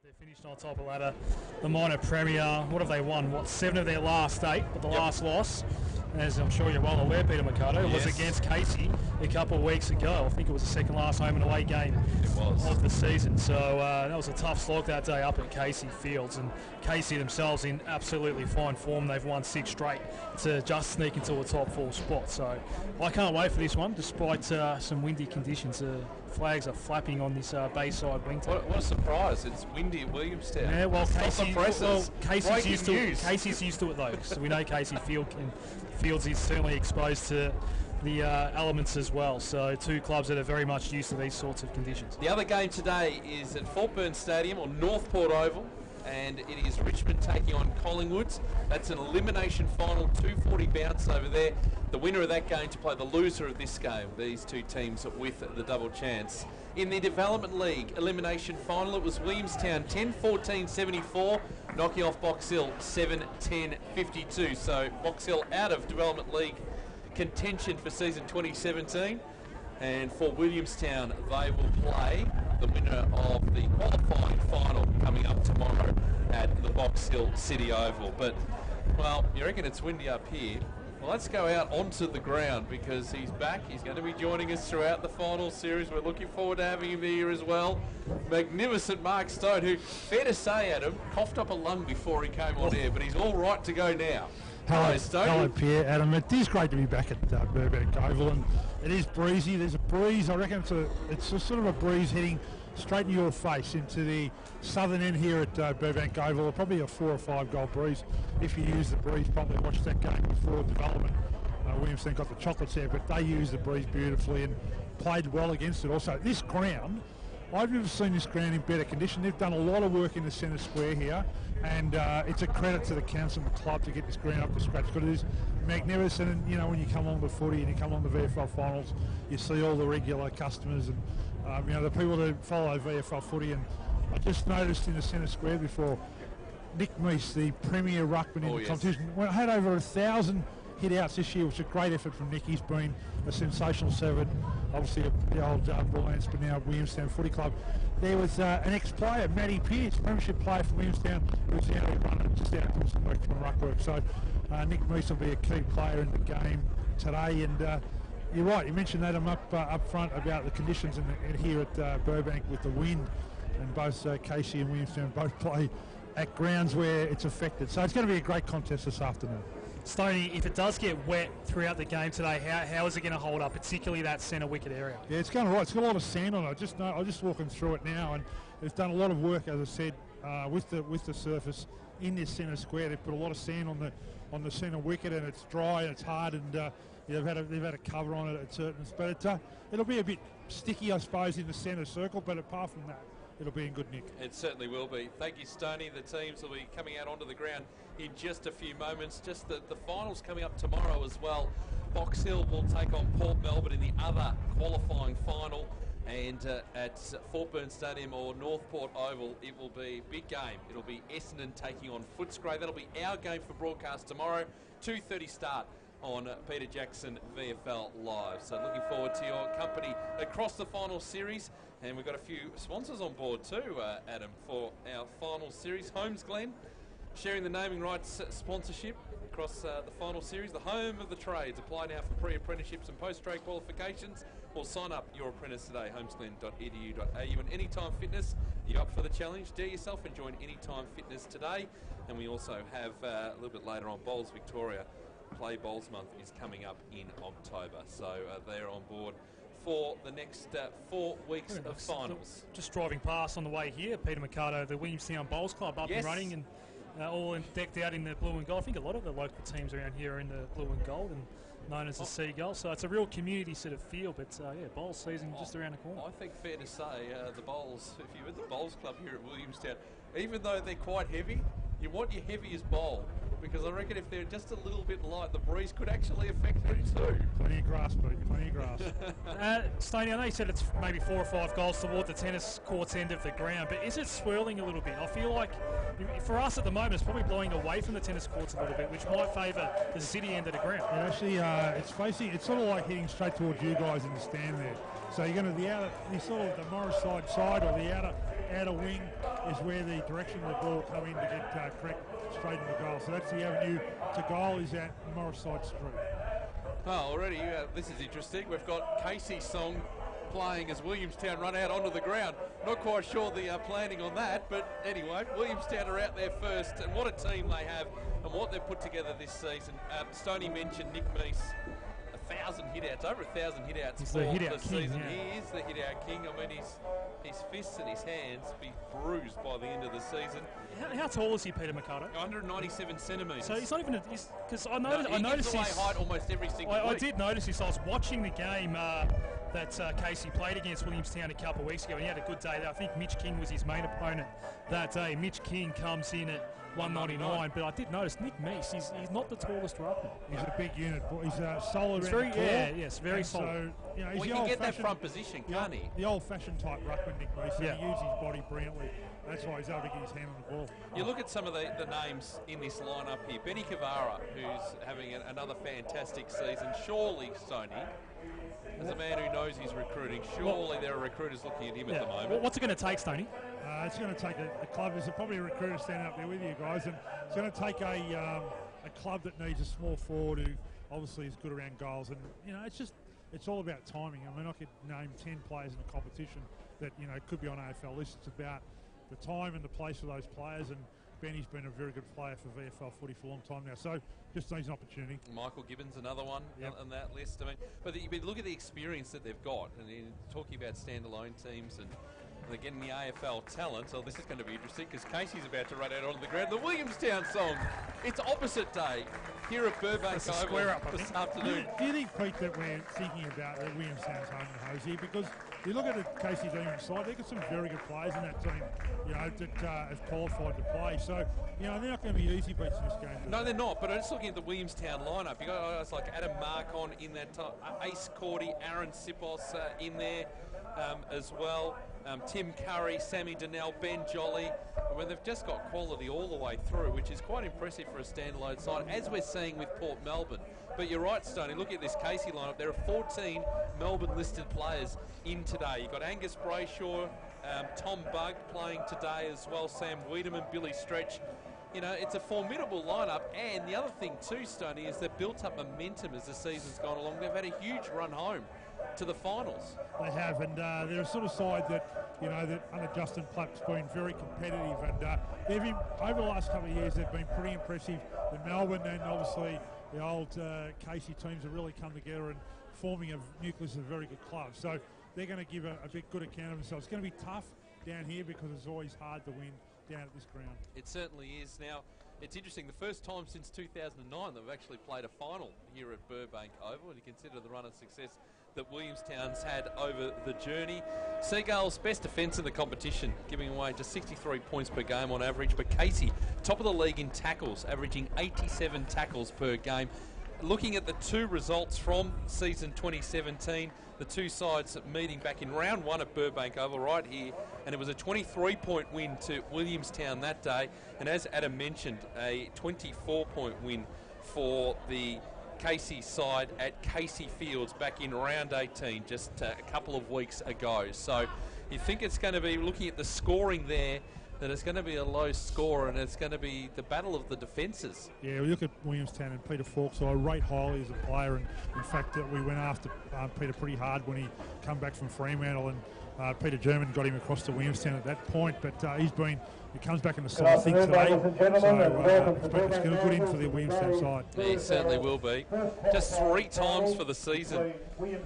They finished on top of the ladder. The minor premier, what have they won? 7 of their last 8, but the last loss, as I'm sure you're well aware, Peter Mikado, was against Casey a couple of weeks ago. I think it was the second last home and away game of the season. So that was a tough slog that day up at Casey Fields, and Casey themselves in absolutely fine form. They've won 6 straight to just sneak into a top 4 spot. So I can't wait for this one, despite some windy conditions. Flags are flapping on this Bayside wing tee. What a surprise! It's windy at Williamstown. Yeah, well, Casey's used to it though. So we know Casey Fields is certainly exposed to the elements as well. So 2 clubs that are very much used to these sorts of conditions. The other game today is at Fortburn Stadium or Northport Oval, and it is Richmond taking on Collingwood. That's an elimination final, 2:40 bounce over there. The winner of that game to play the loser of this game. These 2 teams with the double chance. In the Development League elimination final, it was Williamstown 10-14-74, knocking off Box Hill 7-10-52. So Box Hill out of Development League contention for season 2017. And for Williamstown, they will play the winner of the qualifying final coming up tomorrow at the Box Hill City Oval. But, well, you reckon it's windy up here. Well, let's go out onto the ground because he's back. He's going to be joining us throughout the final series. We're looking forward to having him here as well. Magnificent Mark Stone, who, fair to say, Adam, coughed up a lung before he came on air, but he's all right to go now. Hello, Stone. Hello, Pierre, Adam. It is great to be back at Burbank Oval, and it is breezy. There's a breeze. I reckon it's a sort of a breeze heading straight in your face into the southern end here at Burbank Oval. Probably a 4 or 5 goal breeze if you use the breeze. Probably watched that game before development. Williamstown got the chocolates there, but they used the breeze beautifully and played well against it. Also, this ground, I've never seen this ground in better condition. They've done a lot of work in the centre square here, and it's a credit to the council and the club to get this ground up to scratch. But it is magnificent, and you know, when you come along the footy and you come along the VFL finals, you see all the regular customers and you know, the people that follow VFL footy. And I just noticed in the centre square before, Nick Meese, the premier ruckman in the competition, had over 1,000 hit-outs this year, which is a great effort from Nick. He's been a sensational servant, obviously the old Bullants, but now Williamstown Footy Club. There was an ex-player, Matty Pearce, premiership player for Williamstown, who was out running just out doing some work from ruck work. So Nick Meese will be a key player in the game today. And you're right, you mentioned that up front about the conditions here at Burbank with the wind, and both Casey and Williamstown both play at grounds where it's affected. So it's going to be a great contest this afternoon. Stoney, if it does get wet throughout the game today, how is it going to hold up, particularly that centre wicket area? Yeah, it's going all right. It's got a lot of sand on it. I'm just walking through it now, and they've done a lot of work, as I said, with the surface in this centre square. They've put a lot of sand on the centre wicket, and it's dry and it's hard, and they've had a cover on it at certain. But it'll be a bit sticky, I suppose, in the centre circle. But apart from that, it'll be in good nick. It certainly will be. Thank you, Stoney. The teams will be coming out onto the ground in just a few moments. Just the finals coming up tomorrow as well. Box Hill will take on Port Melbourne in the other qualifying final. And at Fortburn Stadium or Northport Oval, it will be a big game. It'll be Essendon taking on Footscray. That'll be our game for broadcast tomorrow. 2:30 start on Peter Jackson VFL Live. So looking forward to your company across the final series. And we've got a few sponsors on board too, Adam, for our final series. Holmes Glen, sharing the naming rights sponsorship across the final series. The home of the trades. Apply now for pre-apprenticeships and post-trade qualifications, or sign up your apprentice today, homesglen.edu.au. And Anytime Fitness, you up for the challenge? Dare yourself and join Anytime Fitness today. And we also have a little bit later on Bowls Victoria. Play Bowls Month is coming up in October. So they're on board for the next 4 weeks of finals. Just driving past on the way here, Peter Mikado, the Williamstown Bowls Club up and running, and all decked out in the blue and gold. I think a lot of the local teams around here are in the blue and gold, and known as the Seagull. So it's a real community sort of feel. But yeah, Bowls season just around the corner. I think fair to say the Bowls, if you're at the Bowls Club here at Williamstown, even though they're quite heavy, you want your heaviest bowl, because I reckon if they're just a little bit light, the breeze could actually affect them too. Plenty of grass, Pete, plenty of grass. Stoney, I know you said it's maybe 4 or 5 goals toward the tennis court's end of the ground, but is it swirling a little bit? I feel like for us at the moment, it's probably blowing away from the tennis courts a little bit, which might favour the city end of the ground. It actually, it's sort of like heading straight towards you guys in the stand there. So you're going to the outer, the sort of the Morris side or the outer outer wing is where the direction of the ball come in to get correct straight into goal. So that's the avenue to goal, is at Morris Side Street. Oh, already, this is interesting. We've got Casey's song playing as Williamstown run out onto the ground. Not quite sure the planning on that, but anyway, Williamstown are out there first, and what a team they have and what they've put together this season. Stoney mentioned Nick Meese, 1,000 hit-outs, over 1,000 hit-outs for the season. Yeah. He is the hit-out king. I mean, his fists and his hands be bruised by the end of the season. How tall is he, Peter Mikado? 197 centimetres. So he's not even, because I He noticed gives away height almost every single week. I did notice this. I was watching the game that Casey played against Williamstown a couple of weeks ago, and he had a good day there. I think Mitch King was his main opponent that day. Mitch King comes in at 199, but I did notice Nick Meese, he's not the tallest ruckman. He's a big unit, but he's solid. He's around very, the core. very solid. So, you know, he's Well, he can get that front position, can't he? The old-fashioned type ruckman, Nick Meese. Yeah. He uses his body brilliantly. That's why he's able to get his hand on the ball. You look at some of the names in this lineup here. Benny Cavara, who's having another fantastic season. Surely, Stoney, as a man who knows he's recruiting, surely there are recruiters looking at him at the moment. What's it going to take, Stoney? It's going to take a club. There's probably a recruiter standing up there with you guys, and it's going to take a club that needs a small forward who obviously is good around goals. And you know, it's all about timing. I mean, I could name 10 players in the competition that could be on AFL lists. It's about the time and the place for those players, and Benny's been a very good player for VFL footy for a long time now, so just needs an opportunity. Michael Gibbons, another one on that list. I mean, but look at the experience that they've got, and in talking about standalone teams and they're getting the AFL talent. So this is going to be interesting because Casey's about to run out onto the ground. The Williamstown song. It's opposite day here at Burbank Oval this afternoon. Do you think, Pete, that we're thinking about that Williamstown's home and hose here? Because you look at the Casey team inside, they've got some very good players in that team, that have qualified to play. So, they're not going to be easy beats in this game. No, they're not. But I'm just looking at the Williamstown lineup. You got guys like Adam Marcon in that Ace Cordy, Aaron Sipos in there as well. Tim Curry, Sammy Donnell, Ben Jolly. I mean, they've just got quality all the way through, which is quite impressive for a standalone side, as we're seeing with Port Melbourne. But you're right, Stoney, look at this Casey lineup. There are 14 Melbourne-listed players in today. You've got Angus Brayshaw, Tom Bugg playing today as well, Sam Wiedemann, Billy Stretch. It's a formidable lineup. And the other thing too, Stoney, is they've built up momentum as the season's gone along. They've had a huge run home to the finals. They have, and they're a sort of side that, that under Justin Plapp's been very competitive, and they've been, over the last couple of years, they've been pretty impressive in Melbourne, and obviously the old Casey teams have really come together and forming a nucleus of a very good club. So they're going to give a bit good account of themselves. It's going to be tough down here because it's always hard to win down at this ground. It certainly is. Now, it's interesting, the first time since 2009 they've actually played a final here at Burbank Oval, and you consider the run of success that Williamstown's had over the journey. Seagulls best defence in the competition, giving away just 63 points per game on average, but Casey, top of the league in tackles, averaging 87 tackles per game. Looking at the two results from season 2017, the two sides meeting back in round one at Burbank Oval right here, and it was a 23-point win to Williamstown that day, and as Adam mentioned, a 24-point win for the Casey side at Casey Fields back in round 18 just a couple of weeks ago. So you think it's going to be, looking at the scoring there, that it's going to be a low score, and it's going to be the battle of the defences. Yeah, we look at Williamstown and Peter Fawkes, who I rate highly as a player, and in fact we went after Peter pretty hard when he come back from Fremantle, and Peter German got him across to Williamstown at that point, but he comes back in the side, I think, today, so it's going to be good in for the Williamstown side. He certainly will be. Just 3 times for the season,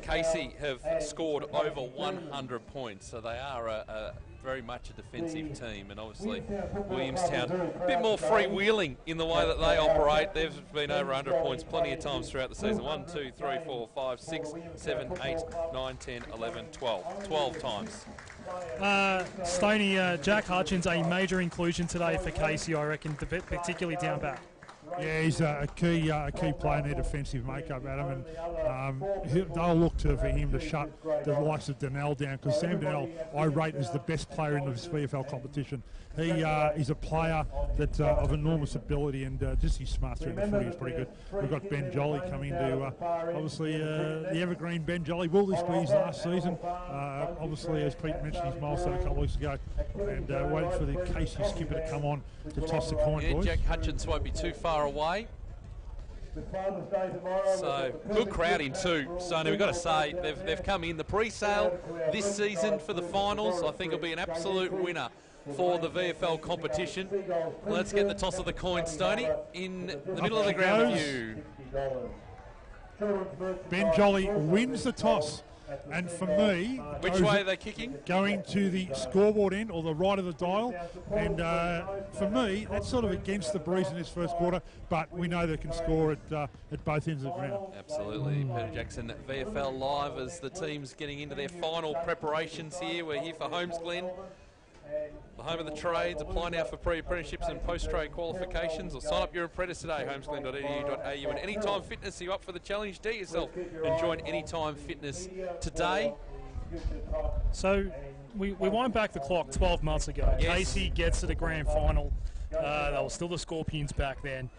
Casey have scored over 100 points, so they are very much a defensive team, and obviously Williamstown a bit more freewheeling in the way that they operate. They've been over 100 points plenty of times throughout the season. 1, 2, 3, 4, 5, 6, 7, 8, 9, 10, 11, 12 times. Stoney, Jack Hutchins, a major inclusion today for Casey, I reckon, particularly down back. Yeah, he's a key player in their defensive makeup, Adam, and they'll look for him to shut the likes of Donnell down, because Sam Donnell I rate as the best player in this VFL competition. He's a player that of enormous ability, and just his smart through the footy is pretty good. We've got Ben Jolly coming to obviously the evergreen Ben Jolly. Will this be his last season? Obviously, as Pete mentioned, his milestone a couple of weeks ago, and waiting for the Casey skipper to come on to toss the coin, boys. Jack Hutchins won't be too far away. So good crowd in too. So we've got to say they've come in the pre-sale this season for the finals. I think it'll be an absolute winner for the VFL competition. Let's get the toss of the coin, Stoney, in the middle of the ground with you. Ben Jolly wins the toss. And for me, which way are they kicking? Going to the scoreboard end or the right of the dial. And for me, that's sort of against the breeze in this first quarter, but we know they can score at both ends of the ground. Absolutely. Peter Jackson, VFL Live, as the team's getting into their final preparations here. We're here for Holmesglen, the home of the trades. Apply now for pre-apprenticeships and post-trade qualifications, or sign up your apprentice today, homesglen.edu.au. And Anytime Fitness, are you up for the challenge? Do it yourself and join Anytime Fitness today. So we wind back the clock 12 months ago. Yes. Casey gets to the grand final. They were still the Scorpions back then.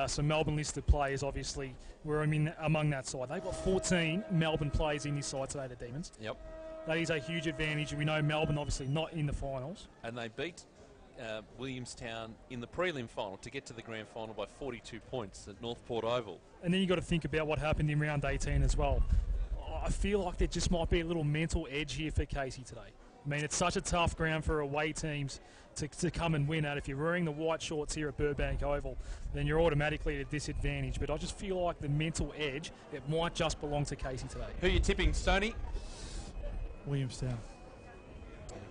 Some Melbourne listed players obviously were among that side. They've got 14 Melbourne players in this side today, the Demons. Yep. That is a huge advantage. We know Melbourne obviously not in the finals. And they beat Williamstown in the prelim final to get to the grand final by 42 points at Northport Oval. And then you've got to think about what happened in round 18 as well. I feel like there just might be a little mental edge here for Casey today. I mean, it's such a tough ground for away teams to come and win at. If you're wearing the white shorts here at Burbank Oval, then you're automatically at a disadvantage. But I just feel like the mental edge, it might just belong to Casey today. Who are you tipping, Stoney? Williamstown.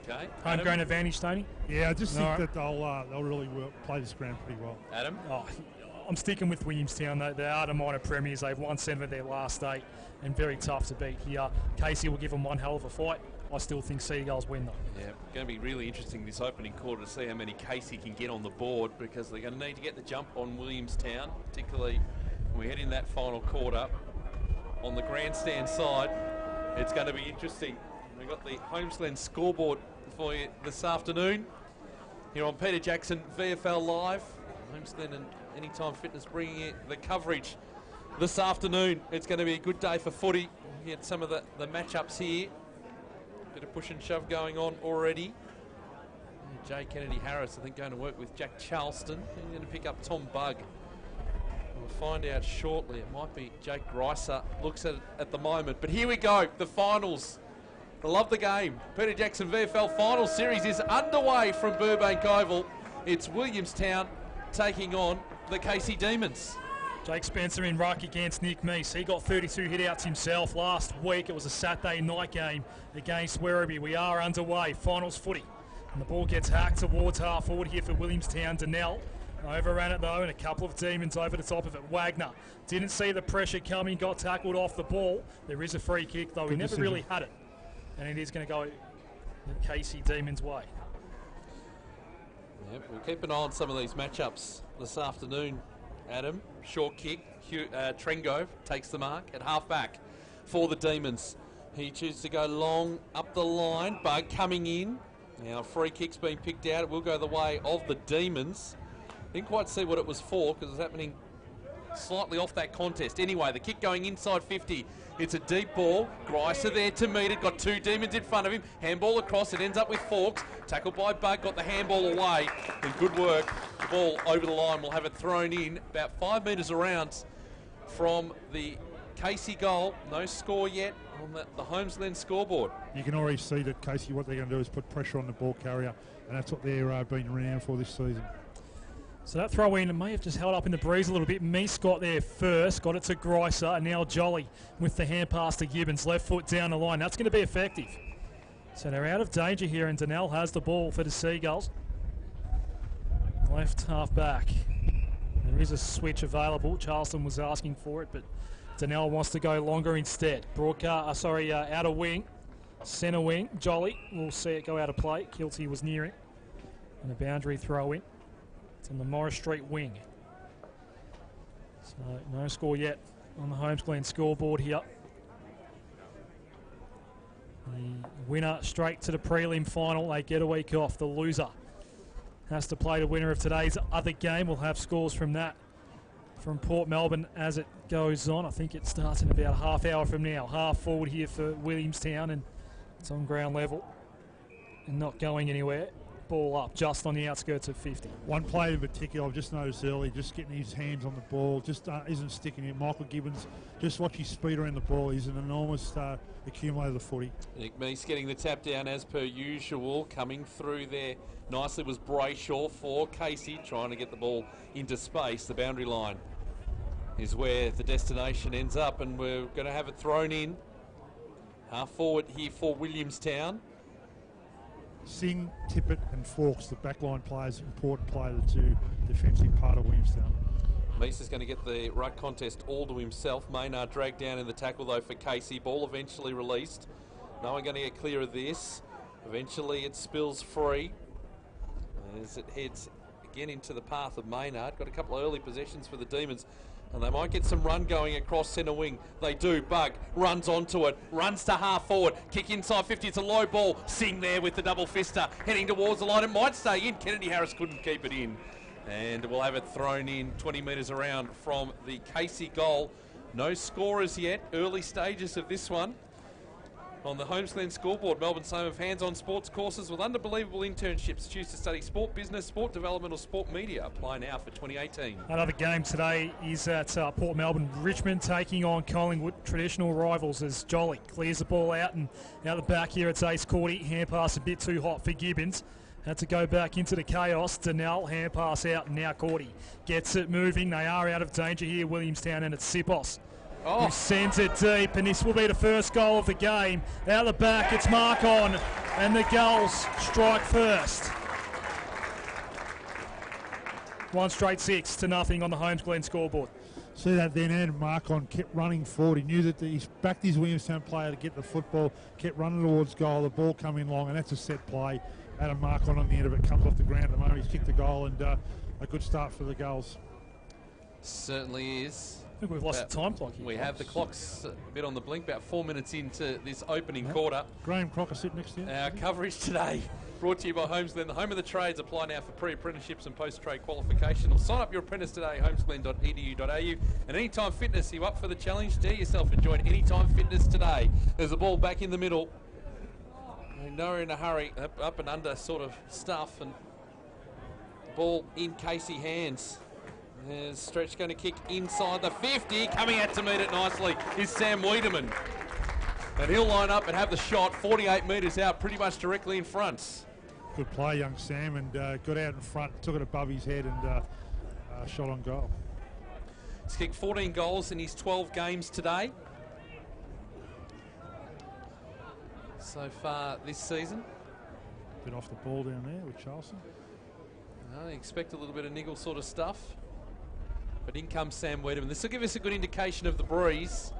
Okay. Homegrown advantage, Tony? Yeah, I just think that they'll really play this ground pretty well. Adam? Oh, I'm sticking with Williamstown. They are the minor premiers. They've won 7 of their last 8 and very tough to beat here. Casey will give them one hell of a fight. I still think Seagulls win, though. Yeah, going to be really interesting this opening quarter to see how many Casey can get on the board, because they're going to need to get the jump on Williamstown, particularly when we head in that final quarter on the grandstand side. It's going to be interesting. We've got the Holmesglen scoreboard for you this afternoon here on Peter Jackson VFL Live. Holmesglen and Anytime Fitness bringing you the coverage this afternoon. It's going to be a good day for footy. We get some of the matchups here. Bit of push and shove going on already. Jay Kennedy Harris, I think, going to work with Jack Charleston. He's going to pick up Tom Bugg. We'll find out shortly. It might be Jake Reiser. Looks at it at the moment. But here we go, the finals. I love the game. Peter Jackson VFL Final Series is underway from Burbank Oval. It's Williamstown taking on the Casey Demons. Jake Spencer in ruck against Nick Meese. He got 32 hit-outs himself last week. It was a Saturday night game against Werribee. We are underway, finals footy. And the ball gets hacked towards half forward here for Williamstown. Donnell overran it though, and a couple of Demons over the top of it. Wagner didn't see the pressure coming, got tackled off the ball. There is a free kick though. He never really had it. And it is going to go the Casey Demons' way. Yep, we'll keep an eye on some of these matchups this afternoon, Adam. Short kick. Trengove takes the mark at half-back for the Demons. He chooses to go long up the line. Bug coming in. Now, free kick's been picked out. It will go the way of the Demons. Didn't quite see what it was for, because it's happening slightly off that contest. Anyway, the kick going inside 50. It's a deep ball. Greiser there to meet it. Got 2 Demons in front of him. Handball across. It ends up with Fawkes. Tackled by Bug. Got the handball away. And good work. The ball over the line. We'll have it thrown in about 5 metres around from the Casey goal. No score yet on the Holmesglen scoreboard. You can already see that Casey, what they're going to do is put pressure on the ball carrier, and that's what they're being renowned for this season. So that throw in may have just held up in the breeze a little bit. Meese got there first, got it to Greiser, and now Jolly with the hand pass to Gibbons. Left foot down the line. That's going to be effective. So they're out of danger here, and Donnell has the ball for the Seagulls. Left half back. There is a switch available. Charleston was asking for it, but Donnell wants to go longer instead. Outer wing, centre wing. Jolly, we'll see it go out of play. Kilty was near it. And a boundary throw in. It's on the Morris Street wing. So no score yet on the Holmes Glen scoreboard here. The winner straight to the prelim final. They get a week off. The loser has to play the winner of today's other game. We'll have scores from that from Port Melbourne as it goes on. I think it starts in about a half hour from now. Half forward here for Williamstown, and it's on ground level and not going anywhere. Ball up just on the outskirts of 50. One player in particular I've just noticed early, just getting his hands on the ball, just isn't sticking it. Michael Gibbons, just watch his speed around the ball. He's an enormous accumulator of the footy. Nick Meese getting the tap down as per usual. Coming through there nicely was Brayshaw for Casey, trying to get the ball into space. The boundary line is where the destination ends up, and we're going to have it thrown in. Half forward here for Williamstown. Singh, Tippett and Fawkes, the backline players, important player to defensive part of Williamstown. Meese is going to get the ruck contest all to himself. Maynard dragged down in the tackle though for Casey. Ball eventually released. No one going to get clear of this. Eventually it spills free as it heads again into the path of Maynard. Got a couple of early possessions for the Demons, and they might get some run going across centre wing. They do. Bug runs onto it, runs to half forward, kick inside 50. It's a low ball. Singh there with the double fister, heading towards the line. It might stay in. Kennedy Harris couldn't keep it in. And we'll have it thrown in 20 metres around from the Casey goal. No scorers yet. Early stages of this one. On the Holmes Glen scoreboard, Melbourne's home of hands-on sports courses with unbelievable internships. Choose to study sport business, sport development or sport media. Apply now for 2018. Another game today is at Port Melbourne. Richmond taking on Collingwood, traditional rivals, as Jolly clears the ball out, and out the back here it's Ace Cordy. Hand pass a bit too hot for Gibbons. Had to go back into the chaos. Denell, hand pass out, and now Cordy gets it moving. They are out of danger here, Williamstown, and it's Sipos who sends it deep, and this will be the first goal of the game. Out the back, it's Mark-on, and the Gulls strike first. 1 straight 6-0 on the Holmes Glen scoreboard. See that then, and Mark-on kept running forward. He knew that he's backed his Williamstown player to get the football, kept running towards goal, the ball coming long, and that's a set play. Adam Mark-on the end of it, comes off the ground at the moment. He's kicked the goal, and a good start for the Gulls. Certainly is. I think we've lost the time clock here. We have the clocks a bit on the blink, about 4 minutes into this opening quarter. Graham Crocker sitting next to you. Our coverage today brought to you by Holmes Glen, the home of the trades. Apply now for pre-apprenticeships and post-trade qualification, or sign up your apprentice today, homesglen.edu.au. And Anytime Fitness, you up for the challenge? Dare yourself and join Anytime Fitness today. There's the ball back in the middle. No in a hurry, up and under sort of stuff, and ball in Casey hands. There's Stretch going to kick inside the 50. Coming out to meet it nicely is Sam Wiedemann. And he'll line up and have the shot 48 metres out, pretty much directly in front. Good play, young Sam, and got out in front, took it above his head, and shot on goal. He's kicked 14 goals in his 12 games today so far this season. Bit off the ball down there with Charleston. I expect a little bit of niggle sort of stuff. But in comes Sam Wiedemann. This will give us a good indication of the breeze.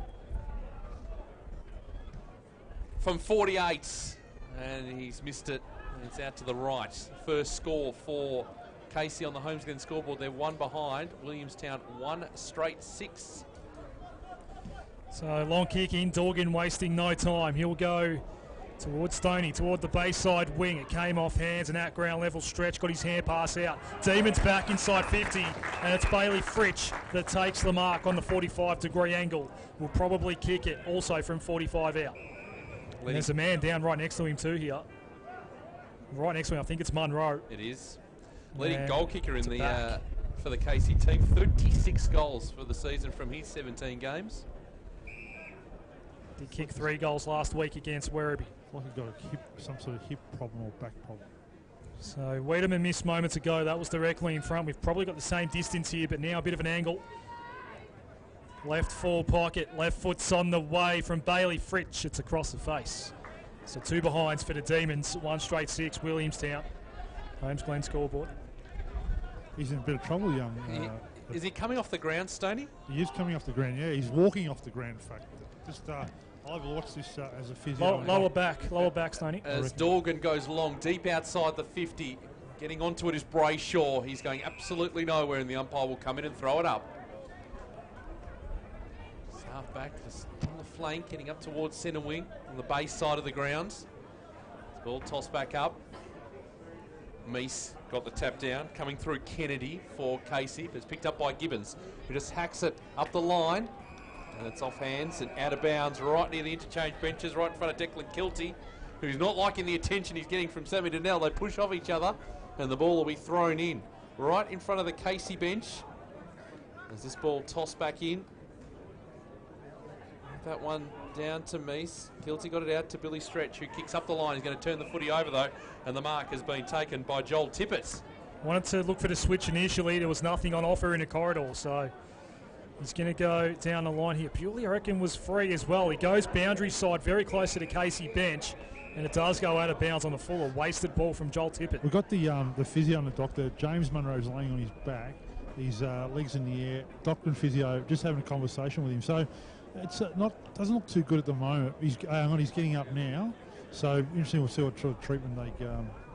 From 48. And he's missed it. And it's out to the right. First score for Casey on the Holmes Glen scoreboard. They're 1 behind. Williamstown 1 straight 6. So long kick in. Dorgan wasting no time. He'll go towards Stoney, toward the bayside wing. It came off hands, and at ground level Stretch got his hand pass out. Demons back inside 50, and it's Bailey Fritsch that takes the mark on the 45-degree angle. Will probably kick it also from 45 out. There's a man down right next to him too here. Right next to him, I think it's Munro. It is. Leading goal kicker in the for the Casey team. 36 goals for the season from his 17 games. He kicked 3 goals last week against Werribee. Like he's got some sort of hip problem or back problem. So Wiedemann missed moments ago. That was directly in front. We've probably got the same distance here, but now a bit of an angle. Left full pocket, left foot's on the way from Bailey Fritsch. It's across the face. So 2 behinds for the Demons. 1 straight 6, Williamstown. Holmes Glen scoreboard. He's in a bit of trouble, young. Is he coming off the ground, Stoney? He is coming off the ground, yeah. He's walking off the ground, in fact. Just I've watched this as a physio. Lower back, Stoney. As Dorgan goes long, deep outside the 50, getting onto it is Brayshaw. He's going absolutely nowhere, and the umpire will come in and throw it up. back on the flank, getting up towards centre wing on the base side of the grounds. Ball tossed back up. Meese got the tap down, coming through Kennedy for Casey, but it's picked up by Gibbons, who just hacks it up the line, and it's off hands and out of bounds right near the interchange benches, right in front of Declan Kilty, who's not liking the attention he's getting from Sammy Donnell. They push off each other, and the ball will be thrown in right in front of the Casey bench. As this ball tossed back in. That one down to Meese. Kilty got it out to Billy Stretch, who kicks up the line. He's going to turn the footy over, though, and the mark has been taken by Joel Tippett. Wanted to look for the switch initially. There was nothing on offer in the corridor, so he's going to go down the line here. Bewley, I reckon, was free as well. He goes boundary side, very close to the Casey bench, and it does go out of bounds on the full. A wasted ball from Joel Tippett. We've got the physio on the doctor. James Munro's laying on his back, his legs in the air. Doctor and physio just having a conversation with him. So it's doesn't look too good at the moment. He's getting up now. So interesting, we'll see what sort of treatment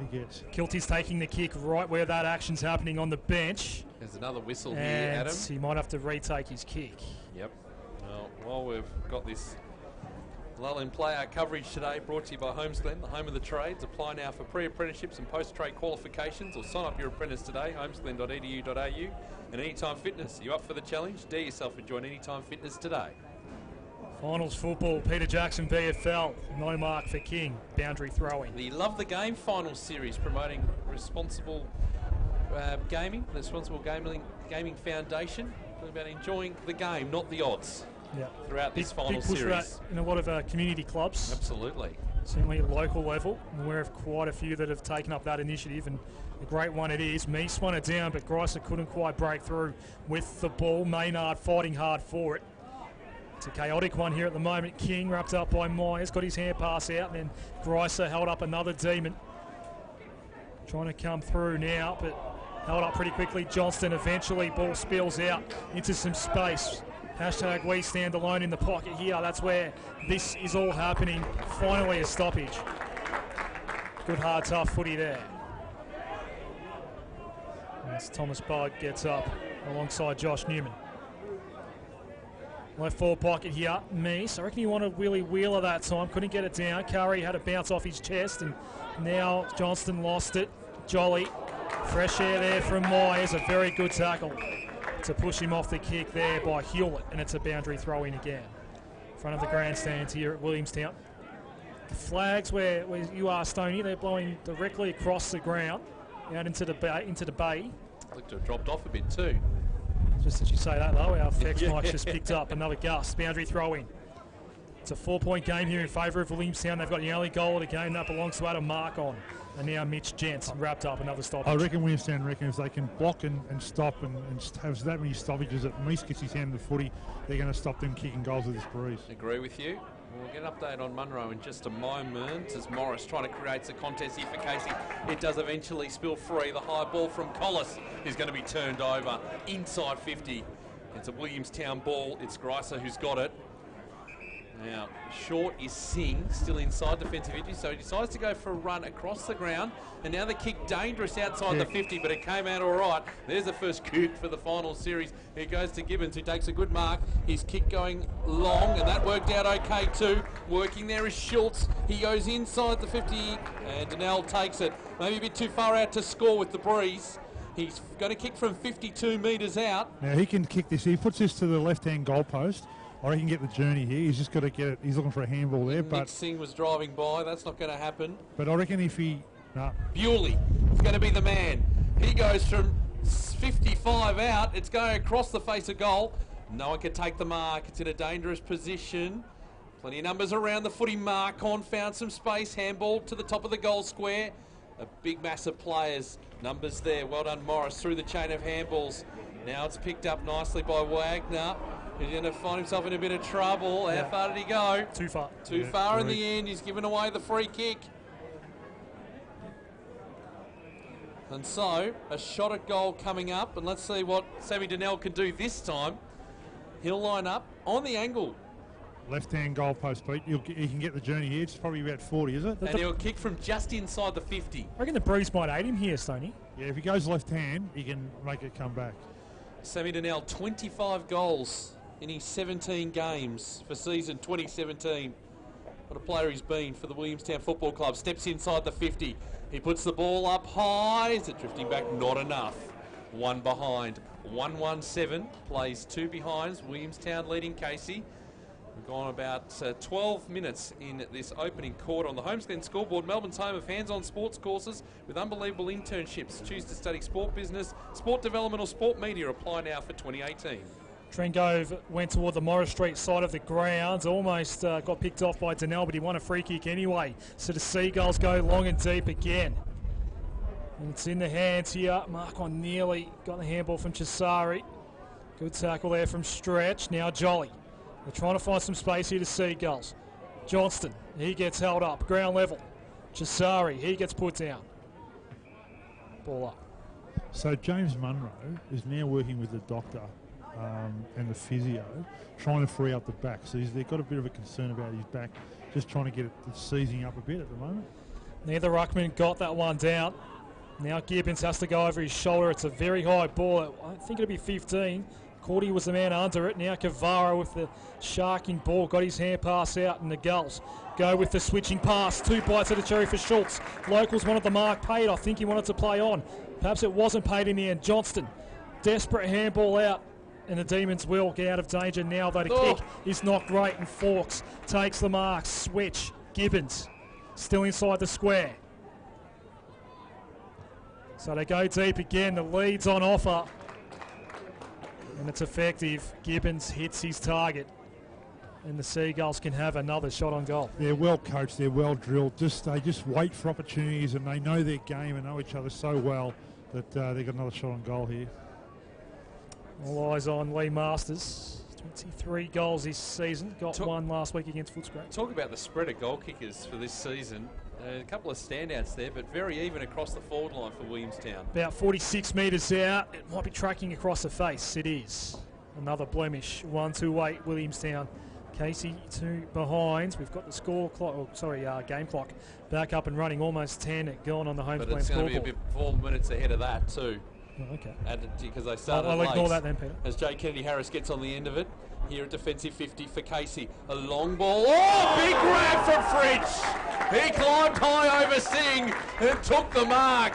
he gets. Kilty's taking the kick right where that action's happening on the bench. There's another whistle here, And Adam. he might have to retake his kick. Yep. Well, while we've got this lull in play, our coverage today brought to you by Homesglen, the home of the trades. Apply now for pre-apprenticeships and post-trade qualifications, or sign up your apprentice today, homesglen.edu.au. And Anytime Fitness, you up for the challenge? Dare yourself and join Anytime Fitness today. Finals football, Peter Jackson VFL, no mark for King, boundary throwing. The Love the Game Finals series promoting responsible gaming, the Responsible Gaming Foundation, talking about enjoying the game, not the odds. Yeah. Throughout this final big push series. for that in a lot of community clubs. Absolutely. Certainly at local level. I'm aware of quite a few that have taken up that initiative, and a great one it is. Meese won it down, but Greiser couldn't quite break through with the ball. Maynard fighting hard for it. It's a chaotic one here at the moment. King wrapped up by Myers, got his hand pass out, and then Greiser held up another demon. Trying to come through now, but held up pretty quickly. Johnston eventually, ball spills out into some space. Hashtag we stand alone in the pocket here. That's where this is all happening. Finally a stoppage. Good hard tough footy there. As Thomas Bug gets up alongside Josh Newman. Left forward pocket here, Meese. I reckon he wanted Willie Wheeler that time. Couldn't get it down. Curry had a bounce off his chest, and now Johnston lost it. Jolly. Fresh air there from Myers. A very good tackle to push him off the kick there by Hewlett, and it's a boundary throw in again. In front of the grandstands here at Williamstown. The flags where you are, Stoney, they're blowing directly across the ground out into the bay. Looked to have dropped off a bit too. Just as you say that, though, our FX Mike's just picked up another gust. Boundary throw in. It's a 4-point game here in favour of Williamstown. They've got the only goal of the game. That belongs to Adam Markon. And now Mitch Gents wrapped up another stoppage. I reckon Williamstown if they can block and stop and have that many stoppages that Meese gets his hand in the footy, they're going to stop them kicking goals with this breeze. Agree with you. We'll get an update on Munro in just a moment as Morris trying to create a contest here for Casey. It does eventually spill free. The high ball from Collis is going to be turned over inside 50. It's a Williamstown ball. It's Greiser who's got it. Now, short is Singh, still inside defensive injury, so he decides to go for a run across the ground, and now the kick dangerous outside the 50, but it came out all right. There's the first kick for the final series. It goes to Gibbons, who takes a good mark. His kick going long, and that worked out okay too. Working there is Schultz. He goes inside the 50, and Donnell takes it. Maybe a bit too far out to score with the breeze. He's going to kick from 52 metres out. Now, he can kick this. He puts this to the left-hand goalpost. Or he can get the journey here. He's just got to get it. He's looking for a handball there. Nick Singh was driving by. That's not going to happen. But I reckon if he... No. Bewley is going to be the man. He goes from 55 out. It's going across the face of goal. No one can take the mark. It's in a dangerous position. Plenty of numbers around the footy. Markon found some space. Handball to the top of the goal square. A big mass of players. Numbers there. Well done, Morris, through the chain of handballs. Now it's picked up nicely by Wagner. He's going to find himself in a bit of trouble. How far did he go? Too far. Too far in the end. He's given away the free kick. And so, a shot at goal coming up. And let's see what Sammy Donnell can do this time. He'll line up on the angle. Left-hand goalpost, Pete. He can get the journey here. It's probably about 40, is it? And he'll kick from just inside the 50. I reckon the breeze might aid him here, Stoney. Yeah, if he goes left-hand, he can make it come back. Sammy Donnell, 25 goals in his 17 games for season 2017. What a player he's been for the Williamstown Football Club. Steps inside the 50. He puts the ball up high. Is it drifting back? Not enough. One behind. 1-1-7. Plays two behinds. Williamstown leading Casey. We've gone about 12 minutes in this opening quarter on the Homestead scoreboard. Melbourne's home of hands-on sports courses with unbelievable internships. Choose to study sport business, sport development or sport media. Apply now for 2018. Trengove went toward the Morris Street side of the grounds, almost got picked off by Donnell, but he won a free kick anyway. So the Seagulls go long and deep again. And it's in the hands here. Mark on nearly got the handball from Chisari. Good tackle there from Stretch. Now Jolly. They're trying to find some space here to Seagulls. Johnston, he gets held up, ground level. Chisari, he gets put down. Ball up. So James Munro is now working with the doctor and the physio, trying to free up the back. So they've got a bit of a concern about his back, just trying to get it seizing up a bit at the moment. Neither ruckman got that one down. Now Gibbons has to go over his shoulder. It's a very high ball. I think it'll be 15. Cordy was the man under it. Now Cavara with the sharking ball. Got his hand pass out, and the Gulls go with the switching pass. 2 bites of the cherry for Schultz. Locals wanted the mark paid. I think he wanted to play on. Perhaps it wasn't paid in the end. Johnston, desperate handball out. And the Demons will get out of danger now, though the kick is not great, and Forks takes the mark. Switch. Gibbons still inside the square. So they go deep again. The lead's on offer. And it's effective. Gibbons hits his target. And the Seagulls can have another shot on goal. They're well coached. They're well drilled. They just wait for opportunities, and they know their game and know each other so well that they got another shot on goal here. All eyes on Lee Masters. 23 goals this season. Got one last week against Footscray. Talk about the spread of goal kickers for this season. A couple of standouts there, but very even across the forward line for Williamstown. About 46 metres out. It might be tracking across the face. It is. Another blemish. 1-2-8 Williamstown. Casey 2 behinds. We've got the score clock, game clock back up and running. Almost 10 gone on the home plan scoreboard. But it's going to be a bit 4 minutes ahead of that too. Oh, okay. Because they started I'll late. ignore that then, Peter. As Jay Kennedy Harris gets on the end of it. Here at defensive 50 for Casey. A long ball. Oh, big grab from Fritsch. He climbed high over Singh and took the mark.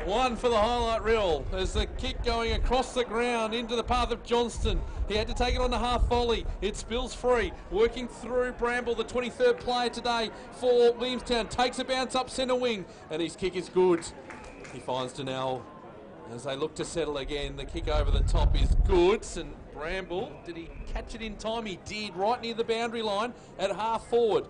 One for the highlight reel. There's the kick going across the ground into the path of Johnston. He had to take it on the half volley. It spills free. Working through Bramble, the 23rd player today for Williamstown. Takes a bounce up centre wing. And his kick is good. He finds Donnell as they look to settle again. The kick over the top is good. And Bramble, did he catch it in time? He did, right near the boundary line at half forward.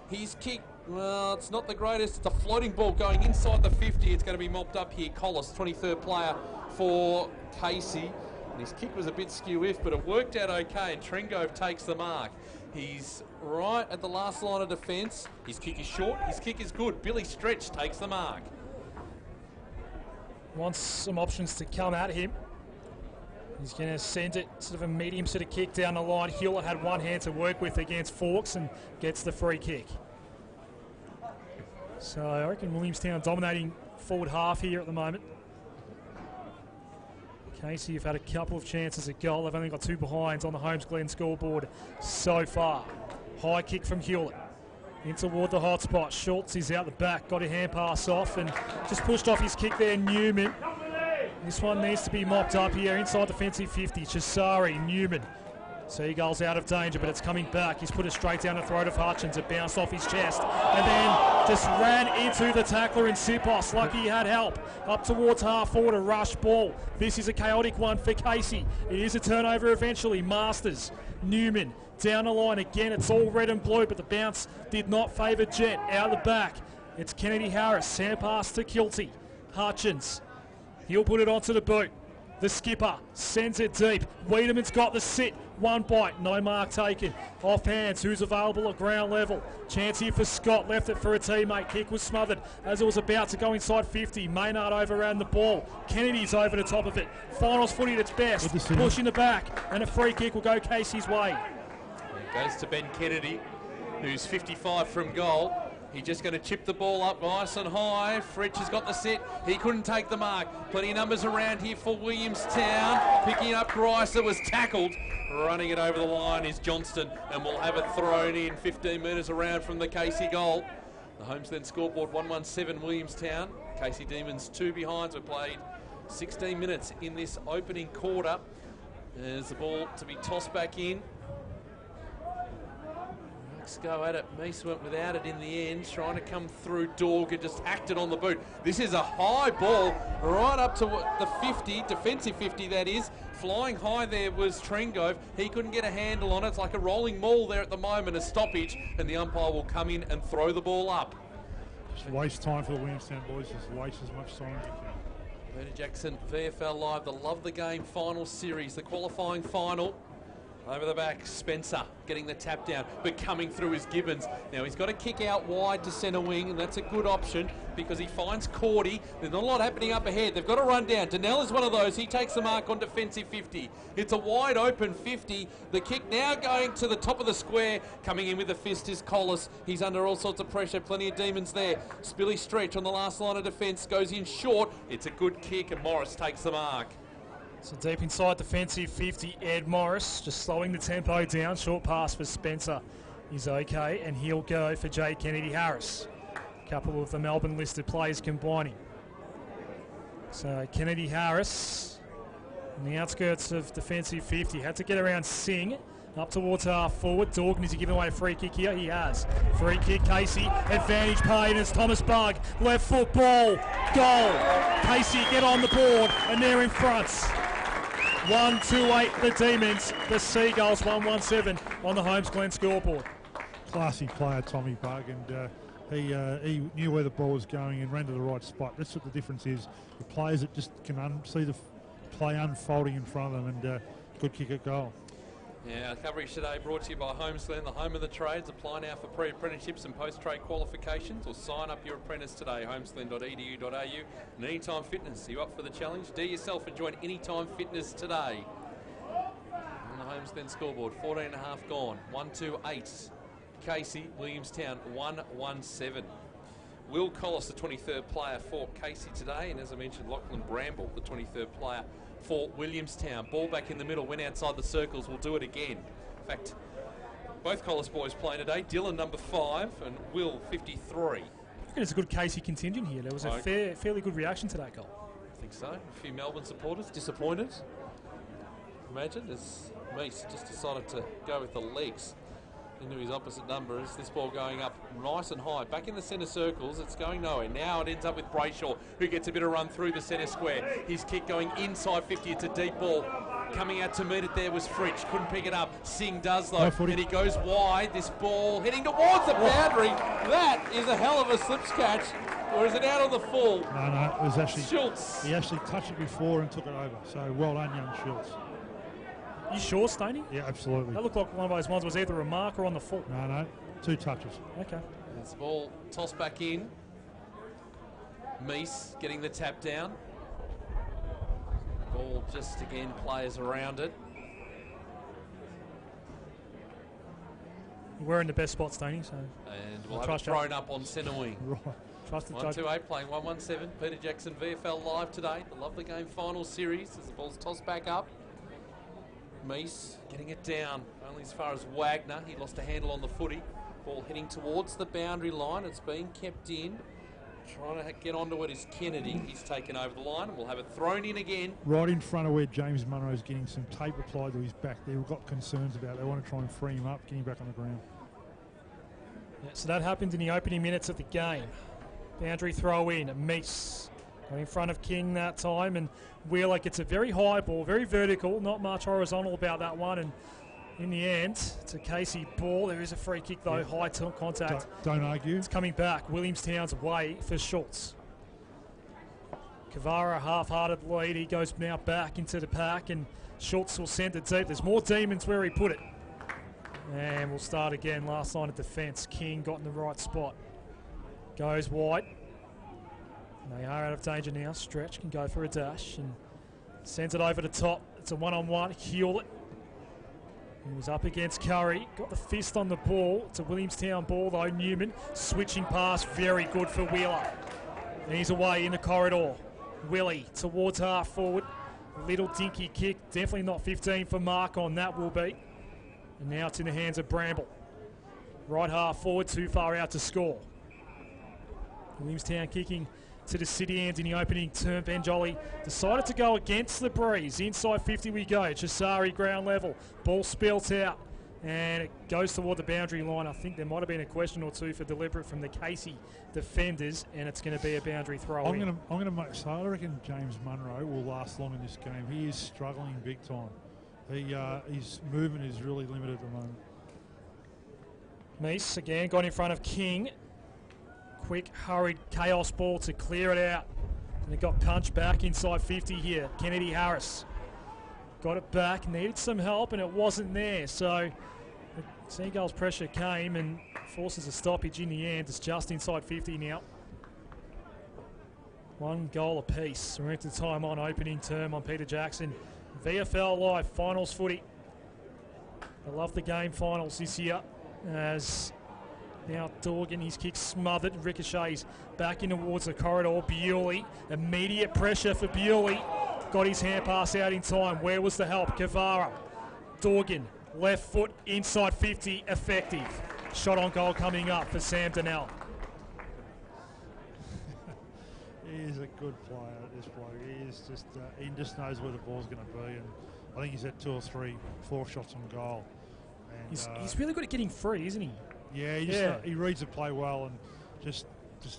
His kick, well, it's not the greatest. It's a floating ball going inside the 50. It's going to be mopped up here. Collis, 23rd player for Casey. And his kick was a bit skew-if, but it worked out okay, and Trengove takes the mark. He's right at the last line of defence. His kick is short. His kick is good. Billy Stretch takes the mark. Wants some options to come at him. He's going to send it, sort of a medium sort of kick down the line. Hewlett had one hand to work with against Forks and gets the free kick. So I reckon Williamstown dominating forward half here at the moment. Casey have had a couple of chances at goal. They've only got 2 behinds on the Holmes Glen scoreboard so far. High kick from Hewlett. In toward the hot spot. Schultz is out the back, got a hand pass off and just pushed off his kick there, Newman. This one needs to be mopped up here inside defensive 50. Chisari, Newman. Seagulls out of danger, but it's coming back. He's put it straight down the throat of Hutchins. It bounced off his chest and then just ran into the tackler in Sipos. Lucky he had help. Up towards half forward, a rush ball. This is a chaotic one for Casey. It is a turnover eventually. Masters, Newman, down the line again. It's all red and blue, but the bounce did not favour Jet. Out the back, it's Kennedy Harris. Sand pass to Kilty. Hutchins, he'll put it onto the boot. The skipper sends it deep. Wiedemann's got the sit. One bite, no mark taken. Off hands, who's available at ground level? Chance here for Scott, left it for a teammate. Kick was smothered as it was about to go inside 50. Maynard overran the ball. Kennedy's over the top of it. Finals footy at its best. Push in the back, and a free kick will go Casey's way. It goes to Ben Kennedy, who's 55 from goal. He's just going to chip the ball up nice and high. Fritsch has got the set. He couldn't take the mark. Plenty of numbers around here for Williamstown. Picking up Gricer, was tackled. Running it over the line is Johnston, and we'll have it thrown in 15 metres around from the Casey goal. The Homestead scoreboard 117 Williamstown. Casey Demons 2 behinds. We've played 16 minutes in this opening quarter. There's the ball to be tossed back in. Let's go at it. Meese went without it in the end, trying to come through. Dorgan just hacked it on the boot. This is a high ball right up to the 50, defensive 50 that is. Flying high there was Trengove. He couldn't get a handle on it. It's like a rolling maul there at the moment, a stoppage, and the umpire will come in and throw the ball up. Just waste time for the Williamstown boys, just waste as much time as you can. Peter Jackson, VFL Live, the Love the Game final series, the qualifying final. Over the back, Spencer getting the tap down, but coming through is Gibbons. Now he's got to kick out wide to centre wing, and that's a good option because he finds Cordy. There's not a lot happening up ahead. They've got to run down. Donnell is one of those. He takes the mark on defensive 50. It's a wide open 50. The kick now going to the top of the square. Coming in with the fist is Collis. He's under all sorts of pressure. Plenty of demons there. Spilly Stretch on the last line of defence goes in short. It's a good kick, and Morris takes the mark. So deep inside defensive 50, Ed Morris just slowing the tempo down. Short pass for Spencer is okay, and he'll go for Jay Kennedy Harris. A couple of the Melbourne listed players combining. So Kennedy Harris on the outskirts of defensive 50. Had to get around Singh up towards half forward. Dorgan, is he giving away a free kick here? He has. Free kick, Casey. Advantage paid, and it's Thomas Bugg. Left foot ball. Goal. Casey get on the board, and they're in front. 1-2-8 the Demons, the Seagulls 1-1-7 on the Holmes Glen scoreboard. Classy player, Tommy Bugg, and he knew where the ball was going and ran to the right spot. That's what the difference is. The players that just can see the play unfolding in front of them, and good kick at goal. Yeah, our coverage today brought to you by Homestead, the home of the trades. Apply now for pre-apprenticeships and post-trade qualifications, or sign up your apprentice today, homestead.edu.au. And Anytime Fitness, are you up for the challenge? Do yourself and join Anytime Fitness today. On the Homestead scoreboard, 14 and a half gone, 1-2-8. Casey, Williamstown, 1-1-7. Will Collis, the 23rd player for Casey today, and as I mentioned, Lachlan Bramble, the 23rd player for Williamstown. Ball back in the middle, went outside the circles, will do it again. In fact, both Collis boys playing today. Dylan, number 5, and Will, 53. I think it's a good Casey contingent here. There was a fairly good reaction to that goal. I think so. A few Melbourne supporters disappointed. Imagine, as Meese just decided to go with the legs into his opposite number. Is this ball going up nice and high back in the centre circles? It's going nowhere. Now it ends up with Brayshaw, who gets a bit of run through the centre square. His kick going inside 50. It's a deep ball. Coming out to meet it there was Fritsch. Couldn't pick it up. Singh does though, and he goes wide. This ball heading towards the boundary. That is a hell of a slips catch. Or is it out on the full? No, it was actually Schultz. He actually touched it before and took it over. So well done, young Schultz. You sure, Stoney? Yeah, absolutely. That looked like one of those ones was either a mark or on the full. No, 2 touches. Okay. This ball tossed back in. Meese getting the tap down. Ball just again players around it. We're in the best spot, Stoney, so. And we'll have it thrown up on centre wing. Right. Trust the 1-2-8 playing 1-1-7. Peter Jackson, VFL Live today. The Love the Game final series as the ball's tossed back up. Meese getting it down only as far as Wagner. He lost a handle on the footy. Ball heading towards the boundary line. It's being kept in. Trying to get onto it is Kennedy. He's taken over the line, and we'll have it thrown in again. Right in front of where James Munro's getting some tape applied to his back. They've got concerns about it. They want to try and free him up, get him back on the ground. Yeah, so that happened in the opening minutes of the game. Boundary throw in, Meese got in front of King that time, and Wheeler gets a very high ball, very vertical, not much horizontal about that one, and in the end, it's a Casey ball. There is a free kick though, high contact. Don't argue. It's coming back. Williamstown's way for Schultz. Kavara, half-hearted lead. He goes now back into the pack, and Schultz will send it deep. There's more demons where he put it. And we'll start again. Last line of defence. King got in the right spot. Goes wide. And they are out of danger now. Stretch can go for a dash and sends it over the top. It's a one-on-one. Hewlett He was up against Curry, got the fist on the ball. It's a Williamstown ball though. Newman switching pass, very good for Wheeler. And he's away in the corridor. Willie towards half forward. Little dinky kick, definitely not 15 for Mark on that will be. And now it's in the hands of Bramble. Right half forward, too far out to score. Williamstown kicking to the City ends in the opening term. Benjolly decided to go against the breeze. Inside 50 we go. Chisari ground level. Ball spelt out. And it goes toward the boundary line. I think there might have been a question or two for deliberate from the Casey defenders, and it's going to be a boundary throw. I'm going to make. So I reckon James Munro will last long in this game. He is struggling big time. His movement is really limited at the moment. Meese again got in front of King. Quick, hurried chaos ball to clear it out. And it got punched back inside 50 here. Kennedy Harris got it back, needed some help, and it wasn't there. So the Seagulls pressure came and forces a stoppage in the end. It's just inside 50 now. 1 goal apiece. We're into time on opening term on Peter Jackson. VFL Live finals footy. I love the game finals this year. As now Dorgan, his kick smothered, ricochets back in towards the corridor. Bewley, immediate pressure for Bewley. Got his hand pass out in time. Where was the help? Kavara. Dorgan, left foot, inside 50, effective. Shot on goal coming up for Sam Donnell. He is a good player, this bloke. He just knows where the ball's going to be. And I think he's had 2 or 3, 4 shots on goal. And he's really good at getting free, isn't he? Yeah, he reads the play well and just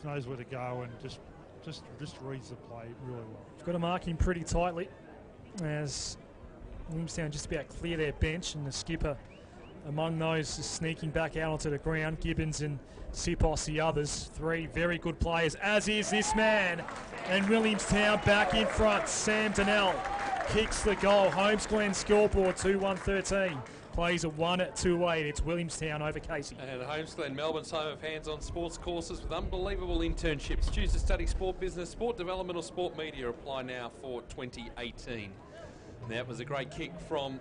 knows where to go and just reads the play really well. He's got to mark him pretty tightly as Williamstown just about clear their bench, and the skipper among those is sneaking back out onto the ground. Gibbons and Sipos the others. 3 very good players, as is this man. And Williamstown back in front. Sam Donnell kicks the goal. Holmes Glen scoreboard 2-1-13. Plays a 1-2-8. It's Williamstown over Casey. And Holmes Glen, Melbourne's home of hands-on sports courses with unbelievable internships. Choose to study sport business, sport development or sport media. Apply now for 2018. And that was a great kick from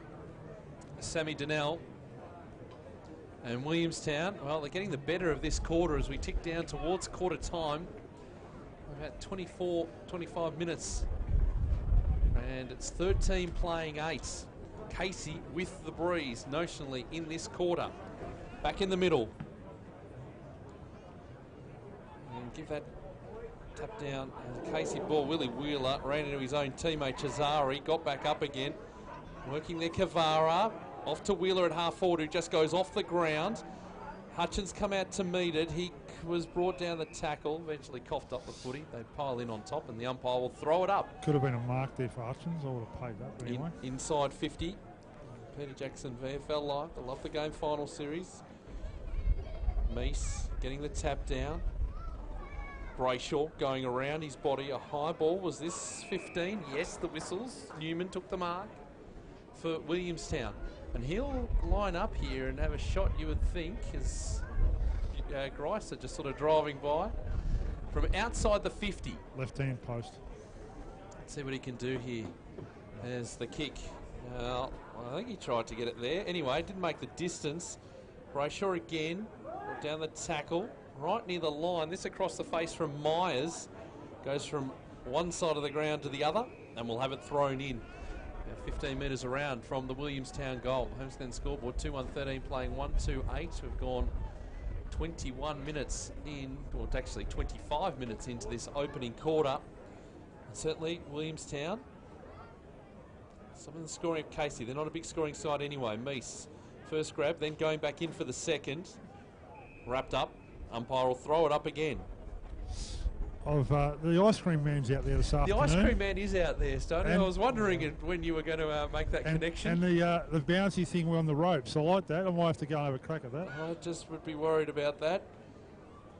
Sammy Donnell. And Williamstown, well, they're getting the better of this quarter as we tick down towards quarter time. We've had 25 minutes. And it's 13 playing 8. Casey with the breeze notionally in this quarter. Back in the middle. And give that tap down. And the Casey ball, Willie Wheeler ran into his own teammate Chisari, got back up again. Working there, Kavara. Off to Wheeler at half forward, who just goes off the ground. Hutchins come out to meet it. He was brought down the tackle, eventually coughed up the footy. They pile in on top, and the umpire will throw it up. Could have been a mark there for Hutchins. I would have paid that, but anyway. Inside 50. Peter Jackson, VFL Live. I love the game final series. Meese getting the tap down. Brayshaw going around his body. A high ball. Was this 15? Yes, the whistles. Newman took the mark for Williamstown. And he'll line up here and have a shot, you would think, as Greiser just sort of driving by. From outside the 50. Left-hand post. Let's see what he can do here. There's the kick. Well, I think he tried to get it there. Anyway, didn't make the distance. Brayshaw again. Down the tackle. Right near the line. This across the face from Myers. Goes from one side of the ground to the other. And we'll have it thrown in. 15 metres around from the Williamstown goal. Homestead scoreboard 2-1-13 playing 1-2-8. We've gone 21 minutes in, or actually 25 minutes into this opening quarter. And certainly Williamstown, some of the scoring of Casey, they're not a big scoring side anyway. Meese, first grab, then going back in for the second. Wrapped up, umpire will throw it up again. The ice cream man's out there this afternoon. The ice cream man is out there, Stoney. I was wondering when you were going to make that connection. And the bouncy thing on the ropes, I like that. I might have to go and have a crack at that. I just would be worried about that.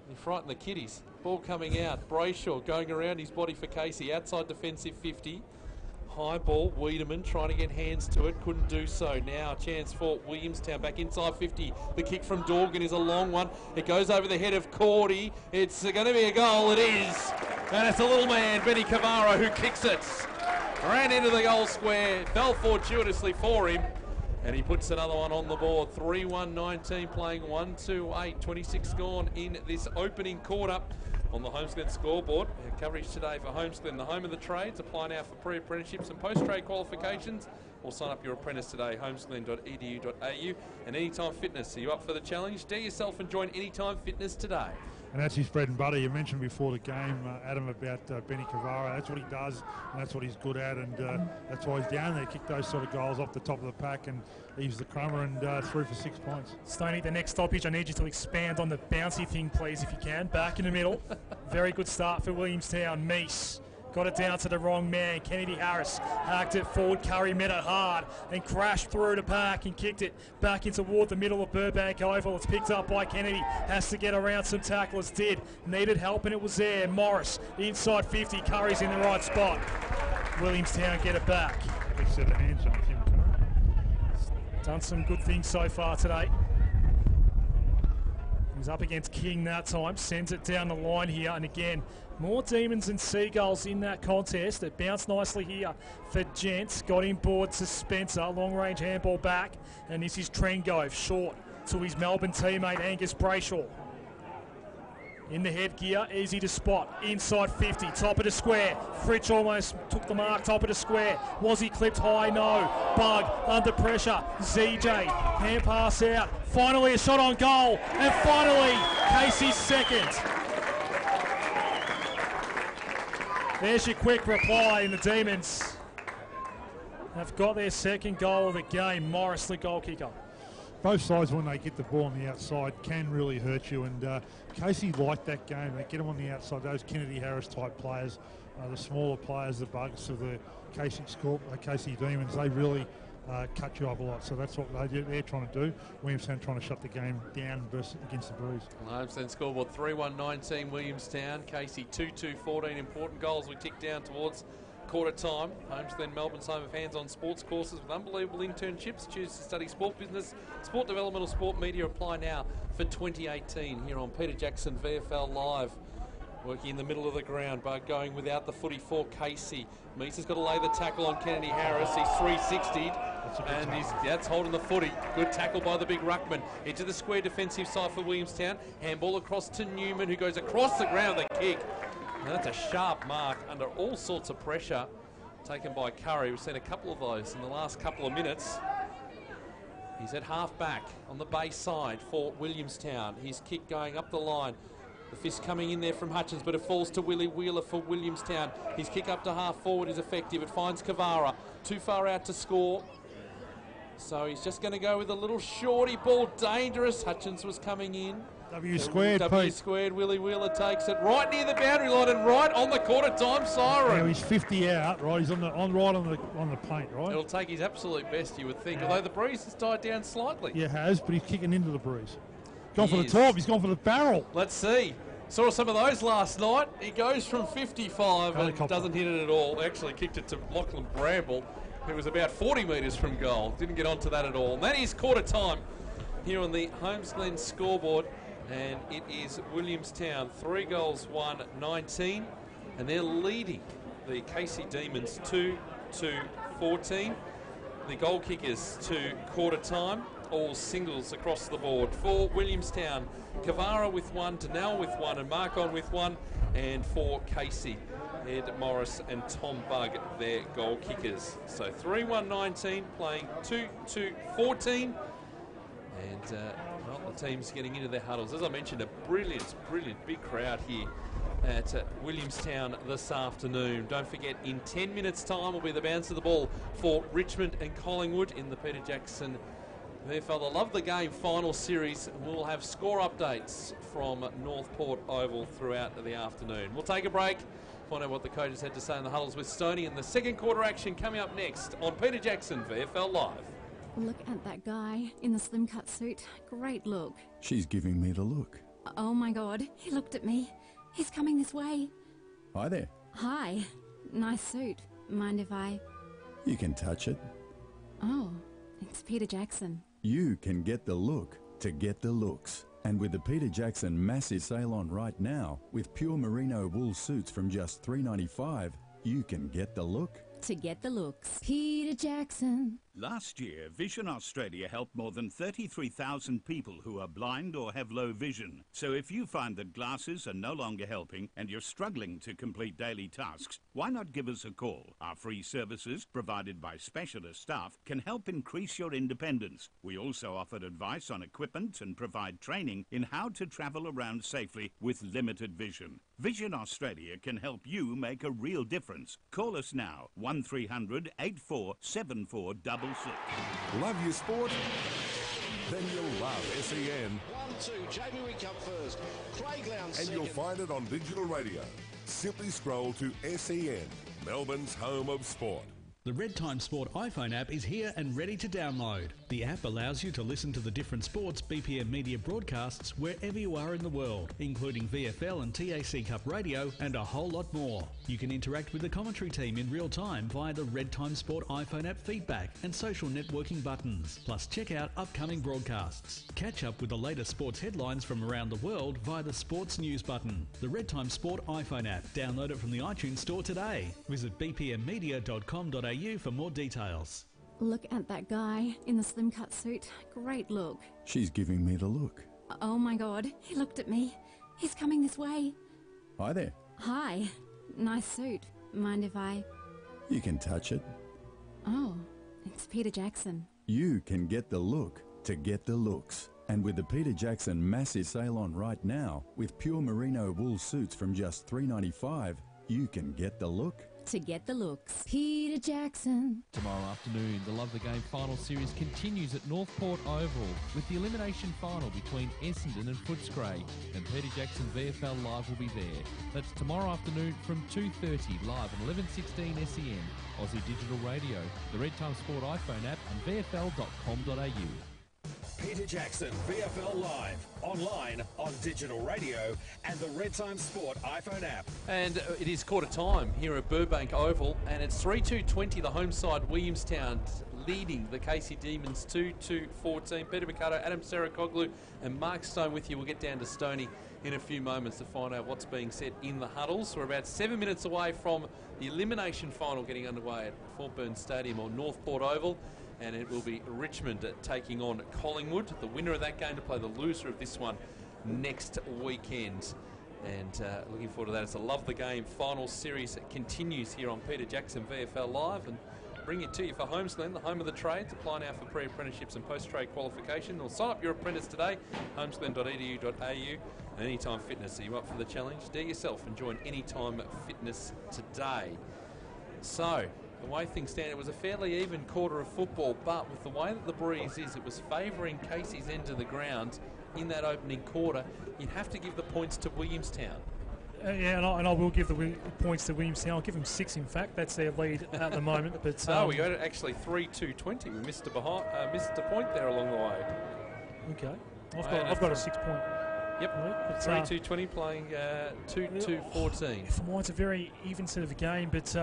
You frighten the kiddies. Ball coming out. Brayshaw going around his body for Casey. Outside defensive 50. High ball. Wiedemann trying to get hands to it. Couldn't do so. Now a chance for Williamstown back inside 50. The kick from Dorgan is a long one. It goes over the head of Cordy. It's going to be a goal. It is. And it's a little man, Benny Cavaro, who kicks it. Ran into the goal square. Fell fortuitously for him. And he puts another one on the board. 3-1-19, playing 1-2-8. 26 gone in this opening quarter on the Homesglen scoreboard. Our coverage today for Homesglen, the home of the trades. Apply now for pre-apprenticeships and post-trade qualifications, or sign up your apprentice today, homesglen.edu.au. And Anytime Fitness, are you up for the challenge? Dare yourself and join Anytime Fitness today. And that's his bread and butter. You mentioned before the game, Adam, about Benny Cavara. That's what he does, and that's what he's good at, and that's why he's down there. Kick those sort of goals off the top of the pack, and he's the crummer, and 3 for 6 points. Stoney, the next stoppage, I need you to expand on the bouncy thing, please, if you can. Back in the middle. Very good start for Williamstown. Meese got it down to the wrong man. Kennedy Harris hacked it forward. Curry met it hard and crashed through the pack and kicked it back in toward the middle of Burbank Oval. It's picked up by Kennedy. Has to get around some tacklers. Did. Needed help and it was there. Morris inside 50. Curry's in the right spot. Williamstown get it back. Big set of hands on him. Done some good things so far today. He's up against King that time. Sends it down the line here. And again, more Demons and Seagulls in that contest. It bounced nicely here for Gents. Got him board to Spencer. Long range handball back. And this is Trengove. Short to his Melbourne teammate Angus Brayshaw. In the headgear, easy to spot. Inside 50, top of the square. Fritsch almost took the mark, top of the square. Was he clipped high? No. Bug, under pressure. ZJ, hand pass out. Finally a shot on goal. And finally, Casey's second. There's your quick reply, and the Demons have got their second goal of the game. Morris, the goal kicker. Both sides, when they get the ball on the outside, can really hurt you, and Casey liked that game. They get them on the outside, those Kennedy Harris type players, the smaller players, the Bugs of the Casey Demons, they really cut you up a lot. So that's what they're trying to do. Williamstown trying to shut the game down against the Breeze. Homestead scoreboard 3-1-19 Williamstown. Casey 2-2-14. Important goals we tick down towards quarter time. Homestead, Melbourne's home of hands-on sports courses with unbelievable internships. Choose to study sport business, sport development or sport media. Apply now for 2018 here on Peter Jackson VFL Live. Working in the middle of the ground, but going without the footy for Casey. Meese has got to lay the tackle on Kennedy Harris. He's 360'd, and that's holding the footy. Good tackle by the big ruckman. Into the square defensive side for Williamstown. Handball across to Newman, who goes across the ground with a kick. And that's a sharp mark under all sorts of pressure taken by Curry. We've seen a couple of those in the last couple of minutes. He's at half back on the base side for Williamstown. His kick going up the line. The fist coming in there from Hutchins, but it falls to Willie Wheeler for Williamstown. His kick up to half forward is effective. It finds Cavara. Too far out to score. So he's just going to go with a little shorty ball. Dangerous. Hutchins was coming in. W squared, W squared. Willie Wheeler takes it right near the boundary line and right on the quarter time siren. Now he's 50 out, right? He's right on the paint, right? It'll take his absolute best, you would think. Although the breeze has died down slightly. Yeah, it has, but he's kicking into the breeze. Gone for the top. He's gone for the barrel. Let's see. Saw some of those last night. He goes from 55 and doesn't hit it at all. Actually kicked it to Lachlan Bramble, who was about 40 metres from goal. Didn't get onto that at all. And that is quarter time here on the Homesglen scoreboard. And it is Williamstown 3 goals, 1-19. And they're leading the Casey Demons 2-14. The goal kickers to quarter time. All singles across the board for Williamstown. Cavara with 1, Donnell with 1, and Marcon with 1. And for Casey, Ed Morris and Tom Bug, their goal kickers. So 3-1-19 playing 2-2-14. And well, the team's getting into their huddles. As I mentioned, a brilliant big crowd here at Williamstown this afternoon. Don't forget, in 10 minutes' time will be the bounce of the ball for Richmond and Collingwood in the Peter Jackson VFL. I love the game final series. We'll have score updates from Northport Oval throughout the afternoon. We'll take a break, find out what the coaches had to say in the huddles with Stoney, and the second quarter action coming up next on Peter Jackson VFL Live. Look at that guy in the slim cut suit. Great look. She's giving me the look. Oh my God, he looked at me. He's coming this way. Hi there. Hi. Nice suit. Mind if I... You can touch it. Oh, it's Peter Jackson. You can get the look to get the looks. And with the Peter Jackson massive sale on right now, with pure merino wool suits from just $3.95, you can get the look to get the looks. Peter Jackson. Last year, Vision Australia helped more than 33,000 people who are blind or have low vision. So if you find that glasses are no longer helping and you're struggling to complete daily tasks, why not give us a call? Our free services, provided by specialist staff, can help increase your independence. We also offer advice on equipment and provide training in how to travel around safely with limited vision. Vision Australia can help you make a real difference. Call us now, 1300 847466. Love your sport? Then you'll love SEN. 1-2, Jamie Wick up first. Craig Lowndes And second. you'll find it on digital radio. Simply scroll to SEN, Melbourne's home of sport. The Red Time Sport iPhone app is here and ready to download. The app allows you to listen to the different sports BPM Media broadcasts wherever you are in the world, including VFL and TAC Cup radio and a whole lot more. You can interact with the commentary team in real time via the Red Time Sport iPhone app feedback and social networking buttons. Plus check out upcoming broadcasts. Catch up with the latest sports headlines from around the world via the Sports News button. The Red Time Sport iPhone app. Download it from the iTunes store today. Visit bpmmedia.com.au for more details. Look at that guy in the slim cut suit. Great look. She's giving me the look. Oh my God, he looked at me. He's coming this way. Hi there. Hi. Nice suit. Mind if I... You can touch it. Oh, it's Peter Jackson. You can get the look to get the looks. And with the Peter Jackson massive sale on right now, with pure merino wool suits from just $3.95, you can get the look to get the looks. Peter Jackson. Tomorrow afternoon, the Love the Game final series continues at Northport Oval with the elimination final between Essendon and Footscray, and Peter Jackson VFL Live will be there. That's tomorrow afternoon from 2:30 live on 1116 SEN, Aussie Digital Radio, the Red Time Sport iPhone app and vfl.com.au. Peter Jackson, VFL Live, online, on digital radio and the Red Time Sport iPhone app. And it is quarter time here at Burbank Oval, and it's 3-2-20, the home side, Williamstown, leading the Casey Demons 2-2-14. Peter Mikado, Adam Sarakoglu and Mark Stone with you. We'll get down to Stoney in a few moments to find out what's being said in the huddles. We're about 7 minutes away from the elimination final getting underway at Fort Burns Stadium or Northport Oval. And it will be Richmond taking on Collingwood. The winner of that game to play the loser of this one next weekend. And looking forward to that. It's a Love the Game final series that continues here on Peter Jackson VFL Live. And bring it to you for Homesglen, the home of the trades. Apply now for pre-apprenticeships and post-trade qualification. Or sign up your apprentice today, homesglen.edu.au. And Anytime Fitness. Are you up for the challenge? Dare yourself and join Anytime Fitness today. So, the way things stand, it was a fairly even quarter of football, but with the way that the breeze is, it was favouring Casey's end of the ground in that opening quarter. You'd have to give the points to Williamstown. Yeah, and I will give the points to Williamstown. I'll give them 6, in fact. That's their lead at the moment. But we go to actually 3-2-20. We missed a point there along the way. Okay. I've got a 6 point. Yep, 3-2-20 playing 2-2-14. For mine, it's a very even sort of a game, but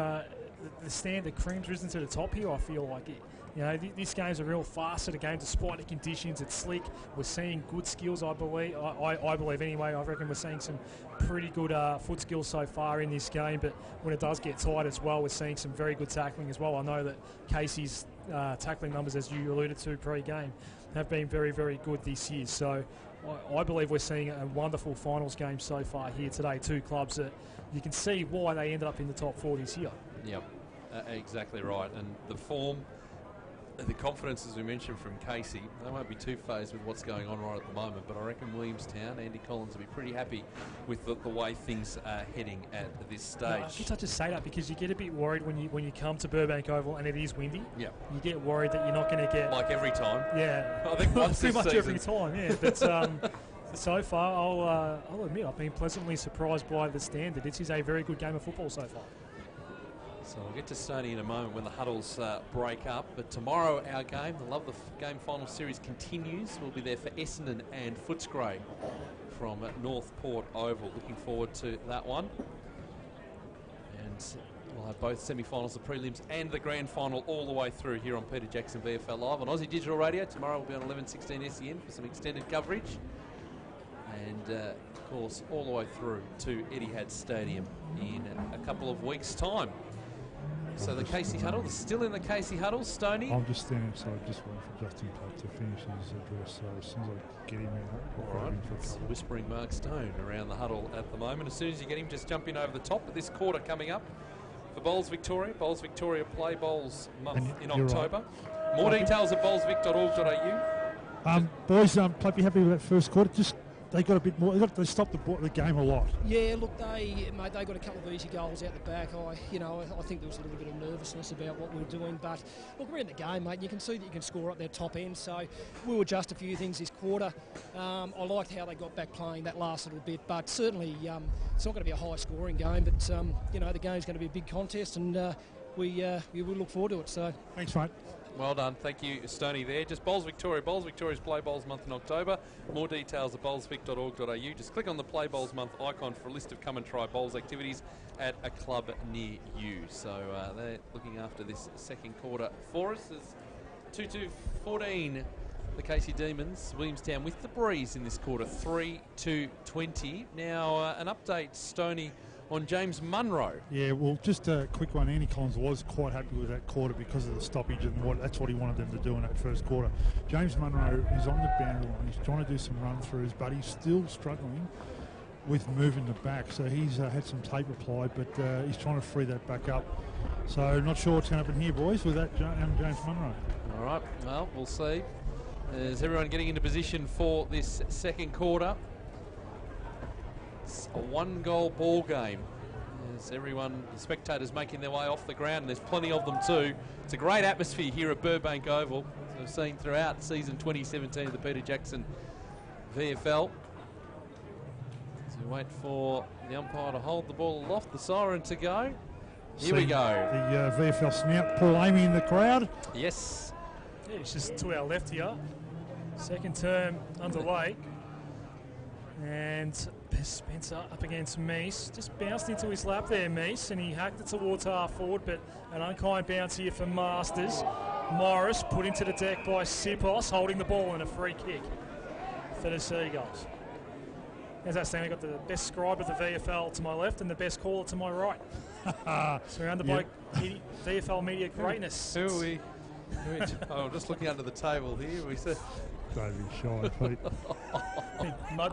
the standard cream's risen to the top here, I feel like it. You know, this game's a real fast sort of game despite the conditions. It's slick. We're seeing good skills, I believe. I believe anyway. I reckon we're seeing some pretty good foot skills so far in this game, but when it does get tight as well, we're seeing some very good tackling as well. I know that Casey's tackling numbers, as you alluded to pre-game, have been very, very good this year. So I believe we're seeing a wonderful finals game so far here today. Two clubs that you can see why they ended up in the top 4 this year. Yep, exactly right. And the form, the confidence, as we mentioned, from Casey, they won't be too phased with what's going on right at the moment, but I reckon Williamstown, Andy Collins will be pretty happy with the way things are heading at this stage. No, I guess I just say that because you get a bit worried when you come to Burbank Oval and it is windy. Yeah. You get worried that you're not going to get... Like every time. Yeah. I think once pretty much season. Every time, yeah. But so far, I'll admit, I've been pleasantly surprised by the standard. This is a very good game of football so far. So we'll get to Stoney in a moment when the huddles break up. But tomorrow our game, the Love the Game final series continues. We'll be there for Essendon and Footscray from Northport Oval. Looking forward to that one. And we'll have both semi-finals, the prelims and the grand final all the way through here on Peter Jackson VFL Live on Aussie Digital Radio. Tomorrow we'll be on 1116 SEN for some extended coverage. And, of course, all the way through to Etihad Stadium in a couple of weeks' time. So the Casey huddle, still in the Casey huddle, Stoney. I'm just standing outside, just waiting for Justin Platt to finish his address. So as soon as I get him out, I'll All right. in for a couple. Whispering Mark Stone around the huddle at the moment. As soon as you get him, just jump in over the top. But this quarter coming up for Bowls Victoria. Bowls Victoria play Bowls month in October. Right. More details at bowlsvic.org.au. Boys, Plappy, happy with that first quarter. Just they got a bit more. They stopped the game a lot. Yeah, look, they got a couple of easy goals out the back. I think there was a little bit of nervousness about what we were doing, but look, we're in the game, mate. And you can see that you can score up their top end. So we'll adjust a few things this quarter. I liked how they got back playing that last little bit, but certainly it's not going to be a high-scoring game. But the game's going to be a big contest, and we will look forward to it. So thanks, mate. Well done. Thank you, Stoney, there. Just Bowls Victoria. Bowls Victoria's Play Bowls month in October. More details at bowlsvic.org.au. Just click on the Play Bowls month icon for a list of come and try bowls activities at a club near you. So they're looking after this second quarter for us. As 2-2-14, the Casey Demons. Williamstown with the breeze in this quarter, 3-2-20. Now, an update, Stoney, on James Munro. Yeah, well, just a quick one. Andy Collins was quite happy with that quarter because of the stoppage, and that's what he wanted them to do in that first quarter. James Munro is on the boundary line. He's trying to do some run-throughs, but he's still struggling with moving the back. So he's had some tape applied, but he's trying to free that back up. So not sure what's going to happen here, boys, with that James Munro. All right, well, we'll see. Is everyone getting into position for this second quarter? It's a one-goal ball game. As everyone, the spectators making their way off the ground, and there's plenty of them too. It's a great atmosphere here at Burbank Oval, as we've seen throughout season 2017 of the Peter Jackson VFL. So we wait for the umpire to hold the ball aloft, the siren to go. Here we go. The VFL snout, Paul Amy in the crowd. Yes. Yeah, it's just to our left here. Second term underway. And Spencer up against Meese. Just bounced into his lap there, Meese, and he hacked it towards half forward, but an unkind bounce here for Masters. Morris put into the deck by Sipos, holding the ball and a free kick for the Seagulls. As that standing, got the best scribe of the VFL to my left and the best caller to my right. Surrounded by VFL media greatness. Who are we? I'm just looking under the table here. We said. Don't be shy, Pete.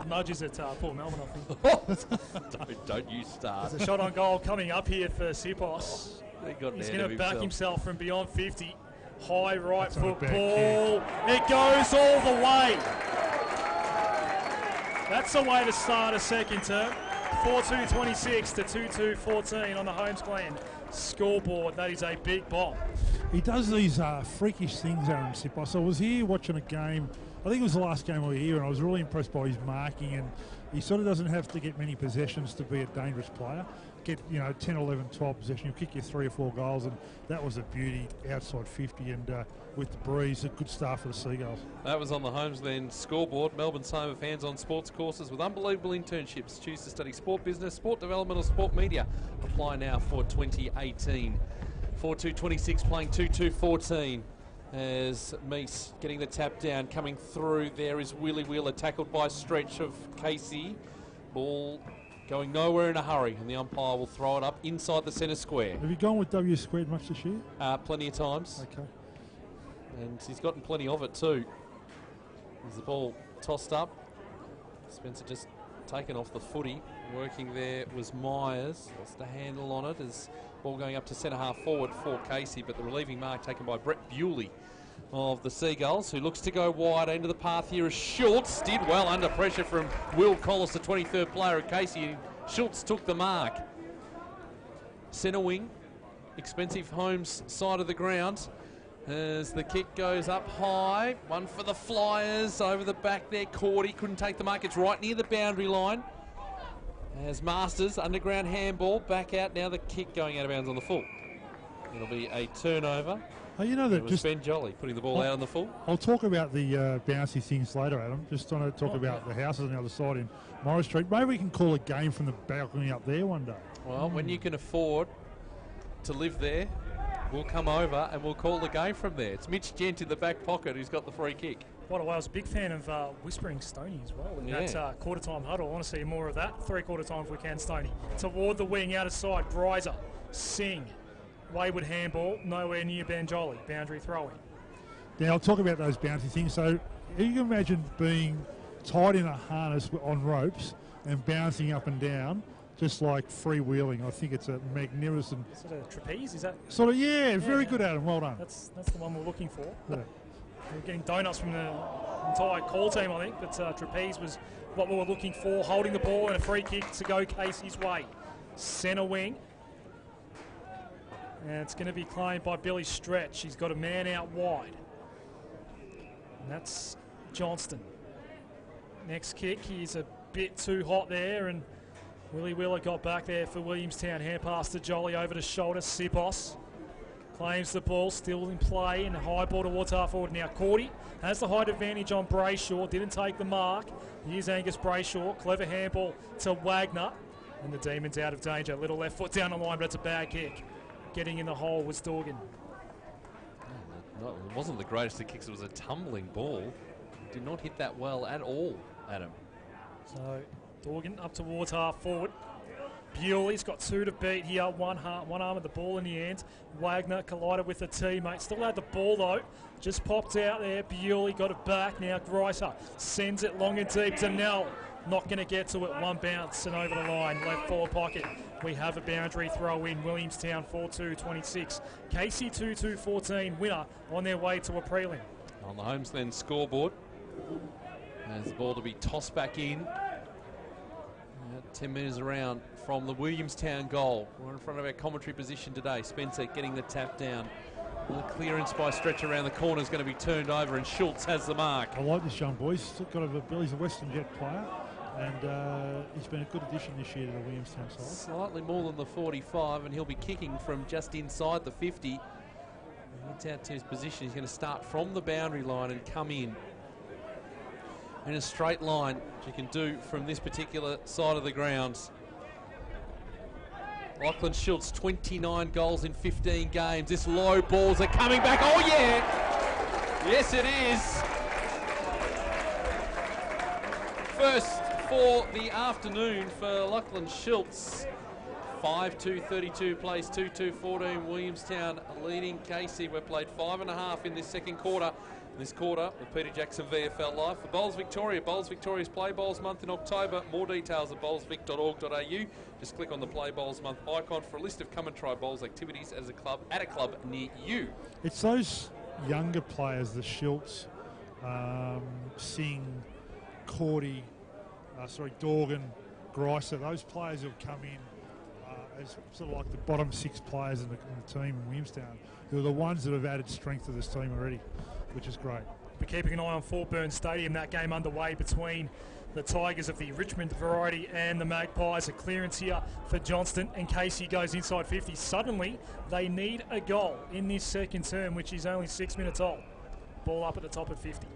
Nudges at Port Melbourne, I think. don't you start. There's a shot on goal coming up here for Sipos. He's going to back himself from beyond 50. High right foot ball. It goes all the way. That's the way to start a second term. 4-2-26 to 2-2-14 on the Holmes Glen scoreboard. That is a big bomb. He does these freakish things, Aaron Sipos. I was here watching a game. I think it was the last game we were here, and I was really impressed by his marking. And he sort of doesn't have to get many possessions to be a dangerous player. Get 10, 11, 12 possessions. He'll kick you 3 or 4 goals, and that was a beauty outside 50. And with the breeze, a good start for the Seagulls. That was on the Holmes Glen scoreboard. Melbourne's home of hands-on sports courses with unbelievable internships. Choose to study sport business, sport development, or sport media. Apply now for 2018. 4-2-26 playing 2-2-14 as Meese getting the tap down. Coming through there is Willie Wheeler, tackled by Stretch of Casey. Ball going nowhere in a hurry, and the umpire will throw it up inside the centre square. Have you gone with W squared much this year? Plenty of times. Okay. And he's gotten plenty of it too. There's the ball tossed up. Spencer just taken off the footy. Working there was Myers. Lost a handle on it as ball going up to centre half forward for Casey, but the relieving mark taken by Brett Bewley of the Seagulls, who looks to go wide into the path here as Schultz did well under pressure from Will Collis, the 23rd player of Casey, and Schultz took the mark. Centre wing, expensive Holmes side of the ground as the kick goes up high. One for the Flyers over the back there. Cordy couldn't take the mark. It's right near the boundary line. As Masters, underground handball, back out. Now the kick going out of bounds on the full. It'll be a turnover. Oh, you know that it was just Ben Jolly putting the ball out on the full. I'll talk about the bouncy things later, Adam. Just want to talk about the houses on the other side in Morris Street. Maybe we can call a game from the balcony up there one day. Well, when you can afford to live there, we'll come over and we'll call the game from there. It's Mitch Gent in the back pocket who's got the free kick. By the way, I was a big fan of Whispering Stoney as well. In that quarter-time huddle. I want to see more of that. 3/4 time if we can, Stoney. Toward the wing, out of sight, Bryzer, Singh. wayward handball, nowhere near Banjoli. Boundary throw-in. Now, I'll talk about those bouncy things. So you can imagine being tied in a harness on ropes and bouncing up and down, just like freewheeling. I think it's a magnificent... Sort of trapeze, is that? Sort of, yeah, very good, Adam. Well done. That's the one we're looking for. Yeah. We're getting donuts from the entire call team, I think, but trapeze was what we were looking for. Holding the ball and a free kick to go Casey's way. Centre wing. And it's going to be claimed by Billy Stretch. He's got a man out wide. And that's Johnston. Next kick, he's a bit too hot there, and Willie Wheeler got back there for Williamstown. Hand pass to Jolly, over to shoulder. Sipos claims the ball, still in play, and a high ball towards half forward. Now Cordy has the height advantage on Brayshaw, didn't take the mark. Here's Angus Brayshaw, clever handball to Wagner, and the Demons out of danger. Little left foot down the line, but it's a bad kick. Getting in the hole was Dorgan. No, it wasn't the greatest of kicks, it was a tumbling ball. Did not hit that well at all, Adam. So Dorgan up towards half forward. Bewley's got two to beat here. One arm of the ball in the end. Wagner collided with a teammate. Still had the ball though. Just popped out there. Bewley got it back. Now Greiser sends it long and deep to Nell. Not going to get to it. One bounce and over the line. Left forward pocket. We have a boundary throw in. Williamstown 4-2-26. Casey 2-2-14. Winner on their way to a prelim. On the Homesland scoreboard. There's the ball to be tossed back in. 10 metres around from the Williamstown goal. We're in front of our commentary position today. Spencer getting the tap down. The clearance by Stretch around the corner is going to be turned over, and Schultz has the mark. I like this young boy. He's a Western Jet player, and he's been a good addition this year to the Williamstown side. Slightly more than the 45, and he'll be kicking from just inside the 50. He gets out to his position. He's going to start from the boundary line and come in a straight line, which you can do from this particular side of the grounds. Lachlan Schultz, 29 goals in 15 games. This low balls are coming back. Oh, yeah! Yes, it is. First for the afternoon for Lachlan Schultz. 5-2-32 plays 2-2-14. Williamstown leading Casey. We've played 5.5 in this second quarter. This quarter with Peter Jackson VFL Live for Bowls Victoria. Bowls Victoria's Play Bowls Month in October. More details at bowlsvic.org.au. Just click on the Play Bowls Month icon for a list of come and try bowls activities at a club near you. It's those younger players, the Schultz, Singh, Cordy, Dorgan, Greiser, those players who have come in as sort of like the bottom 6 players in the team in Williamstown, who are the ones that have added strength to this team already, which is great. We're keeping an eye on Fort Burns Stadium. That game underway between the Tigers of the Richmond variety and the Magpies. A clearance here for Johnston, and Casey goes inside 50. Suddenly, they need a goal in this second term, which is only 6 minutes old. Ball up at the top of 50.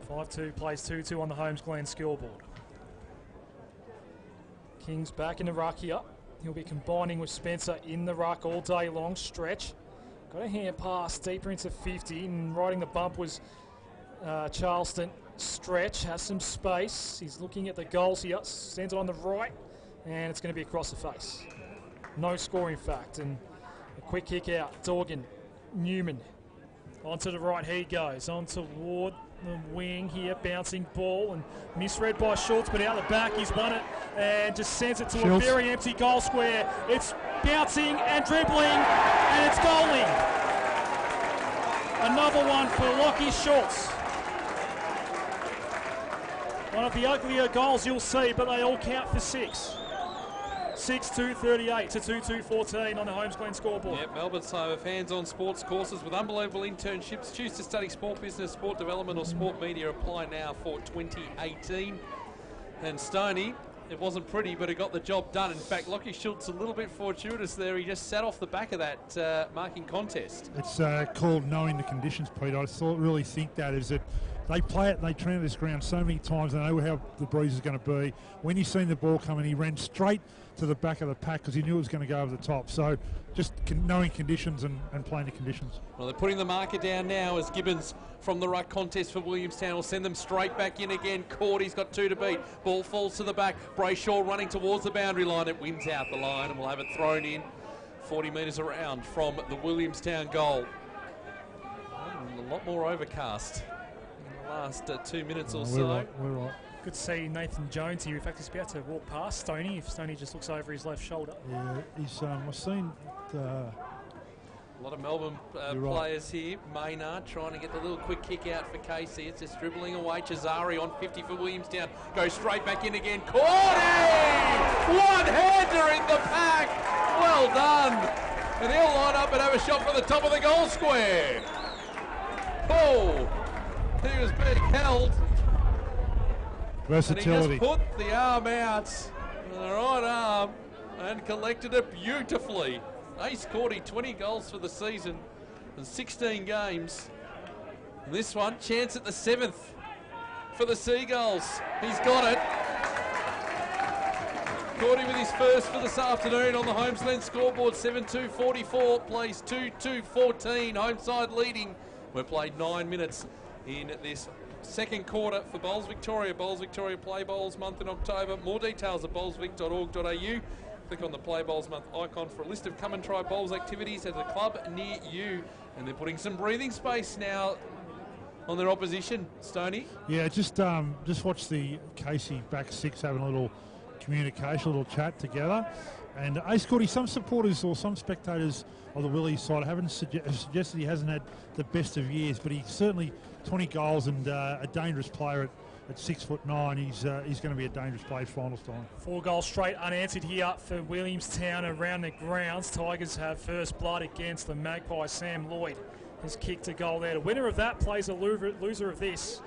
5-2 plays 2-2 on the Holmes Glen scoreboard. King's back in the ruck here. He'll be combining with Spencer in the ruck all day long. Stretch. Got a hand pass deeper into 50, and riding the bump was Charleston. Stretch has some space. He's looking at the goals here. Sends it on the right, and it's going to be across the face. No score, in fact, and a quick kick out. Dorgan, Newman. Onto the right he goes. On toward the wing here, bouncing ball, and misread by Schultz, but out the back he's won it and just sends it to Schultz. A very empty goal square. It's bouncing and dribbling, and it's goaling. Another one for Lockie Schultz. One of the uglier goals you'll see, but they all count for 6. 6-2-38 to 2-2-14 on the Holmes Glen scoreboard. Yep, Melbourne's home of hands-on sports courses with unbelievable internships. Choose to study sport business, sport development or sport media. Apply now for 2018. And Stoney, it wasn't pretty, but it got the job done. In fact, Lockie Schultz a little bit fortuitous there. He just sat off the back of that marking contest. It's called knowing the conditions, Pete. I really think that is that they play it and they train this ground so many times. They know how the breeze is going to be. When he seen the ball coming, he ran straight to the back of the pack because he knew it was going to go over the top. So just knowing conditions and playing the conditions. Well, they're putting the marker down now as Gibbons from the ruck contest for Williamstown will send them straight back in again. Cordy's got 2 to beat. Ball falls to the back. Brayshaw running towards the boundary line. It wins out the line and we'll have it thrown in 40 metres around from the Williamstown goal. And a lot more overcast in the last 2 minutes or so. We're right. Good to see Nathan Jones here. In fact, he's about to walk past Stoney if Stoney just looks over his left shoulder. Yeah, he's. I've seen. A lot of Melbourne players here. Maynard trying to get the little quick kick out for Casey. It's just dribbling away. Chazari on 50 for Williamstown. Goes straight back in again. Cordy! One-hander in the pack. Well done. And he'll line up and have a shot from the top of the goal square. Oh, he was being held. Versatility. And he just put the arm out with the right arm and collected it beautifully. Ace Cordy, 20 goals for the season and 16 games. And this one, chance at the 7th for the Seagulls. He's got it. Cordy with his first for this afternoon on the Homesland scoreboard. 7-2-44, plays 2-2-14, home side leading. We've played 9 minutes in this second quarter for Bowls Victoria. Bowls Victoria Play Bowls month in October. More details at bowlsvic.org.au. Click on the Play Bowls Month icon for a list of come and try bowls activities at a club near you. And they're putting some breathing space now on their opposition. Stoney? Yeah, just watch the Casey back 6 having a little communication, a little chat together. And Ace Cordy, some supporters or some spectators of the Willies side haven't suggested he hasn't had the best of years, but he's certainly 20 goals and a dangerous player at 6'9". He's going to be a dangerous player finals time. 4 goals straight unanswered here for Williamstown around the grounds. Tigers have first blood against the Magpies. Sam Lloyd has kicked a goal there. The winner of that plays a loser of this,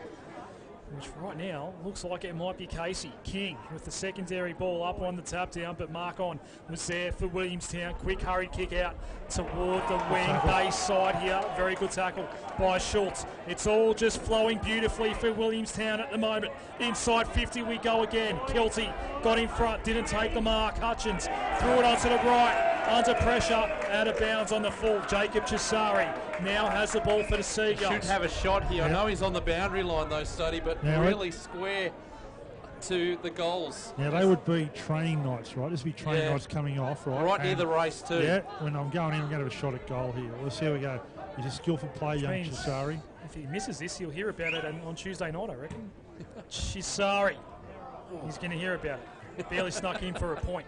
which right now looks like it might be Casey. King with the secondary ball up on the tap down, but Mark on was there for Williamstown. Quick hurried kick out toward the wing base side here. Very good tackle by Schultz. It's all just flowing beautifully for Williamstown at the moment. Inside 50 we go again. Kelty got in front, didn't take the mark. Hutchins threw it onto the right. Under pressure, out of bounds on the full. Jacob Chisari now has the ball for the Seagulls. Should have a shot here. I know he's on the boundary line though, Studdy, but now really square to the goals. Now they would be training nights, right? This would be training nights coming off, right? Right near the race too. Yeah, when I'm going in, I'm going to have a shot at goal here. Let's see how we go. He's a skillful player, young Chisari. If he misses this, he'll hear about it on Tuesday night, I reckon. Chisari. He's going to hear about it. Barely snuck in for a point.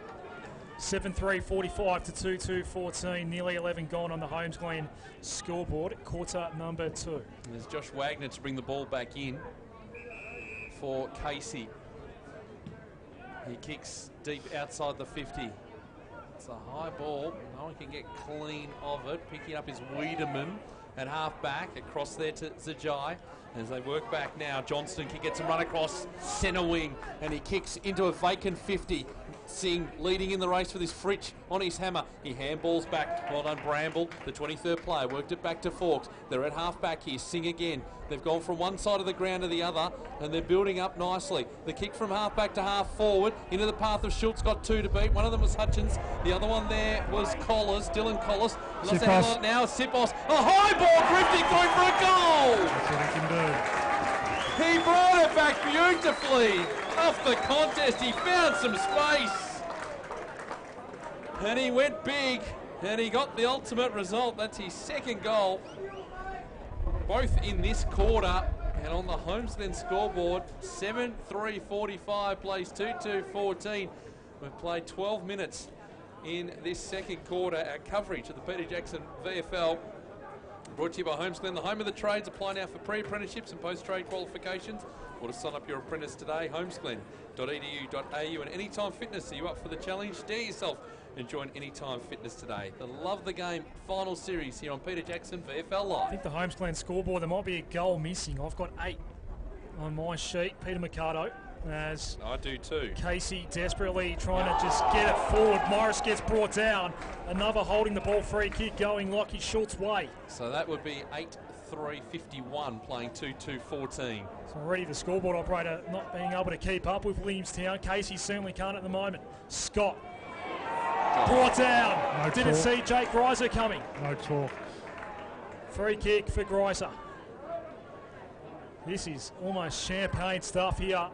7-3-45 to 2-2-14. Nearly 11 gone on the Holmes-Glen scoreboard. Quarter number 2. There's Josh Wagner to bring the ball back in for Casey. He kicks deep outside the 50. It's a high ball. No one can get clean of it. Picking up is Wiedemann at half back. Across there to Zajai. As they work back now, Johnston can get some run across centre wing. And he kicks into a vacant 50. Singh leading in the race with his Fritsch on his hammer. He handballs back. Well done, Bramble. The 23rd player worked it back to Fawkes. They're at half back here. Singh again. They've gone from one side of the ground to the other, and they're building up nicely. The kick from half back to half forward into the path of Schultz. Got 2 to beat. One of them was Hutchins. The other one there was Collars, Dylan Collars. Lost the hell out now. Sipos. A high ball drifting through for a goal. That's what he can do. He brought it back beautifully. Off the contest, he found some space. And he went big, and he got the ultimate result. That's his second goal, both in this quarter. And on the Homesland scoreboard, 7-3-45 plays 2-2-14. We've played 12 minutes in this second quarter. Our coverage of the Peter Jackson VFL brought to you by Homesland, the home of the trades. Apply now for pre-apprenticeships and post-trade qualifications. Or to sign up your apprentice today, homesglen.edu.au. And Anytime Fitness, are you up for the challenge? Dare yourself and join Anytime Fitness today. The Love the Game final series here on Peter Jackson VFL Live. I think the Homesglen scoreboard, there might be a goal missing. I've got 8 on my sheet. Peter Mercado As I do too. Casey desperately trying to just get it forward. Morris gets brought down. Another holding the ball free kick going Lockie Schultz way. So that would be 8-3-51 playing 2-2-14. So already the scoreboard operator not being able to keep up with Williamstown. Casey certainly can't at the moment. Scott brought down. No Didn't talk. see Jake Greiser coming. No talk. Free kick for Greiser. This is almost champagne stuff here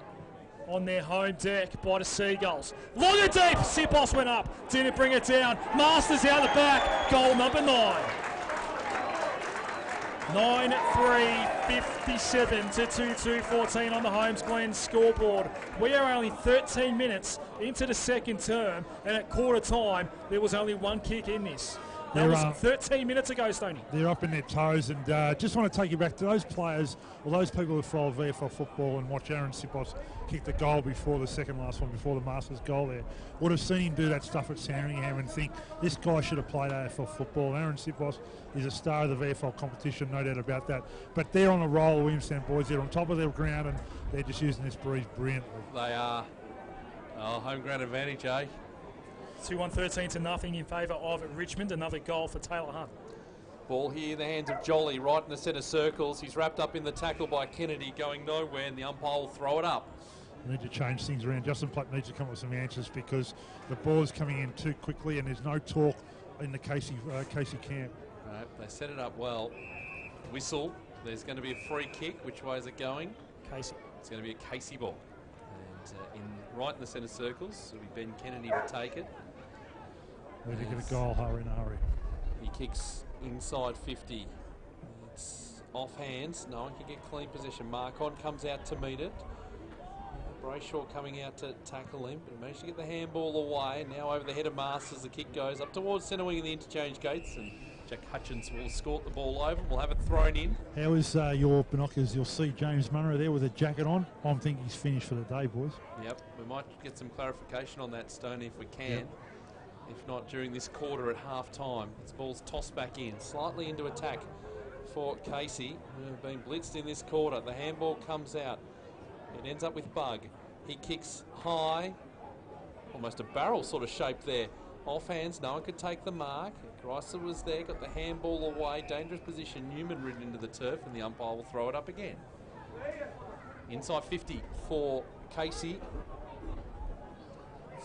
on their home deck by the Seagulls. Long and deep, Sipos went up, didn't bring it down. Masters out the back, goal number 9. 9-3, 57 to 2-2-14 on the Holmes Glen scoreboard. We are only 13 minutes into the second term, and at quarter time, there was only one kick in this. That was 13 minutes ago, Stoney. They're up in their toes, and just want to take you back to those players, or those people who follow VFL football and watch Aaron Sipos kick the goal before the second last one, before the Masters goal there, would have seen him do that stuff at Sandringham and think, this guy should have played AFL football. Aaron Sipos is a star of the VFL competition, no doubt about that. But they're on a roll, Williamstown boys. They're on top of their ground, and they're just using this breeze brilliantly. They are. Oh, home ground advantage, eh? 2-1, 13 to nothing in favour of Richmond. Another goal for Taylor Hunt. Ball here in the hands of Jolly, right in the centre circles. He's wrapped up in the tackle by Kennedy, going nowhere, and the umpire will throw it up. We need to change things around. Justin Platt needs to come up with some answers because the ball is coming in too quickly and there's no talk in the Casey camp. Right, they set it up well. Whistle. There's going to be a free kick. Which way is it going? Casey. It's going to be a Casey ball. And right in the centre circles, it'll be Ben Kennedy to take it. Need to get a goal, hurry in a hurry. He kicks inside 50. It's off hands. No one can get clean possession. Marcon comes out to meet it. Brayshaw coming out to tackle him, but he managed to get the handball away. Now over the head of Masters, the kick goes up towards centre wing in the interchange gates, and Jack Hutchins will escort the ball over. We'll have it thrown in. How is your binoculars? You'll see James Munro there with a jacket on. I'm thinking he's finished for the day, boys. Yep, we might get some clarification on that, Stoney, if we can. Yep. If not, during this quarter at half-time. This ball's tossed back in, slightly into attack for Casey, who have been blitzed in this quarter. The handball comes out. It ends up with Bug. He kicks high, almost a barrel sort of shape there. Off hands, no one could take the mark. Greiser was there, got the handball away. Dangerous position, Newman ridden into the turf, and the umpire will throw it up again. Inside 50 for Casey.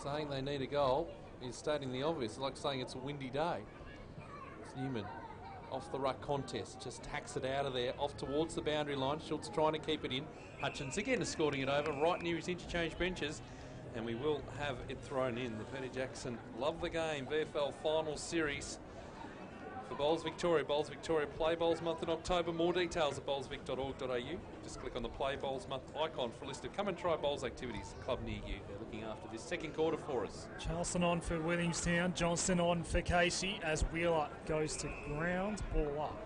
Saying they need a goal is stating the obvious. It's like saying it's a windy day. It's Newman off the ruck contest, just tacks it out of there, off towards the boundary line. Schultz trying to keep it in. Hutchins again escorting it over, right near his interchange benches, and we will have it thrown in. The Peter Jackson Love the Game VFL Final Series for Bowls Victoria. Bowls Victoria Play Bowls Month in October. More details at bowlsvic.org.au. Just click on the Play Bowls Month icon for a list of come and try bowls activities. Club near you. They're looking after this second quarter for us. Charleston on for Williamstown. Johnston on for Casey as Wheeler goes to ground. Ball up.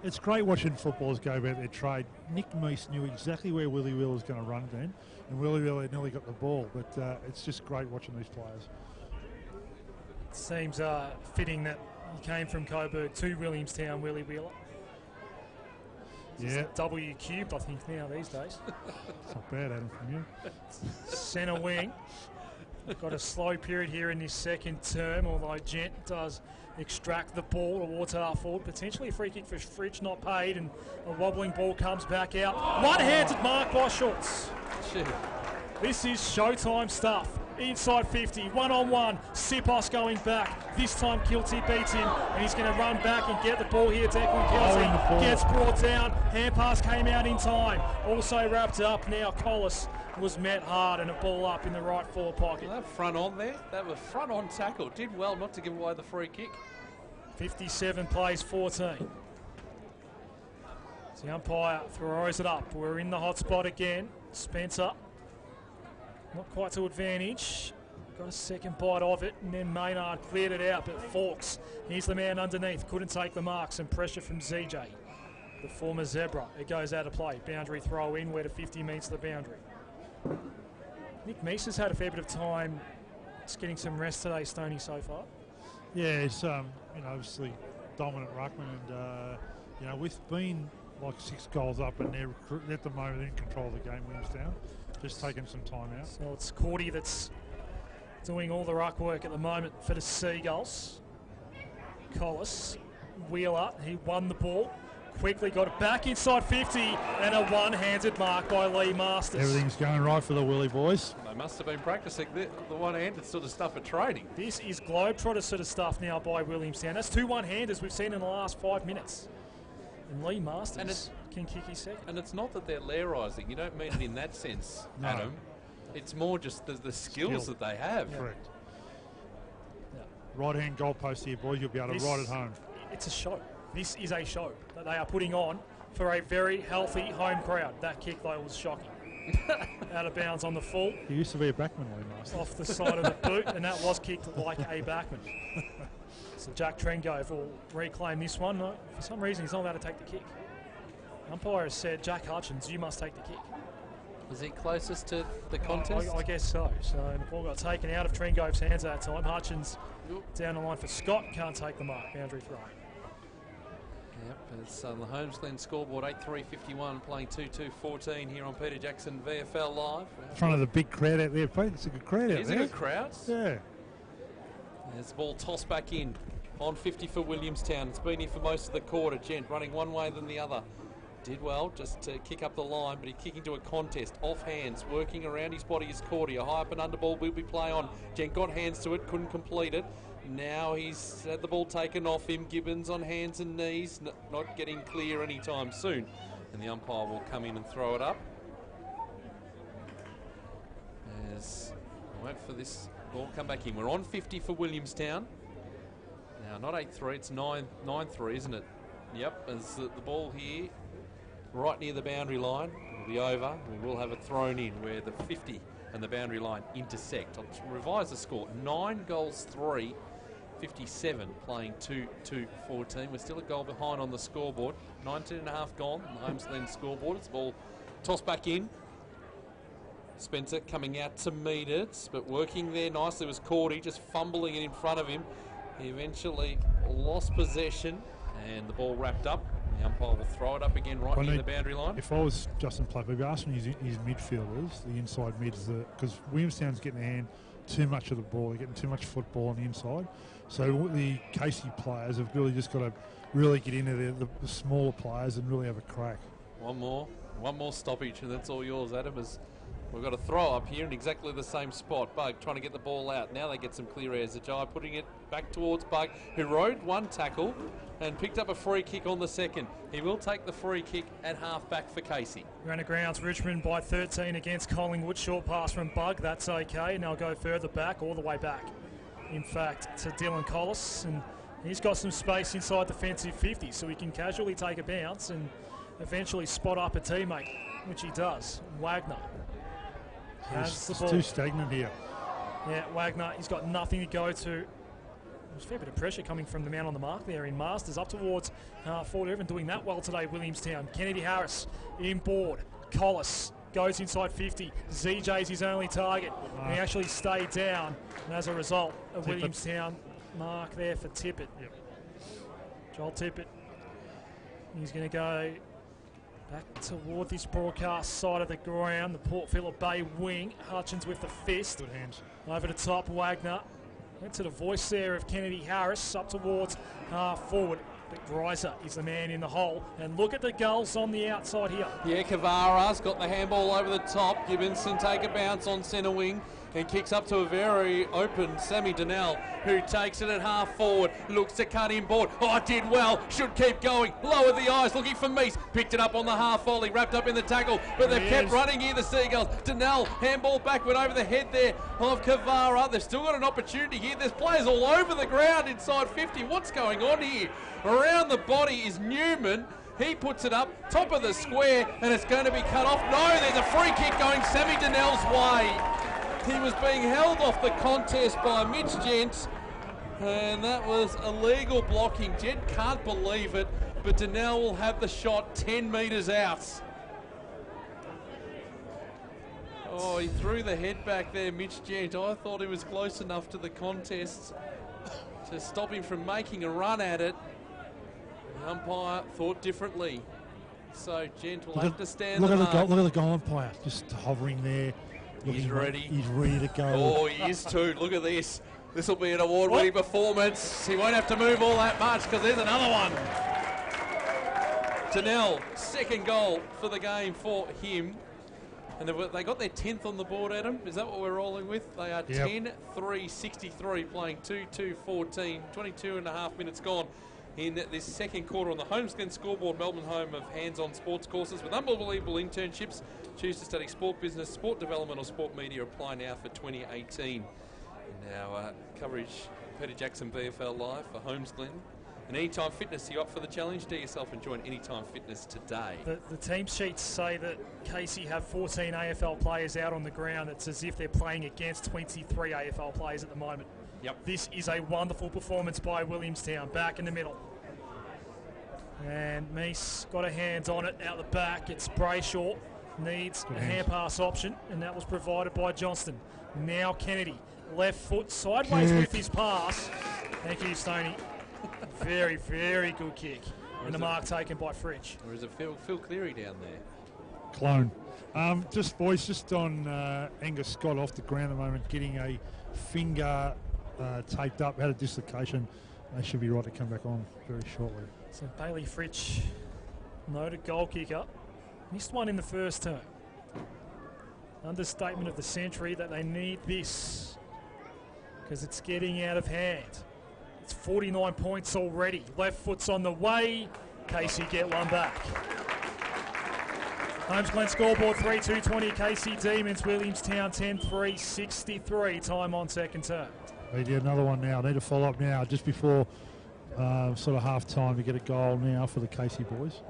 It's great watching footballers go about their trade. Nick Meese knew exactly where Willie Wheeler was going to run then, and Willie Wheeler nearly got the ball, but it's just great watching these players. It seems fitting that he came from Coburg to Williamstown, Willie Wheeler. Yeah. W cubed, I think, now these days. It's not bad, Adam, from you. Centre wing. Got a slow period here in this second term, although Gent does extract the ball towards half forward. Potentially a free kick for Fridge, not paid, and a wobbling ball comes back out. One-handed mark by Schultz. This is showtime stuff. Inside 50, one-on-one. Sipos going back. This time Kilty beats him, and he's going to run back and get the ball here. Declan Kilty gets brought down. Hand pass came out in time. Also wrapped up now. Collis was met hard, and a ball up in the right forward pocket. That front on there, that was front on tackle. Did well not to give away the free kick. 57 plays 14. The umpire throws it up. We're in the hot spot again. Spencer, not quite to advantage. Got a second bite of it, and then Maynard cleared it out, but Fawkes, he's the man underneath. Couldn't take the marks, and pressure from ZJ, the former Zebra. It goes out of play. Boundary throw in where the 50 meets the boundary. Nick Meese has had a fair bit of time just getting some rest today, Stoney, so far. Yeah, it's obviously dominant ruckman, and we've been like 6 goals up, and they're at the moment in control of the game, Williamstown. Just taking some time out. So it's Cordy that's doing all the ruck work at the moment for the Seagulls. Collis, Wheeler, he won the ball. Quickly got it back inside 50 and a one-handed mark by Lee Masters. Everything's going right for the Willie boys. They must have been practicing the one-handed sort of stuff at training. This is Globetrotter sort of stuff now by Williamstown. That's 2 one-handers we've seen in the last 5 minutes. And Lee Masters can kick his second. And it's not that they're lairising. You don't mean it in that sense, No. Adam. It's more just the skills that they have. Correct. Right-hand goalpost here, boys. You'll be able to ride it home. It's a show. This is a show that they are putting on for a very healthy home crowd. That kick, though, was shocking. Out of bounds on the full. He used to be a backman, Lee Masters. Off the side of the boot, and that was kicked like a backman. So Jack Trengove will reclaim this one. No, for some reason, he's not allowed to take the kick. Umpire has said, Jack Hutchins, you must take the kick. Was he closest to the contest? I guess so. So the ball got taken out of Trengove's hands at that time. Hutchins down the line for Scott. Can't take the mark. Boundary throw. Yep, it's the Holmesglen scoreboard, 8-3-51, playing 2-2-14 here on Peter Jackson VFL Live. In front of the big crowd out there, Pete. It's a good crowd out there. Is it a good crowd? Yeah. There's the ball tossed back in on 50 for Williamstown. It's been here for most of the quarter. Gent running one way than the other. Did well just to kick up the line, but he's kicking to a contest. Off hands, working around his body is Cordy. A high up and under ball will be play on. Gent got hands to it, couldn't complete it. Now he's had the ball taken off him. Gibbons on hands and knees, not getting clear anytime soon. And the umpire will come in and throw it up. As we wait for this ball come back in. We're on 50 for Williamstown. Now, not 8-3, it's 9-3, isn't it? Yep, as the ball here, right near the boundary line, will be over. We will have it thrown in where the 50 and the boundary line intersect. I'll revise the score. 9 goals, 3. 57 playing 2-2-14. We're still a goal behind on the scoreboard. 19.5 gone on the Holmesglen scoreboard. It's the ball tossed back in. Spencer coming out to meet it, but working there nicely was Cordy, just fumbling it in front of him. He eventually lost possession and the ball wrapped up. The umpire will throw it up again right near the boundary line. If I was Justin Platt, we'd be asking his midfielders, the inside mids, because Williamstown's getting their hand too much of the ball. They're getting too much football on the inside. So the Casey players have really just got to really get into the smaller players and really have a crack. One more stoppage, and that's all yours, Adam. As we've got a throw up here in exactly the same spot. Bug trying to get the ball out. Now they get some clear airs. Ajay putting it back towards Bug, who rode one tackle and picked up a free kick on the second. He will take the free kick at half back for Casey. Around the grounds, Richmond by 13 against Collingwood. Short pass from Bug, that's okay. Now go further back, all the way back. In fact, to Dylan Collis, and he's got some space inside defensive 50, so he can casually take a bounce and eventually spot up a teammate, which he does. Wagner has the ball. It's too stagnant here. Yeah, Wagner, he's got nothing to go to. There's a fair bit of pressure coming from the man on the mark there in Masters up towards forward. Everyone doing that well today, Williamstown. Kennedy Harris inboard. Collis goes inside 50. ZJ's his only target. And he actually stayed down. And as a result, a Williamstown mark there for Tippett. Yep. Joel Tippett. He's going to go back toward this broadcast side of the ground. The Port Phillip Bay wing. Hutchins with the fist. Good hands. Over the top, Wagner. Went to the voice there of Kennedy Harris up towards half forward. But Greiser is the man in the hole. And look at the goals on the outside here. Yeah, Kavara's got the handball over the top. Gibbons can take a bounce on centre wing and kicks up to a very open Sammy Donnell, who takes it at half forward, looks to cut inboard. Oh, did well, should keep going. Lower the eyes, looking for Meese. Picked it up on the half volley, wrapped up in the tackle, but they've kept running here, the Seagulls. Donnell, handball back, went over the head there of Kavara. They've still got an opportunity here. There's players all over the ground inside 50. What's going on here? Around the body is Newman. He puts it up, top of the square, and it's going to be cut off. No, there's a free kick going Sammy Donnell's way. He was being held off the contest by Mitch Gent, and that was illegal blocking. Gent can't believe it, but Donnell will have the shot 10 metres out. Oh, he threw the head back there, Mitch Gent. I thought he was close enough to the contest to stop him from making a run at it. The umpire thought differently. so Gent will have to stand look the at the mark. goal, look at the goal umpire, just hovering there. He's ready. He's ready to go. Oh, he is too. Look at this. This will be an award-winning performance. He won't have to move all that much because there's another one. Tanel, second goal for the game for him. And they got their 10th on the board, Adam. Is that what we're rolling with? They are 10-3-63, playing 2-2-14, 22 and a half minutes gone in this second quarter on the Homeskin scoreboard, Melbourne home of hands-on sports courses with unbelievable internships. Choose to study sport business, sport development or sport media. Apply now for 2018. Now coverage, Peter Jackson VFL Live for Homesglen. And Anytime Fitness, you up for the challenge? Do yourself and join Anytime Fitness today. The team sheets say that Casey have 14 AFL players out on the ground. It's as if they're playing against 23 AFL players at the moment. Yep. This is a wonderful performance by Williamstown, back in the middle. And Meese got her hands on it out the back. It's Brayshaw, needs a hand pass option, and that was provided by Johnston. Now Kennedy, left foot sideways with his pass. Thank you, Stoney. Very, very good kick. And the mark taken by Fritsch. Or is it Phil Cleary down there? Clone. Just on Angus Scott off the ground at the moment, getting a finger taped up, had a dislocation. They should be right to come back on very shortly. So Bailey Fritsch, noted goal kicker, missed one in the first term. Understatement of the century that they need this because it's getting out of hand. It's 49 points already. Left foot's on the way. Casey get one back. Homesglen scoreboard 3-2-20. Casey Demons, Williamstown 10-3-63. Time on second term. They get another one now. Need to follow up now just before sort of half time to get a goal now for the Casey boys.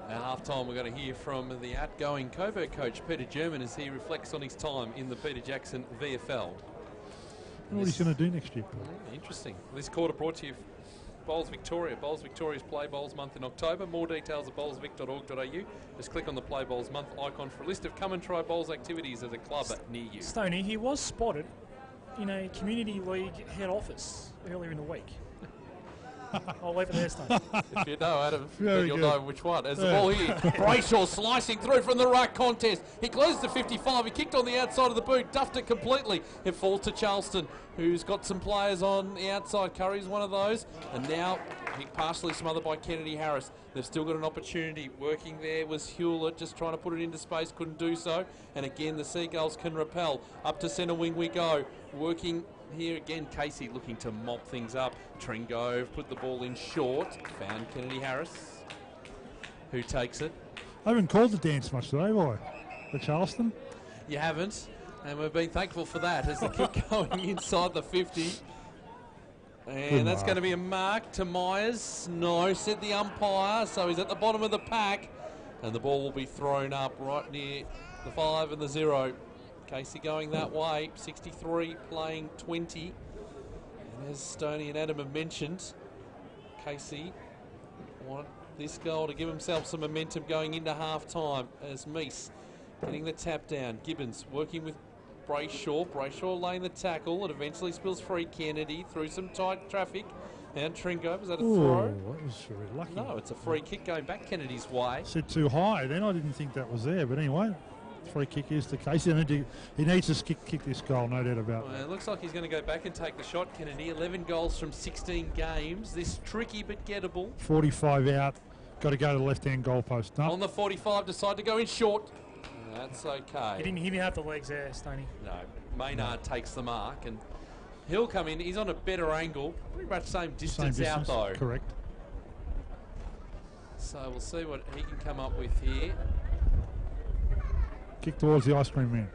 At half time, we're going to hear from the outgoing covert coach Peter German as he reflects on his time in the Peter Jackson VFL. What he's going to do next year. Interesting. This quarter brought to you Bowls Victoria. Bowls Victoria's Play Bowls Month in October. More details at bowlsvic.org.au. Just click on the Play Bowls Month icon for a list of come and try bowls activities at a club near you. Stoney, he was spotted in a community league head office earlier in the week. I'll leave it there, Stoney. If you know, Adam, Very then you'll good. know which one. As the ball here, Brayshaw slicing through from the right contest. He closed to 55. He kicked on the outside of the boot, duffed it completely. It falls to Charleston, who's got some players on the outside. Curry's one of those. And now he partially smothered by Kennedy Harris. They've still got an opportunity. Working there was Hewlett, just trying to put it into space, couldn't do so. And again, the Seagulls can repel. Up to centre wing we go. Working here again, Casey looking to mop things up. Tringove put the ball in short. Found Kennedy Harris, who takes it. I haven't called the dance much today, have I? For Charleston? You haven't, and we've been thankful for that as they keep going inside the 50. And that's going to be a mark to Myers. No, said the umpire, so he's at the bottom of the pack. And the ball will be thrown up right near the 5 and the 0. Casey going that way, 63 playing 20. And as Stoney and Adam have mentioned, Casey want this goal to give himself some momentum going into half-time as Meese getting the tap down. Gibbons working with Brayshaw. Brayshaw laying the tackle. It eventually spills free. Kennedy through some tight traffic. And Tringo, was that a throw? That was very lucky. No, it's a free kick going back Kennedy's way. Said too high, then I didn't think that was there. But anyway, free kick is the case. He needs to kick this goal, no doubt about it. Well, it looks like he's going to go back and take the shot, Kennedy. 11 goals from 16 games. This tricky but gettable. 45 out. Got to go to the left-hand goalpost. No. On the 45, decide to go in short. That's okay. He didn't have the legs there, Stoney. No, Maynard takes the mark and he'll come in. He's on a better angle. Pretty much same distance out though. Correct. So we'll see what he can come up with here. Kick towards the ice cream man.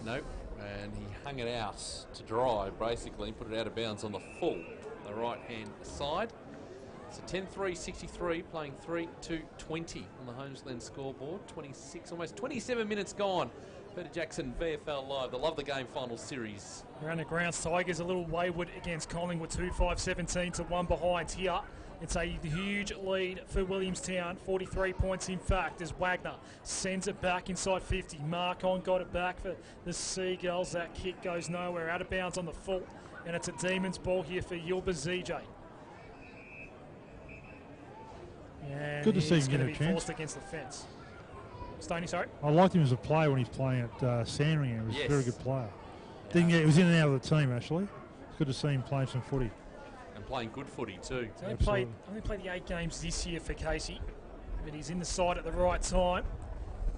Nope. And he hung it out to dry, basically, put it out of bounds on the full, the right-hand side. So 10-3-63, playing 3-2-20 on the Homesglen scoreboard. 26, almost 27 minutes gone. Peter Jackson, VFL Live, the Love the Game final series. Around the grounds, Tigers a little wayward against Collingwood, 2-5-17 to 1 behind here. It's a huge lead for Williamstown, 43 points in fact, as Wagner sends it back inside 50. Marcon got it back for the Seagulls. That kick goes nowhere, out of bounds on the full, and it's a Demons ball here for Yilba ZJ. And Good to see him he's get going a to be chance. forced against the fence. Stoney, sorry? I liked him as a player when he's playing at Sandringham. He was Yes. a very good player. Didn't get, he was in and out of the team, actually. It's good to see him playing some footy. And playing good footy too. He's only played the 8 games this year for Casey, but he's in the side at the right time.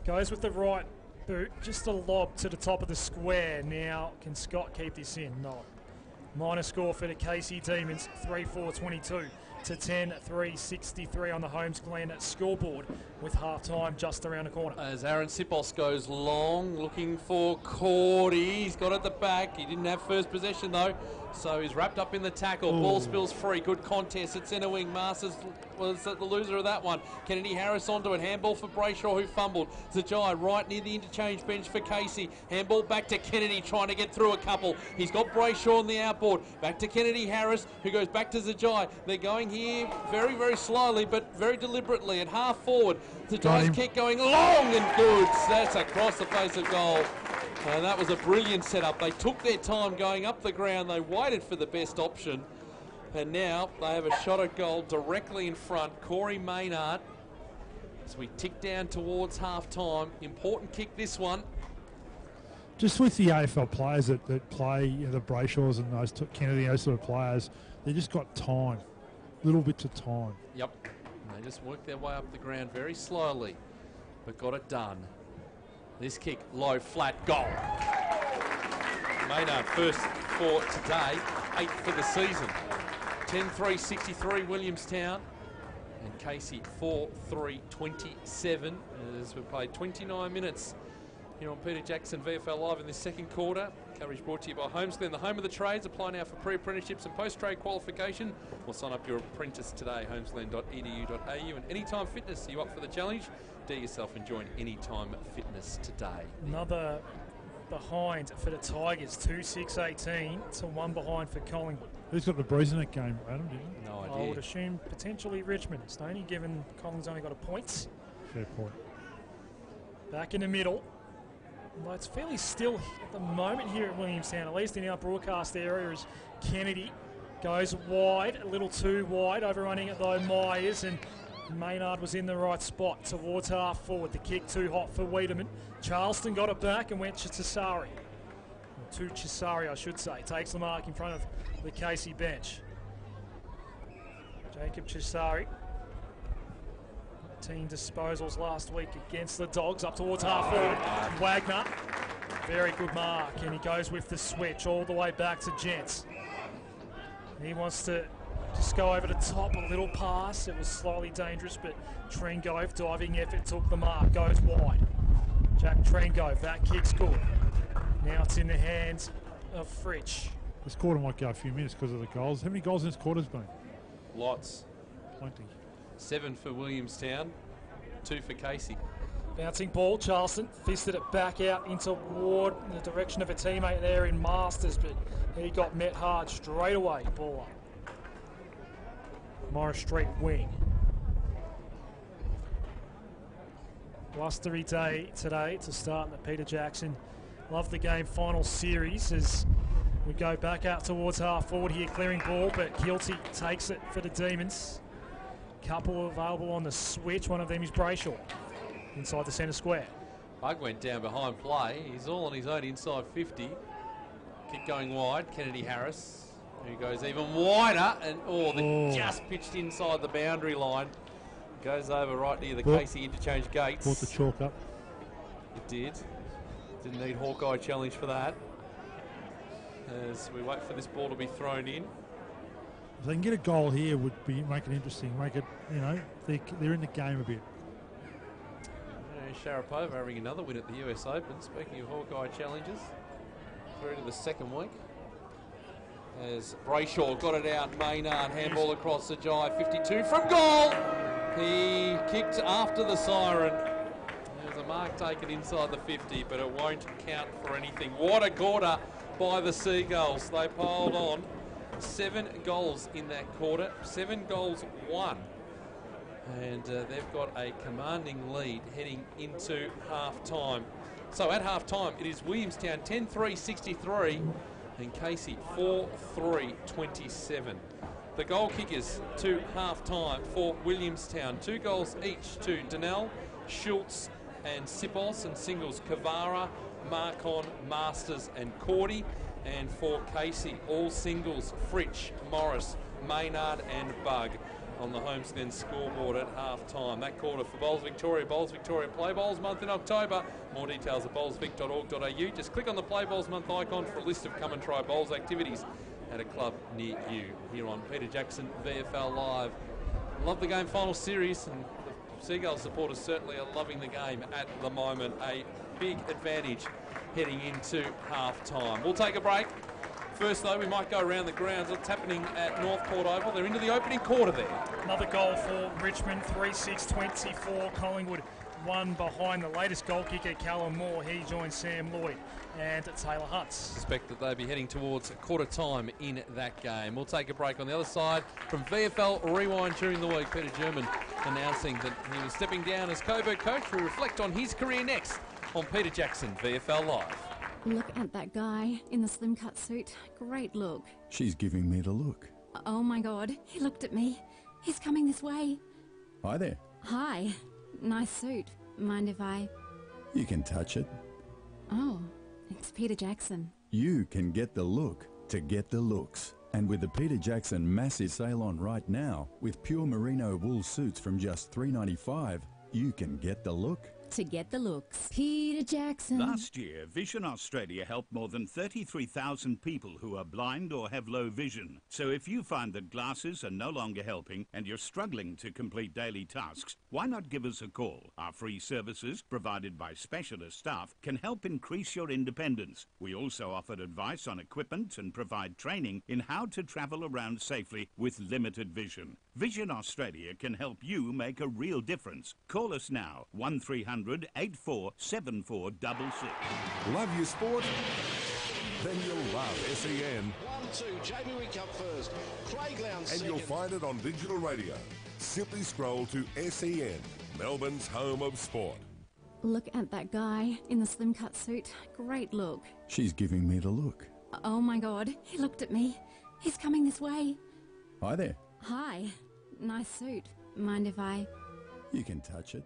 Goes with the right boot, just a lob to the top of the square. Now, can Scott keep this in? No. Minor score for the Casey Demons, 3-4-22 to 10-3-63 on the Holmes Glen scoreboard, with half-time just around the corner. As Aaron Sipos goes long, looking for Cordy. He's got it at the back. He didn't have first possession though, so he's wrapped up in the tackle. Ooh. Ball spills free. Good contest at centre wing. Masters was the loser of that one. Kennedy Harris onto it. Handball for Brayshaw, who fumbled. Zajai right near the interchange bench for Casey. Handball back to Kennedy, trying to get through a couple. He's got Brayshaw on the outboard. Back to Kennedy Harris, who goes back to Zajai. They're going here very, very slowly, but very deliberately at half forward. Zajai's kick going long and good. That's across the face of goal. And that was a brilliant setup. They took their time going up the ground. They waited for the best option. And now they have a shot at goal directly in front. Corey Maynard. As we tick down towards half-time. Important kick, this one. Just with the AFL players that play, you know, the Brayshaws and those Kennedy, those sort of players, they just got time. Little bits of time. Yep. And they just worked their way up the ground very slowly, but got it done. This kick, low, flat, goal. Maynard first for today, 8th for the season. 10-3-63 Williamstown. And Casey 4-3-27 as we played 29 minutes here on Peter Jackson VFL Live in this second quarter. Coverage brought to you by Holmes Glen, the home of the trades. Apply now for pre-apprenticeships and post-trade qualification. Or sign up your apprentice today, homesglen.edu.au. And Anytime Fitness, are you up for the challenge? Dare yourself and join Anytime Fitness today. Another behind for the Tigers, 2-6-18 to 1 behind for Collingwood. Who's got the breeze in that game, Adam? Do you know? No idea. I would assume potentially Richmond, Stoney, given Collins only got a point. Fair point. Back in the middle. Well, it's fairly still at the moment here at Williamstown, at least in our broadcast area, as Kennedy goes wide, a little too wide, overrunning it though Myers, and Maynard was in the right spot towards half forward. The kick too hot for Wiedemann. Charleston got it back and went to Chisari. To Chisari, I should say. Takes the mark in front of the Casey bench. Jacob Chisari. Team disposals last week against the Dogs, up towards half forward. Wagner, very good mark, and he goes with the switch all the way back to Gents. He wants to just go over the top, a little pass. It was slightly dangerous, but Trengove, diving effort, took the mark, goes wide. Jack Trengove, that kick's good. Now it's in the hands of Fritsch. This quarter might go a few minutes because of the goals. How many goals in this quarter's been? Lots. Plenty. 7 for Williamstown, 2 for Casey. Bouncing ball, Charleston fisted it back out into Ward in the direction of a teammate there in Masters, but he got met hard straight away. Ball up. Morris Street wing. Blustery day today to start the Peter Jackson Love the Game final series as we go back out towards half forward here, clearing ball, but Kilty takes it for the Demons. Couple available on the switch. One of them is Brayshaw inside the centre square. Bug went down behind play. He's all on his own inside 50. Kick going wide. Kennedy Harris, who goes even wider, and just pitched inside the boundary line. Goes over right near the Casey interchange gates. Brought the chalk up. It did. Didn't need Hawkeye challenge for that. As we wait for this ball to be thrown in. If they can get a goal here, would be make it interesting. Make it, you know, they're in the game a bit. Sharapova having another win at the US Open. Speaking of Hawkeye challenges, through to the second week. As Brayshaw got it out, Maynard handball across the Jai, 52 from goal. He kicked after the siren. There's a mark taken inside the 50, but it won't count for anything. What a quarter by the Seagulls. They piled on 7 goals in that quarter, 7 goals won. And they've got a commanding lead heading into half-time. So at half-time, it is Williamstown 10-3-63 and Casey 4-3-27. The goal kickers to half-time for Williamstown. 2 goals each to Donnell, Schultz and Sipos, and singles Kavara, Marcon, Masters and Cordy. And for Casey, all singles Fritsch, Morris, Maynard and Bug on the Homestead scoreboard at half-time. That quarter for Bowls Victoria. Bowls Victoria Play Bowls month in October. More details at bowlsvic.org.au. Just click on the Play Bowls month icon for a list of come and try bowls activities at a club near you. Here on Peter Jackson VFL Live. Love the game final series, and the Seagulls supporters certainly are loving the game at the moment. A big advantage heading into half-time. We'll take a break. First, though, we might go around the grounds. What's happening at North Port Oval? They're into the opening quarter there. Another goal for Richmond, 3-6-24. Collingwood one behind. The latest goal kicker, Callum Moore. He joins Sam Lloyd and Taylor Hunt. Suspect that they'll be heading towards quarter time in that game. We'll take a break. On the other side, from VFL Rewind during the week, Peter German announcing that he was stepping down as Coburg coach. We reflect on his career next on Peter Jackson VFL Live. Look at that guy in the slim cut suit. Great look. She's giving me the look. Oh my God, he looked at me. He's coming this way. Hi there. Hi. Nice suit. Mind if I... You can touch it. Oh, it's Peter Jackson. You can get the look to get the looks. And with the Peter Jackson massive sale on right now, with pure merino wool suits from just $3.95, you can get the look to get the looks. Peter Jackson. Last year, Vision Australia helped more than 33,000 people who are blind or have low vision. So if you find that glasses are no longer helping and you're struggling to complete daily tasks, why not give us a call? Our free services, provided by specialist staff, can help increase your independence. We also offer advice on equipment and provide training in how to travel around safely with limited vision. Vision Australia can help you make a real difference. Call us now, 1300 847466. Love your sport? Then you'll love SEN. 1-2, Jamie Wickup first. Craiglown second. And you'll find it on digital radio. Simply scroll to SEN, Melbourne's home of sport. Look at that guy in the slim cut suit. Great look. She's giving me the look. Oh my God, he looked at me. He's coming this way. Hi there. Hi. Nice suit. Mind if I... You can touch it.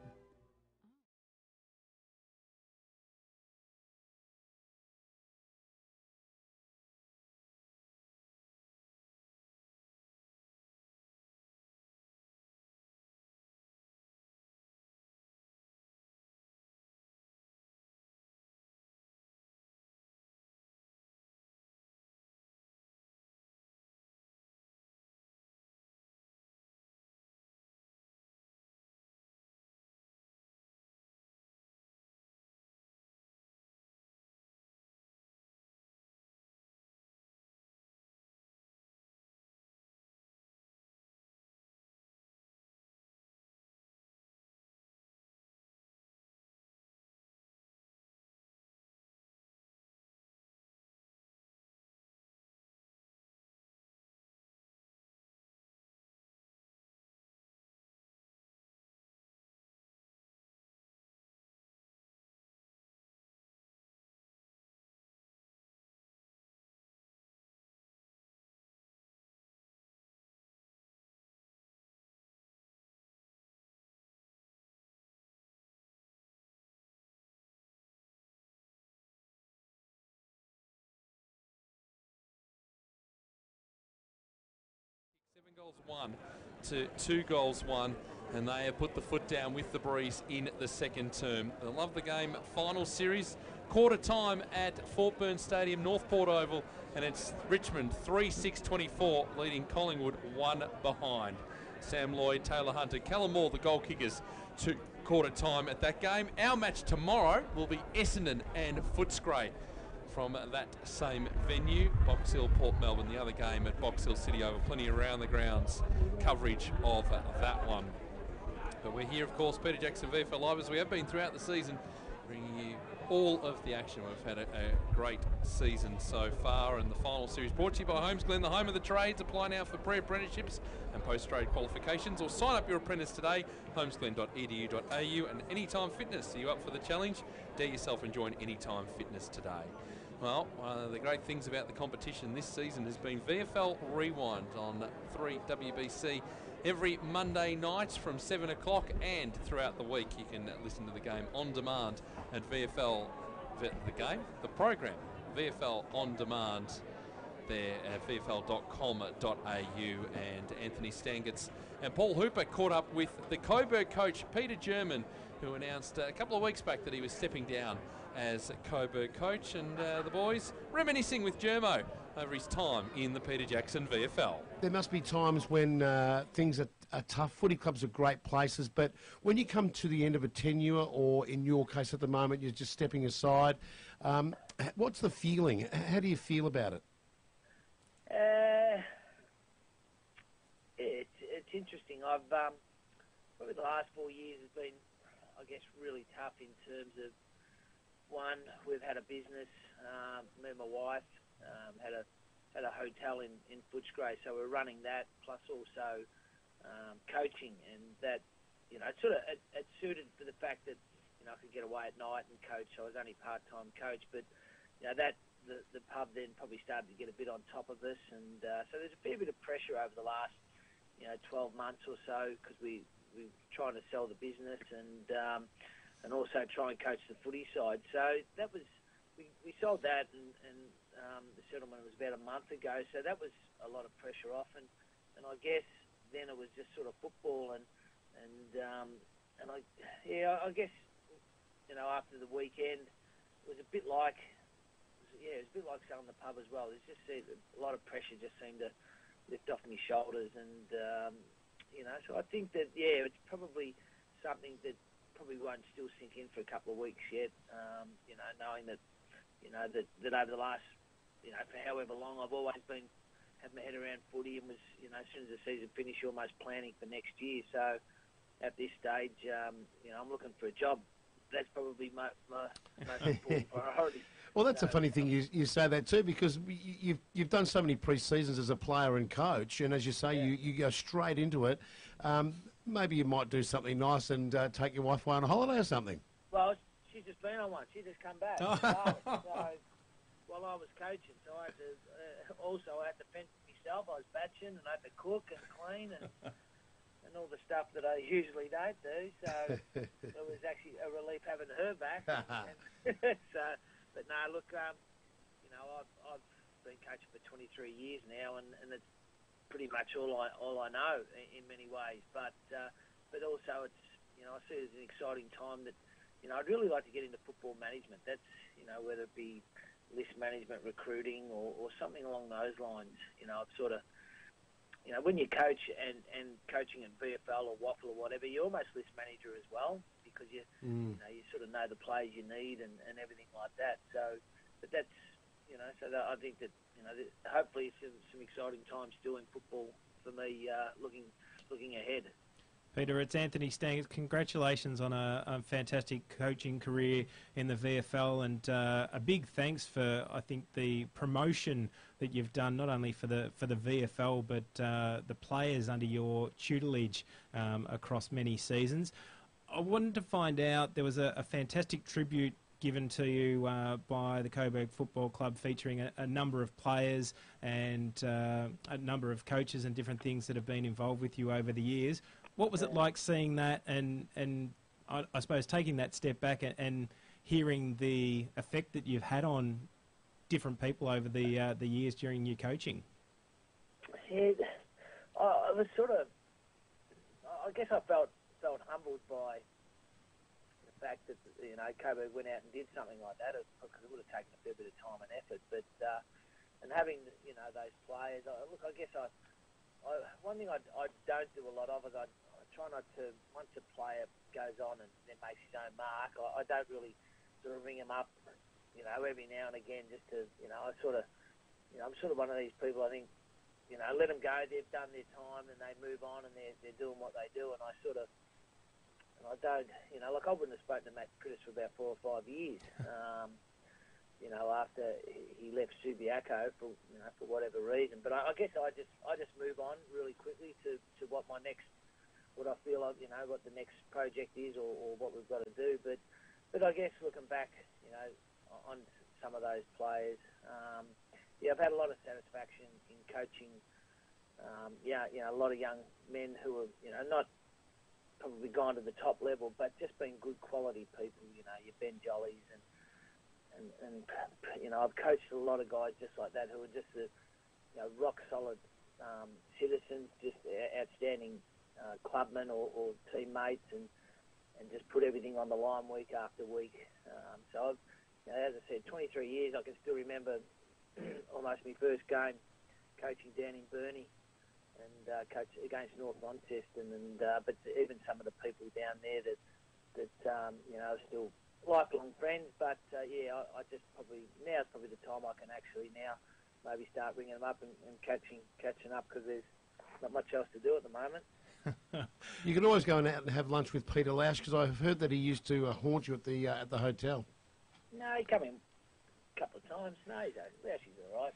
Goals 1 to 2 goals 1, and they have put the foot down with the breeze in the second term. I love the game final series. Quarter time at Fort Burns Stadium, North Port Oval, and it's Richmond 3-6-24 leading Collingwood 1 behind. Sam Lloyd, Taylor Hunter, Callum Moore, the goal kickers to quarter time at that game. Our match tomorrow will be Essendon and Footscray from that same venue. Box Hill, Port Melbourne, the other game at Box Hill City Oval. Plenty around the grounds coverage of that one. But we're here, of course, Peter Jackson VFL Live, as we have been throughout the season, bringing you all of the action. We've had a great season so far, and the final series brought to you by Homesglen, the home of the trades. Apply now for pre-apprenticeships and post-trade qualifications, or sign up your apprentice today. Homesglen.edu.au. And Anytime Fitness, are you up for the challenge? Dare yourself and join Anytime Fitness today. Well, one of the great things about the competition this season has been VFL Rewind on 3WBC every Monday night from 7 o'clock, and throughout the week you can listen to the game on demand at VFL, the program, VFL On Demand there at vfl.com.au. And Anthony Stangetz and Paul Hooper caught up with the Coburg coach Peter German, who announced a couple of weeks back that he was stepping down as Coburg coach, and the boys reminiscing with Germo over his time in the Peter Jackson VFL. There must be times when things are tough. Footy clubs are great places, but when you come to the end of a tenure, or in your case at the moment, you're just stepping aside, what's the feeling? How do you feel about it? It's interesting. I've probably the last 4 years has been, I guess, really tough in terms of, one, we've had a business, me and my wife had a hotel in Footscray, so we're running that, plus also coaching, and that, you know, it suited for the fact that, you know, I could get away at night and coach. So I was only part-time coach, but, you know, that the pub then probably started to get a bit on top of us, and so there's a fair bit of pressure over the last, you know, 12 months or so, because we're trying to sell the business and also try and coach the footy side. So that was, we sold that, and the settlement was about a month ago, so that was a lot of pressure off, and I guess then it was just sort of football, and I guess, you know, after the weekend, it was a bit like, it was a bit like selling the pub as well. There's just a lot of pressure just seemed to lift off my shoulders, and you know, so I think that, it's probably something that probably won't still sink in for a couple of weeks yet. You know, knowing that, you know, that over the last, you know, for however long, I've always been had my head around footy, and was, you know, as soon as the season finished, almost planning for next year. So at this stage, you know, I'm looking for a job. That's probably my most important priority. Well, that's a funny thing you say that too, because you've done so many pre-seasons as a player and coach, and as you say, you go straight into it. Maybe you might do something nice and take your wife away on a holiday or something. Well, she's just been on one. She just come back. So while I was coaching, so I had to I had to fend for myself. I was batching, and I had to cook and clean and all the stuff that I usually don't do. So it was actually a relief having her back. But no, look, you know, I've been coaching for 23 years now, and it's pretty much all I know in many ways. But also it's, you know, I see it as an exciting time that, you know, I'd really like to get into football management. That's, you know, whether it be list management, recruiting, or something along those lines. You know, I've sort of, you know, when you coach and coaching in VFL or Waffle or whatever, you're almost list manager as well, because you know, you sort of know the players you need and everything like that. So, but that's, you know, so that I think that, you know, hopefully some exciting times still in football for me, looking ahead. Peter, it's Anthony Stangetz. Congratulations on a fantastic coaching career in the VFL, and a big thanks for, I think, the promotion that you've done, not only for the VFL, but the players under your tutelage across many seasons. I wanted to find out, there was a fantastic tribute given to you by the Coburg Football Club, featuring a number of players and a number of coaches and different things that have been involved with you over the years. What was it like seeing that, and I suppose taking that step back and hearing the effect that you've had on different people over the years during your coaching? Yeah, I was sort of, I guess I felt humbled by the fact that, you know, Coburg went out and did something like that, because it would have taken a fair bit of time and effort. But and having, you know, those players, look, I guess one thing I don't do a lot of is I try not to, once a player goes on and then makes his own mark, I don't really sort of ring him up, you know, every now and again, just to, you know, I'm sort of one of these people, I think, you know, let them go, they've done their time and they move on and they're doing what they do, and I don't, you know, like I wouldn't have spoken to Matt Critters for about 4 or 5 years, you know, after he left Subiaco for whatever reason. But I guess I just move on really quickly to what I feel like, you know, what the next project is or what we've got to do. But I guess looking back, you know, on some of those players. I've had a lot of satisfaction in coaching. A lot of young men who have, not probably gone to the top level, but just been good quality people. Your Ben Jollies and I've coached a lot of guys just like that who are just rock solid citizens, just outstanding clubmen or teammates, and just put everything on the line week after week. So as I said, 23 years, I can still remember almost my first game coaching down in Burnie and coach against North Launceston, but even some of the people down there that are still lifelong friends. But I just now's probably the time I can actually now maybe start ringing them up and catching up, because there's not much else to do at the moment. You can always go out and have lunch with Peter Lash, because I've heard that he used to haunt you at the hotel. No, he come in a couple of times. No, Lash is all right.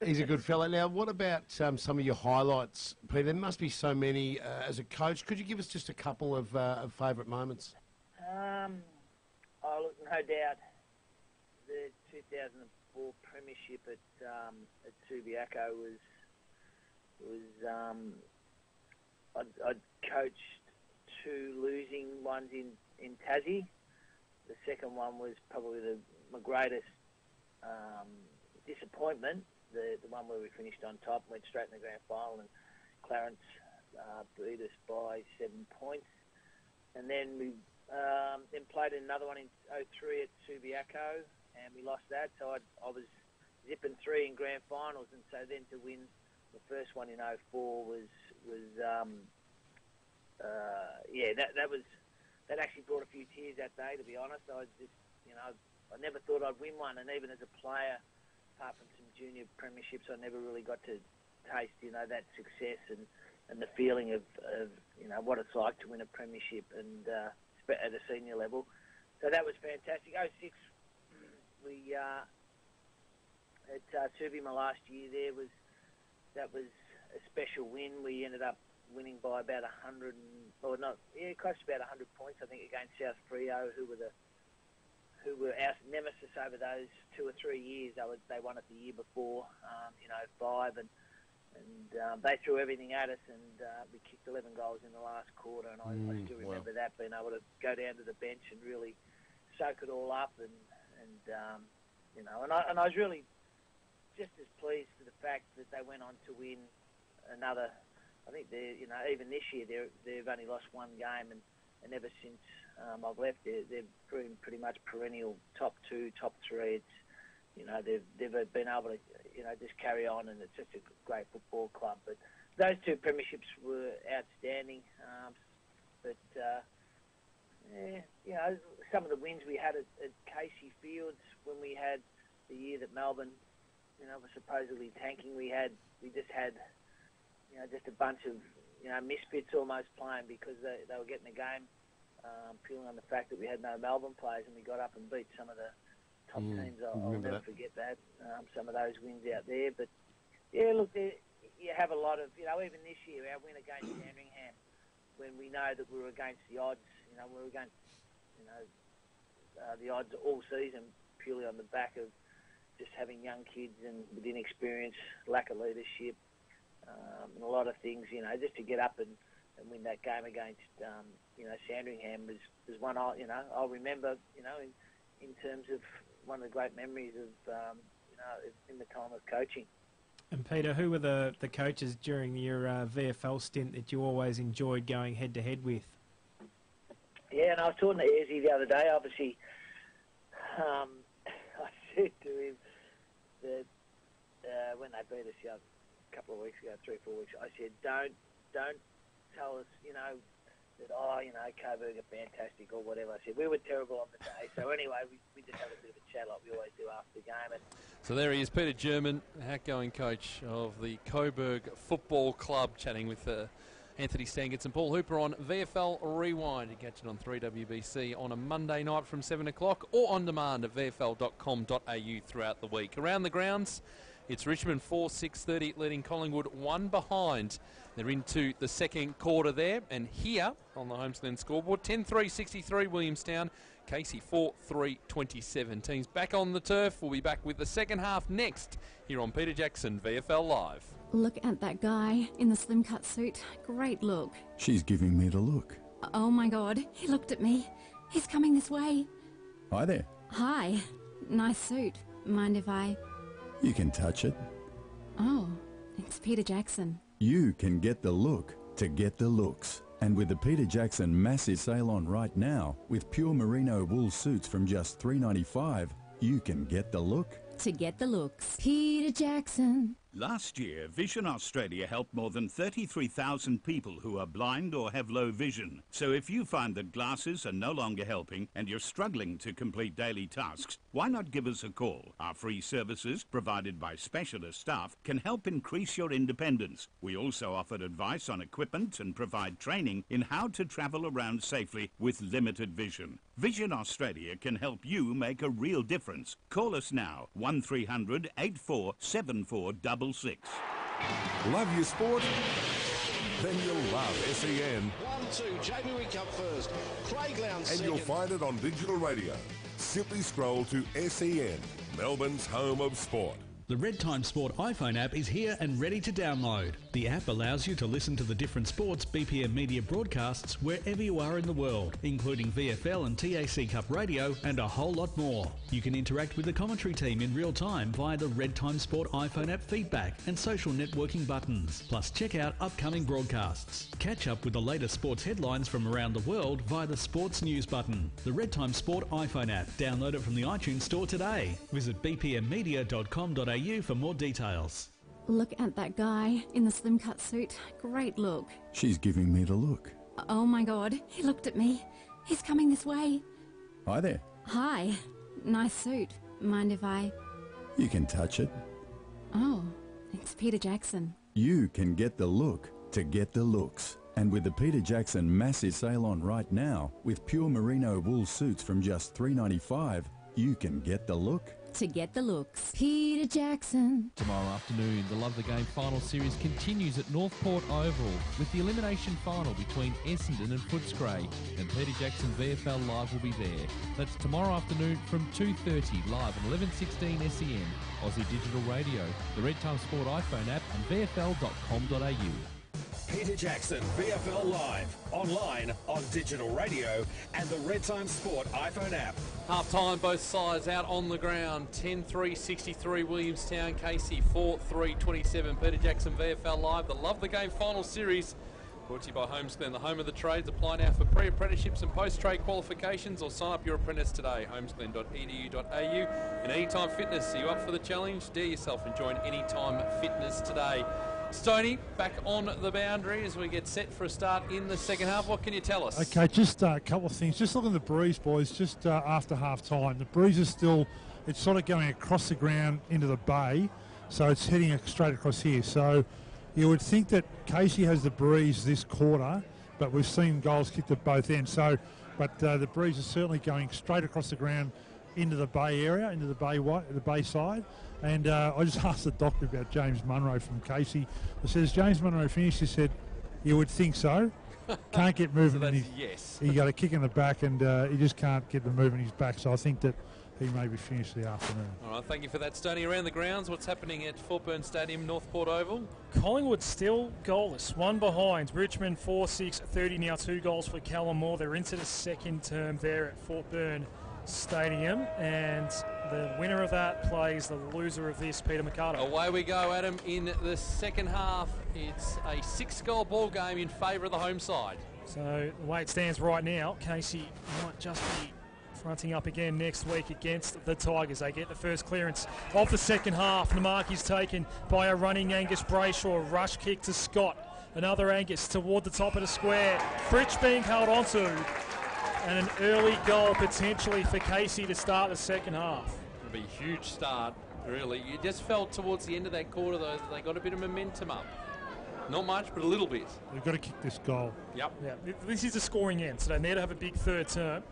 He's a good fella. Now, what about some of your highlights, Peter? There must be so many as a coach. Could you give us just a couple of favourite moments? Look, no doubt, the 2004 premiership at Subiaco was I'd coached 2 losing ones in Tassie. The second one was probably my greatest disappointment, the one where we finished on top, went straight in the grand final, and Clarence beat us by 7 points. And then we then played another one in 2003 at Subiaco, and we lost that. So I was zipping 3 in grand finals, and so then to win the first one in 2004 that actually brought a few tears that day, to be honest. I just, I never thought I'd win one, and even as a player, apart from some junior premierships, I never really got to taste, that success and the feeling of what it's like to win a premiership and at a senior level. So that was fantastic. 2006, we at Subi, my last year there, that was a special win. We ended up winning by about 100, close to about 100 points, I think, against South Freo, who were our nemesis over those 2 or 3 years. They won it the year before, in 2005, and they threw everything at us, and we kicked 11 goals in the last quarter, and I still remember that, being able to go down to the bench and really soak it all up, and I was really just as pleased for the fact that they went on to win another. I think even this year they've only lost 1 game, and ever since I've left, they've been pretty much perennial top 2, top 3. It's they've been able to just carry on, and it's just a great football club. But those 2 premierships were outstanding. Some of the wins we had at Casey Fields when we had the year that Melbourne was supposedly tanking, we just had just a bunch of misfits almost playing, because they were getting the game purely on the fact that we had no Melbourne players, and we got up and beat some of the top teams. I'll never forget that. Some of those wins out there. But look, you have a lot of even this year, our win against Sandringham, when we know that we were against the odds. We were against the odds all season, purely on the back of just having young kids and with inexperience, lack of leadership, and a lot of things. Just to get up and win that game against Sandringham was one I'll remember. In terms of one of the great memories of in the time of coaching. And Peter, who were the coaches during your VFL stint that you always enjoyed going head to head with? Yeah, and I was talking to Izzy the other day. Obviously, I said to him that when they beat us a couple of weeks ago, 3 or 4 weeks, I said, don't tell us, that, Coburg are fantastic or whatever. I said, we were terrible on the day. So anyway, we just had a bit of a chat like we always do after the game. So there he is, Peter German, outgoing coach of the Coburg Football Club, chatting with Anthony Stangetz and Paul Hooper on VFL Rewind. You can catch it on 3WBC on a Monday night from 7 o'clock, or on demand at vfl.com.au throughout the week. Around the grounds, it's Richmond 4, 6:30, leading Collingwood 1 behind. They're into the second quarter there, and here on the Homestand scoreboard, 10-3, 63 Williamstown. Casey 4-3-27. Teams back on the turf. We'll be back with the second half next here on Peter Jackson VFL Live. Look at that guy in the slim cut suit. Great look. She's giving me the look. Oh my God, he looked at me. He's coming this way. Hi there. Hi. Nice suit. Mind if I... You can touch it. Oh, it's Peter Jackson. You can get the look to get the looks. And with the Peter Jackson massive sale on right now, with pure merino wool suits from just $3.95, you can get the look to get the looks. Peter Jackson. Last year, Vision Australia helped more than 33,000 people who are blind or have low vision. So if you find that glasses are no longer helping and you're struggling to complete daily tasks, why not give us a call? Our free services, provided by specialist staff, can help increase your independence. We also offer advice on equipment and provide training in how to travel around safely with limited vision. Vision Australia can help you make a real difference. Call us now, 1300 847466. Love your sport? Then you'll love SEN. 1-2, Jamie Wickup first. Craig Lowndes And second. you'll find it on digital radio. Simply scroll to SEN, Melbourne's home of sport. The Red Time Sport iPhone app is here and ready to download. The app allows you to listen to the different sports BPM media broadcasts wherever you are in the world, including VFL and TAC Cup radio and a whole lot more. You can interact with the commentary team in real time via the Red Time Sport iPhone app feedback and social networking buttons. Plus check out upcoming broadcasts. Catch up with the latest sports headlines from around the world via the Sports News button. The Red Time Sport iPhone app. Download it from the iTunes store today. Visit bpmmedia.com.au for more details. Look at that guy in the slim cut suit. Great look. She's giving me the look. Oh my God, he looked at me. He's coming this way. Hi there. Hi. Nice suit. Mind if I... You can touch it. Oh, it's Peter Jackson. You can get the look to get the looks. And with the Peter Jackson massive sale on right now, with pure merino wool suits from just $3.95, you can get the look to get the looks. Peter Jackson. Tomorrow afternoon, the Love the Game final series continues at Northport Oval with the elimination final between Essendon and Footscray, and Peter Jackson VFL Live will be there. That's tomorrow afternoon from 2:30 live on 1116 SEN, Aussie Digital Radio, the Red Time Sport iPhone app and vfl.com.au. Peter Jackson VFL Live, online, on digital radio and the Red Time Sport iPhone app. Half-time, both sides out on the ground. 10-3-63 Williamstown, Casey 4-3-27. Peter Jackson VFL Live, the Love the Game final series. Brought to you by Homesglen, the home of the trades. Apply now for pre-apprenticeships and post-trade qualifications or sign up your apprentice today. homesglen.edu.au. And Anytime Fitness, are you up for the challenge? Dare yourself and join Anytime Fitness today. Stoney, back on the boundary as we get set for a start in the second half. What can you tell us? Okay, just a couple of things. Just look at the breeze, boys, just after half-time. The breeze is still, it's sort of going across the ground into the bay, so it's heading straight across here. So you would think that Casey has the breeze this quarter, but we've seen goals kicked at both ends. So, but the breeze is certainly going straight across the ground into the bay area, into the bay side. And I just asked the doctor about James Munro from Casey. I said, has James Munro finished? He said, you would think so. Can't get moving. So that's yes. He got a kick in the back and he just can't get the move in his back. So I think that he may be finished the afternoon. All right, thank you for that, Stoney. Around the grounds, what's happening at Fort Burns Stadium, Northport Oval? Collingwood still goalless, one behind. Richmond 4-6-30 now, 2 goals for Callum Moore. They're into the second term there at Fort Burns Stadium, and the winner of that plays the loser of this, Peter Mercado. Away we go, Adam, in the second half. It's a 6-goal ball game in favour of the home side. So the way it stands right now, Casey might just be fronting up again next week against the Tigers. They get the first clearance of the second half. Namaki's taken by a running Angus Brayshaw. Rush kick to Scott. Another Angus toward the top of the square. Fritsch being held onto. And an early goal potentially for Casey to start the second half. It'll be a huge start, really. You just felt towards the end of that quarter, though, that they got a bit of momentum up. Not much, but a little bit. They've got to kick this goal. Yep. Yeah, this is a scoring end, so they need to have a big third term.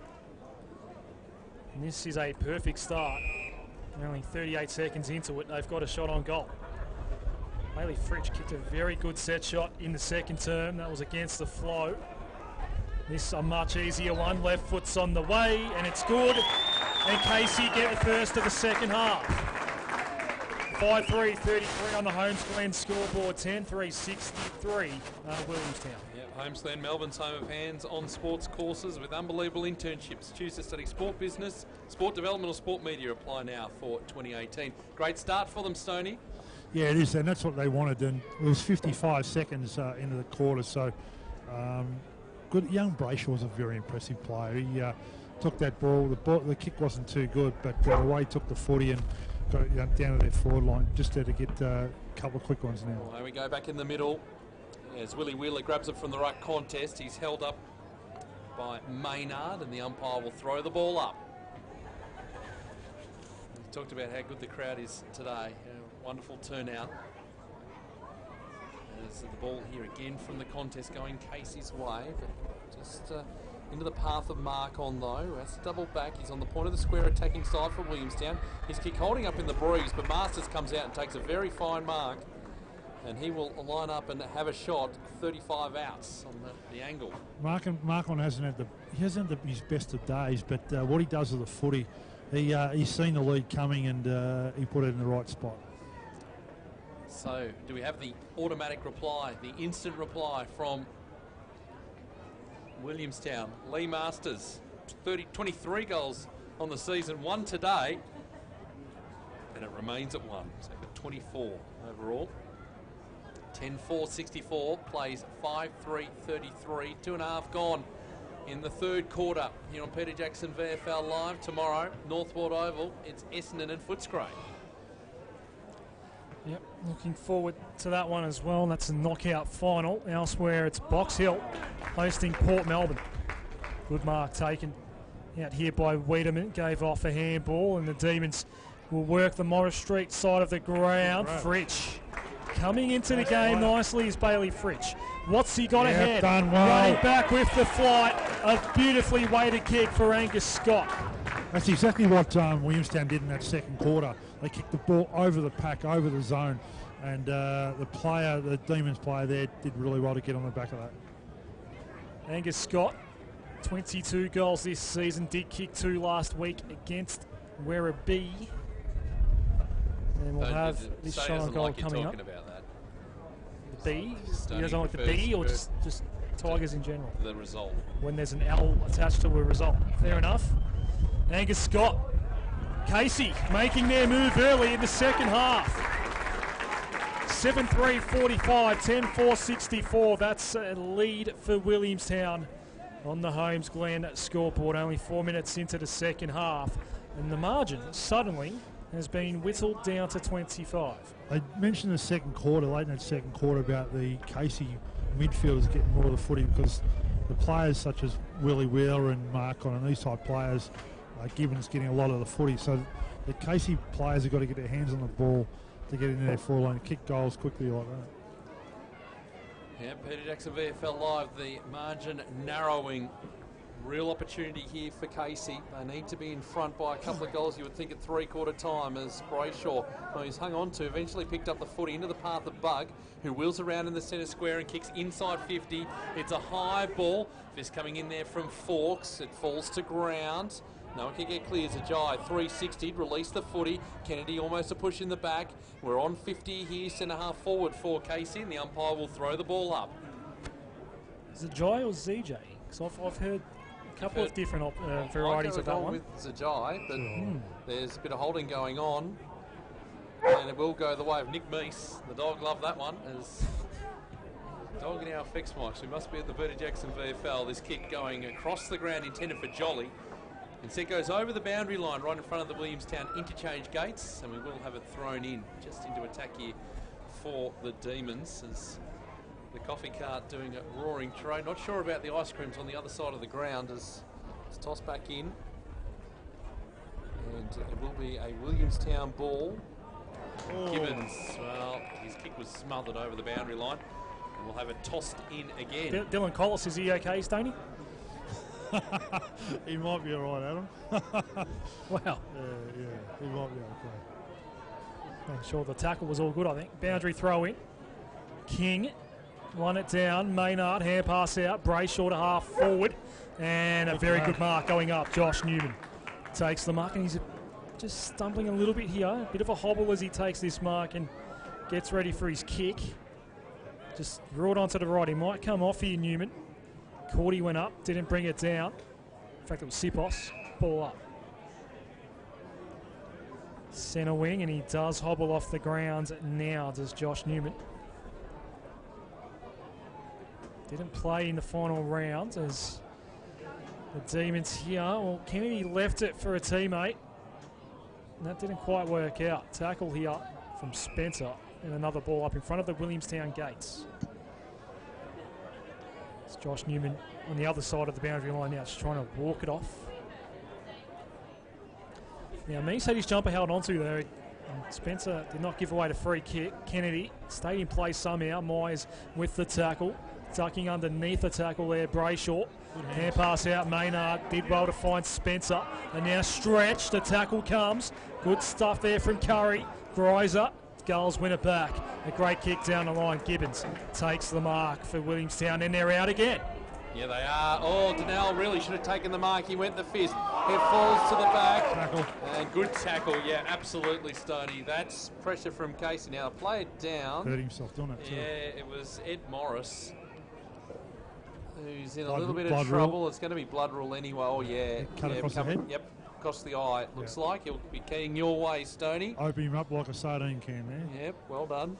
And this is a perfect start. Only 38 seconds into it, they've got a shot on goal. Bailey Fritsch kicked a very good set shot in the second term. That was against the flow. This a much easier one. Left foot's on the way, and it's good. And Casey get the first of the second half. 5-3-33 on the Homesland scoreboard. 10-3-63 Williamstown. Yep, Homesland, Melbourne's home of hands-on sports courses with unbelievable internships. Choose to study sport business, sport development or sport media. Apply now for 2018. Great start for them, Stoney. Yeah, it is, and that's what they wanted. And it was 55 seconds into the quarter, so good. Young Brayshaw was a very impressive player. He took that ball. The kick wasn't too good, but the way he took the footy and got it down to their forward line, just there to get a couple of quick ones now. Well, there we go, back in the middle. As Willie Wheeler grabs it from the right contest, he's held up by Maynard, and the umpire will throw the ball up. We talked about how good the crowd is today. Wonderful turnout. As the ball here again from the contest going Casey's way, but just into the path of Mark on though. Has to double back. He's on the point of the square attacking side for Williamstown. His kick holding up in the breeze, but Masters comes out and takes a very fine mark, and he will line up and have a shot 35 outs on the angle. Markon hasn't had his best of days, but what he does with the footy, he's seen the lead coming and he put it in the right spot. So, do we have the automatic reply, the instant reply from Williamstown? Lee Masters, 23 goals on the season, 1 today, and it remains at 1. So, for 24 overall. 10-4-64, plays 5-3-33, 2.5 gone in the third quarter here on Peter Jackson VFL Live. Tomorrow, Northport Oval, it's Essendon and Footscray. Yep, looking forward to that one as well. And that's a knockout final. Elsewhere, it's Box Hill hosting Port Melbourne. Good mark taken out here by Wiedemann. Gave off a handball, and the Demons will work the Morris Street side of the ground. Fritsch coming into the game nicely is Bailey Fritsch. What's he got ahead? Done well. Running back with the flight. A beautifully weighted kick for Angus Scott. That's exactly what Williamstown did in that second quarter. They kicked the ball over the pack, over the zone, and the Demons player there did really well to get on the back of that. Angus Scott, 22 goals this season, did kick 2 last week against Werribee. And we'll have this shot goal coming up. About that. The B? He doesn't like the B, or just Tigers in general? The result. When there's an L attached to a result. Fair enough. Angus Scott. Casey making their move early in the second half. 7-3-45, 10-4-64. That's a lead for Williamstown on the Holmes Glen scoreboard. Only 4 minutes into the second half. And the margin suddenly has been whittled down to 25. I mentioned the second quarter, late in that second quarter, about the Casey midfielders getting more of the footy because the players such as Willie Wheeler and Markon and these type players, Gibbons getting a lot of the footy. So the Casey players have got to get their hands on the ball to get into their forward line, kick goals quickly like that. Yeah, Peter Jackson VFL Live, the margin narrowing. Real opportunity here for Casey. They need to be in front by a couple of goals, you would think, at three-quarter time, as Brayshaw, he's hung on to, eventually picked up the footy into the path of Bug, who wheels around in the centre square and kicks inside 50. It's a high ball. This coming in there from Forks. It falls to ground. No one can get clear. Zajai, 360, release the footy. Kennedy almost a push in the back. We're on 50 here, centre half forward for Casey, and the umpire will throw the ball up. Zajai or ZJ? Because I've heard a couple of different varieties of that one. With Zajai, but there's a bit of holding going on. And it will go the way of Nick Meese. The dog loved that one. As dog in our fix marks. We must be at the Peter Jackson VFL. This kick going across the ground, intended for Jolly. Instead goes over the boundary line right in front of the Williamstown interchange gates, and we will have it thrown in just into attack here for the Demons, as the coffee cart doing a roaring trade. Not sure about the ice creams on the other side of the ground, as it's tossed back in, and it will be a Williamstown ball. Gibbons, well, his kick was smothered over the boundary line, and we'll have it tossed in again. Dylan Collis, is he okay, Stoney? He might be all right, Adam. Wow. Yeah, he might be okay. I'm sure the tackle was all good, I think. Boundary throw in. King Won it down. Maynard, hand pass out. Brayshaw to half forward. And a very good mark going up. Josh Newman takes the mark, and he's just stumbling a little bit here. A bit of a hobble as he takes this mark and gets ready for his kick. Just rolled onto the right. He might come off here, Newman. Cordy went up, didn't bring it down. In fact, it was Sipos. Ball up. Centre wing, and he does hobble off the ground now, does Josh Newman. Didn't play in the final round as the Demons here. Well, Kennedy left it for a teammate. And that didn't quite work out. Tackle here from Spencer, and another ball up in front of the Williamstown gates. It's Josh Newman on the other side of the boundary line now, just trying to walk it off. Now, Mees had his jumper held onto there. And Spencer did not give away the free kick. Kennedy stayed in place somehow. Myers with the tackle. Tucking underneath the tackle there, Brayshaw. Hand pass out, Maynard did well to find Spencer. And now stretch, the tackle comes. Good stuff there from Curry. Greiser, Gulls win it back. A great kick down the line. Gibbons takes the mark for Williamstown, and they're out again. Yeah, they are. Oh, Donnell really should have taken the mark. He went the fist. It falls to the back. Tackle. And good tackle. Yeah, absolutely, Stoney. That's pressure from Casey. Now, play it down. Hurt himself, didn't it? Yeah, it was Ed Morris, who's in a little bit of trouble. Rule. It's going to be blood rule anyway. Oh, yeah. Cut across the head? Yep, across the eye, it looks like. He'll be keying your way, Stoney. Open him up like a sardine can there. Yep, well done.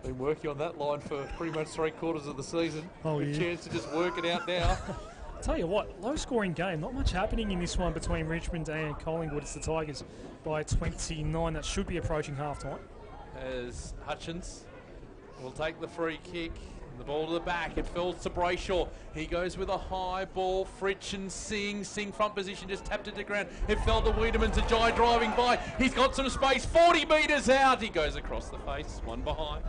Been working on that line for pretty much 3/4 of the season. Oh, Good chance to just work it out now. Tell you what, low scoring game. Not much happening in this one between Richmond and Collingwood. It's the Tigers by 29. That should be approaching halftime. As Hutchins will take the free kick. The ball to the back. It falls to Brayshaw. He goes with a high ball. Fritsch and Singh. Singh front position, just tapped it to ground. It fell to Wiedemann. Tajai driving by. He's got some space. 40 metres out. He goes across the face. One behind.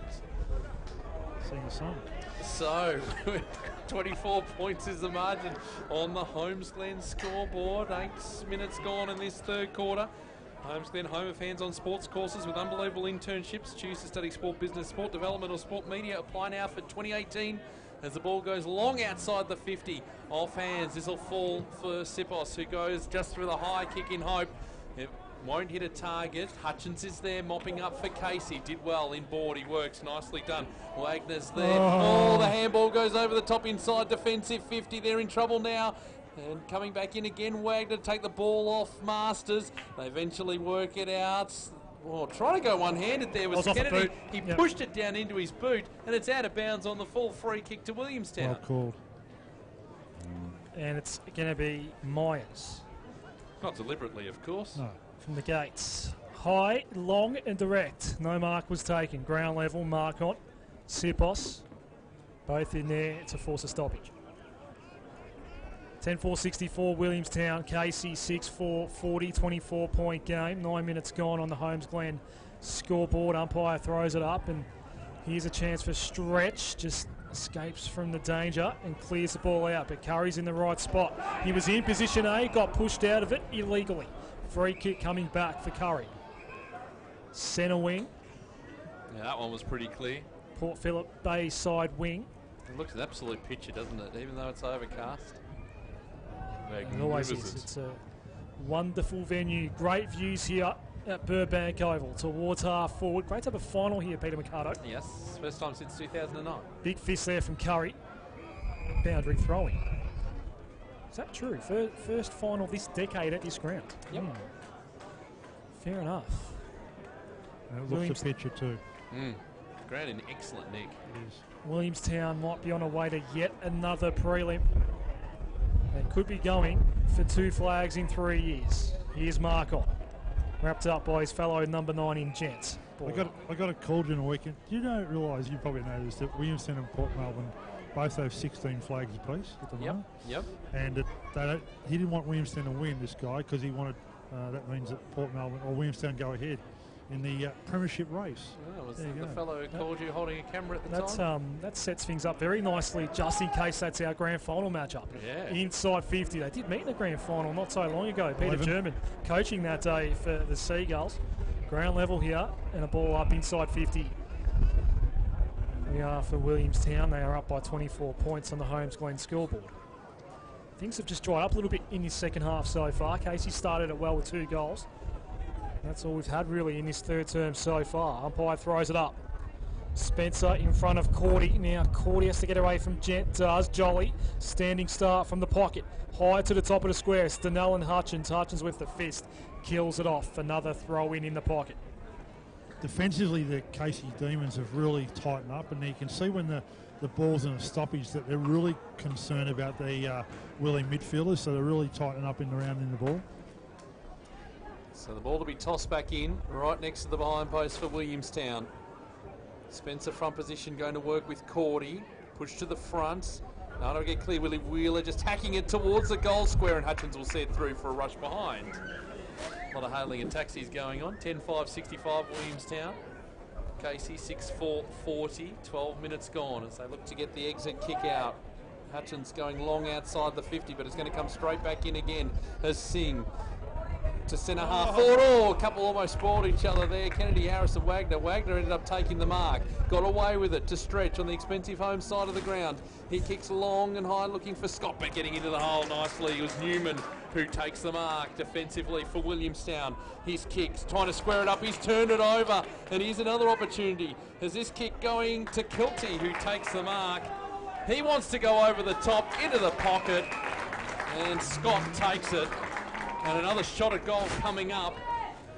Sing a song. So, 24 points is the margin on the Holmes Glen scoreboard. 8 minutes gone in this third quarter. Holmes Glen, home of hands-on sports courses with unbelievable internships. Choose to study sport business, sport development or sport media. Apply now for 2018 as the ball goes long outside the 50. Off hands, this will fall for Sipos, who goes just through the high kick in hope. It won't hit a target. Hutchins is there mopping up for Casey. Did well in board, he works, nicely done. Wagner's there. Oh, the handball goes over the top inside defensive 50. They're in trouble now. And coming back in again, Wagner to take the ball off Masters. They eventually work it out. Oh, trying to go one-handed there was Kennedy. He pushed it down into his boot, and it's out of bounds on the full free kick to Williamstown. Well called. And it's going to be Myers. Not deliberately, of course. No. From the gates. High, long and direct. No mark was taken. Ground level, mark on. Sipos. Both in there to force a stoppage. 10-4-64 Williamstown, Casey 6-4, 40, 24-point game. 9 minutes gone on the Holmes Glen scoreboard. Umpire throws it up, and here's a chance for Stretch. Just escapes from the danger and clears the ball out, but Curry's in the right spot. He was in position A, got pushed out of it illegally. Free kick coming back for Curry. Centre wing. Yeah, that one was pretty clear. Port Phillip Bay side wing. It looks an absolute picture, doesn't it? Even though it's overcast. It always is. It's a wonderful venue. Great views here at Burbank Oval towards half forward. Great to have a final here, Peter Mercado. Yes, first time since 2009. Big fist there from Curry. Boundary throwing. Is that true? First final this decade at this ground. Yep. Fair enough. It looks a picture too. Ground in excellent nick. It is. Williamstown might be on a way to yet another prelim. They could be going for 2 flags in 3 years. Here's Markon, wrapped up by his fellow number 9 in Gents. I got a call during the weekend. You don't realise, you probably know this, that Williamstown and Port Melbourne both have 16 flags apiece at the moment. Yep. And he didn't want Williamstown to win, this guy, because he wanted, that means that Port Melbourne or Williamstown go ahead in the premiership race. That was the fellow who called you holding a camera at the time. That sets things up very nicely, just in case that's our grand final matchup. Yeah. Inside 50. They did meet in the grand final not so long ago. Peter German coaching that day for the Seagulls. Ground level here, and a ball up inside 50. We are for Williamstown. They are up by 24 points on the Holmes Glen scoreboard. Things have just dried up a little bit in this second half so far. Casey started it well with 2 goals. That's all we've had really in this third term so far. Umpire throws it up. Spencer in front of Cordy. Now Cordy has to get away from Gent. Does. Jolly. Standing start from the pocket. High to the top of the square. Stenell and Hutchins. Hutchins with the fist. Kills it off. Another throw in the pocket. Defensively, the Casey Demons have really tightened up, and you can see when the ball's in a stoppage that they're really concerned about the Willie midfielders, so they're really tightening up in the ball. So the ball to be tossed back in, right next to the behind post for Williamstown. Spencer front position going to work with Cordy. Push to the front. Now to get clear, Willie Wheeler just hacking it towards the goal square, and Hutchins will see it through for a rush behind. A lot of hailing and taxis going on. 10-5-65 Williamstown. Casey 6-4-40. 12 minutes gone as they look to get the exit kick out. Hutchins going long outside the 50, but it's going to come straight back in again as Singh to centre half forward. Oh, a couple almost spoiled each other there. Kennedy, Harris and Wagner. Wagner ended up taking the mark. Got away with it to stretch on the expensive home side of the ground. He kicks long and high looking for Scott, but getting into the hole nicely. It was Newman who takes the mark defensively for Williamstown. His kicks, trying to square it up. He's turned it over, and here's another opportunity. As this kick going to Kilty, who takes the mark. He wants to go over the top, into the pocket, and Scott takes it. And another shot at goal coming up,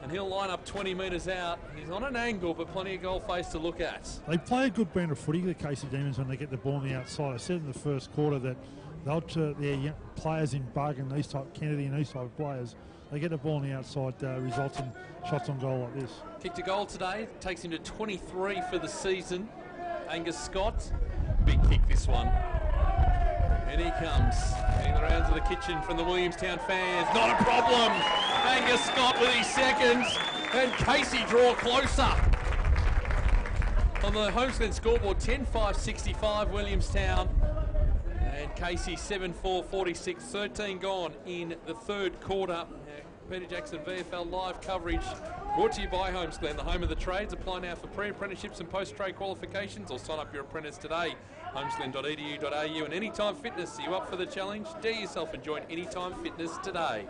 and he'll line up 20 metres out. He's on an angle, but plenty of goal face to look at. They play a good brand of footy, the Casey Demons, when they get the ball on the outside. I said in the first quarter that they'll their young players in Bug and these type, Kennedy and these type of players, they get the ball on the outside, results in shots on goal like this. Kick to goal today, takes him to 23 for the season. Angus Scott, big kick this one. And he comes, getting the rounds of the kitchen from the Williamstown fans. Not a problem. Angus Scott with his seconds, and Casey draw closer. On the Holmes Glen scoreboard, 10-5-65 Williamstown. And Casey 7-4-46, 13 gone in the third quarter. Peter Jackson VFL live coverage brought to you by Holmes Glen, the home of the trades. Apply now for pre-apprenticeships and post-trade qualifications, or sign up your apprentice today. homesglen.edu.au. and Anytime Fitness. Are you up for the challenge? Dare yourself and join Anytime Fitness today.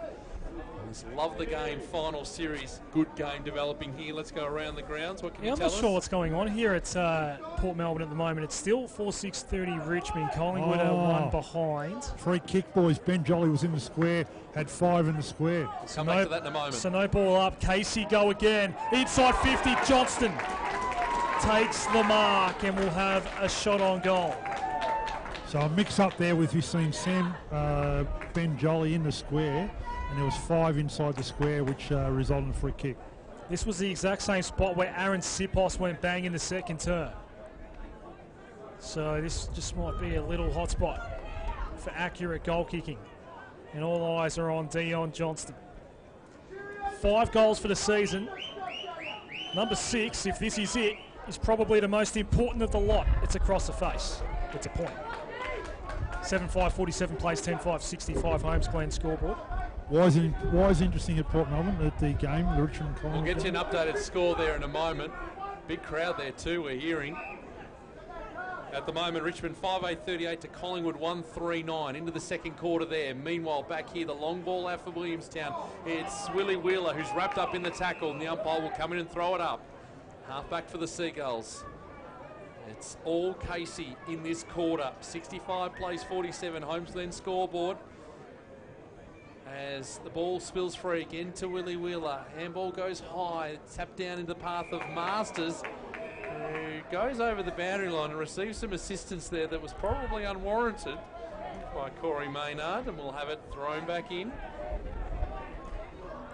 Just love the game, final series. Good game developing here. Let's go around the grounds. What can you tell us? I'm not sure what's going on here at Port Melbourne at the moment. It's still 4-6-30 Richmond. Collingwood are 1 behind. Free kick, boys. Ben Jolly was in the square, had 5 in the square. Come back to that in a moment. So no ball up. Casey go again. Inside 50, Johnston takes the mark and will have a shot on goal. So a mix-up there with, you've seen Sam Ben Jolly in the square, and there was 5 inside the square, which resulted in a free kick. This was the exact same spot where Aaron Sipos went bang in the second term. So this just might be a little hot spot for accurate goal kicking. And all eyes are on Dion Johnston. 5 goals for the season. Number 6, if this is it, is probably the most important of the lot. It's across the face. It's a point. 7-5-47 plays 10-5-65 Holmes Glen scoreboard. Why is it interesting at Port Melbourne at the game, the Richmond Collingwood? We'll get you an updated score there in a moment. Big crowd there too, we're hearing. At the moment, Richmond 5-8-38 to Collingwood 1-3-9 into the second quarter there. Meanwhile, back here, the long ball out for Williamstown. It's Willie Wheeler who's wrapped up in the tackle, and the umpire will come in and throw it up. Half back for the Seagulls. It's all Casey in this quarter. 65 plays 47, Holmes Glen scoreboard. As the ball spills free again to Willie Wheeler. Handball goes high, tapped down into the path of Masters, who goes over the boundary line and receives some assistance there that was probably unwarranted by Corey Maynard, and we'll have it thrown back in.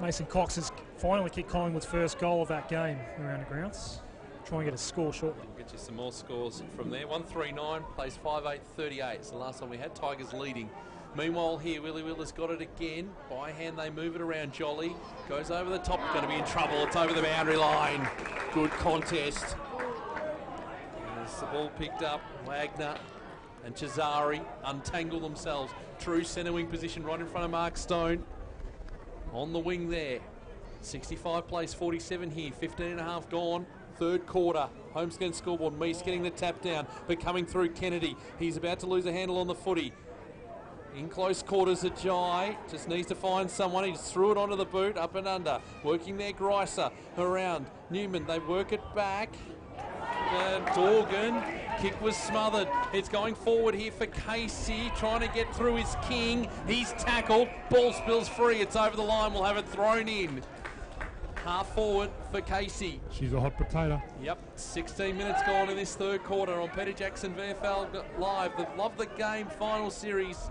Mason Cox has finally kicked Collingwood's first goal of that game around the grounds. Try and get a score shortly. We'll get you some more scores from there. 1-3-9 plays 5-8-38. It's the last time we had Tigers leading. Meanwhile here, Willie Wheeler's got it again. By hand they move it around. Jolly goes over the top, going to be in trouble. It's over the boundary line. Good contest. As the ball picked up, Wagner and Chazari untangle themselves. True centre wing position right in front of Mark Stone. On the wing there. 65 plays 47 here, 15 and a half gone. Third quarter, Homeskin scoreboard. Meese getting the tap down, but coming through Kennedy. He's about to lose a handle on the footy. In close quarters, Ajay just needs to find someone. He just threw it onto the boot, up and under. Working there, Greiser around. Newman, they work it back. Dorgan, kick was smothered. It's going forward here for Casey, trying to get through his king. He's tackled. Ball spills free. It's over the line. We'll have it thrown in. Half forward for Casey. She's a hot potato. Yep, 16 minutes gone in this third quarter on Peter Jackson VFL Live. The Love the Game final series.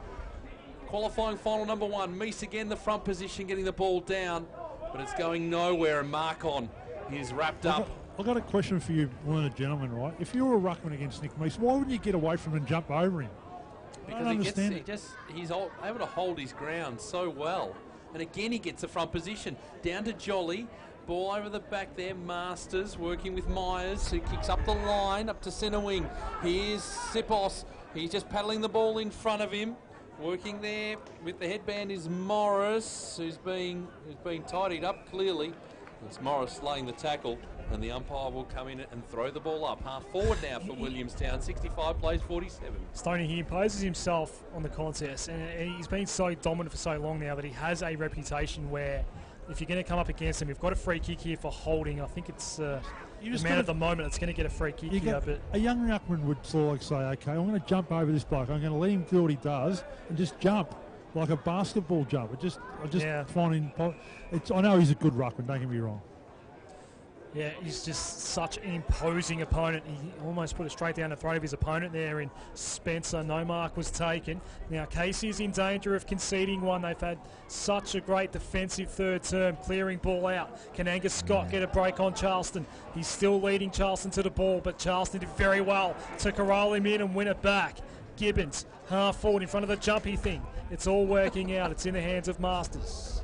Qualifying final number 1. Meese again, the front position, getting the ball down, but it's going nowhere, and Marcon is wrapped up. I've got a question for you, learned gentlemen, right? If you were a ruckman against Nick Meese, why wouldn't you get away from him and jump over him? Because he's able to hold his ground so well. And again, he gets the front position. Down to Jolly. Ball over the back there. Masters working with Myers, who kicks up the line, up to centre wing. Here's Sipos. He's just paddling the ball in front of him. Working there with the headband is Morris, who's being tidied up clearly. It's Morris laying the tackle, and the umpire will come in and throw the ball up. Half forward now for Williamstown. 65 plays 47. Stoney, he imposes himself on the contest, and he's been so dominant for so long now that he has a reputation where if you're going to come up against him, you've got a free kick here for holding. I think it's the man at the moment that's going to get a free kick here. But a young ruckman would sort of like say, okay, I'm going to jump over this bloke. I'm going to let him do what he does and just jump like a basketball jump. I just find him. I know he's a good ruckman, don't get me wrong. Yeah, he's just such an imposing opponent. He almost put it straight down the throat of his opponent there in Spencer. No mark was taken. Now, Casey is in danger of conceding one. They've had such a great defensive third term, clearing ball out. Can Angus Scott get a break on Charleston? He's still leading Charleston to the ball, but Charleston did very well to corral him in and win it back. Gibbons, half forward in front of the jumpy thing. It's all working out. It's in the hands of Masters.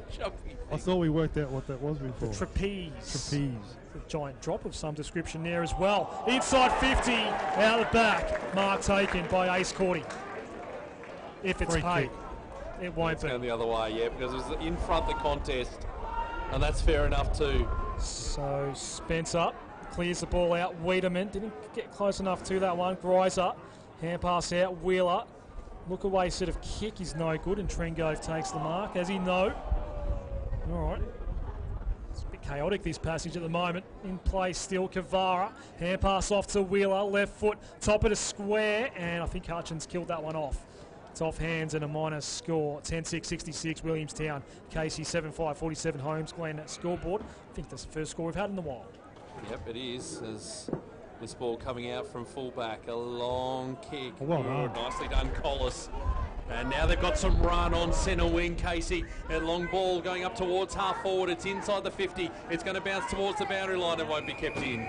I thought we worked out what that was before. The trapeze. Trapeze. A giant drop of some description there as well. Inside 50, out the back. Mark taken by Ace Cordy. If it's paid, it won't be. It's going the other way, yeah, because it was in front of the contest, and that's fair enough too. So Spencer clears the ball out. Wiedemann didn't get close enough to that one. Greiser, hand pass out. Wheeler, look away sort of kick is no good, and Trengove takes the mark. As he know. All right. It's a bit chaotic, this passage at the moment. In play still, Kavara. Hand pass off to Wheeler. Left foot, top of the square. And I think Hutchins killed that one off. It's off hands and a minus score. 10-6-66, Williamstown. Casey 7-5-47, Holmes. Glen at scoreboard. I think that's the first score we've had in the wild. Yep, it is. As this ball coming out from fullback. A long kick. Nicely done, Collis. And now they've got some run on centre wing, Casey. A long ball going up towards half forward. It's inside the 50. It's going to bounce towards the boundary line and won't be kept in.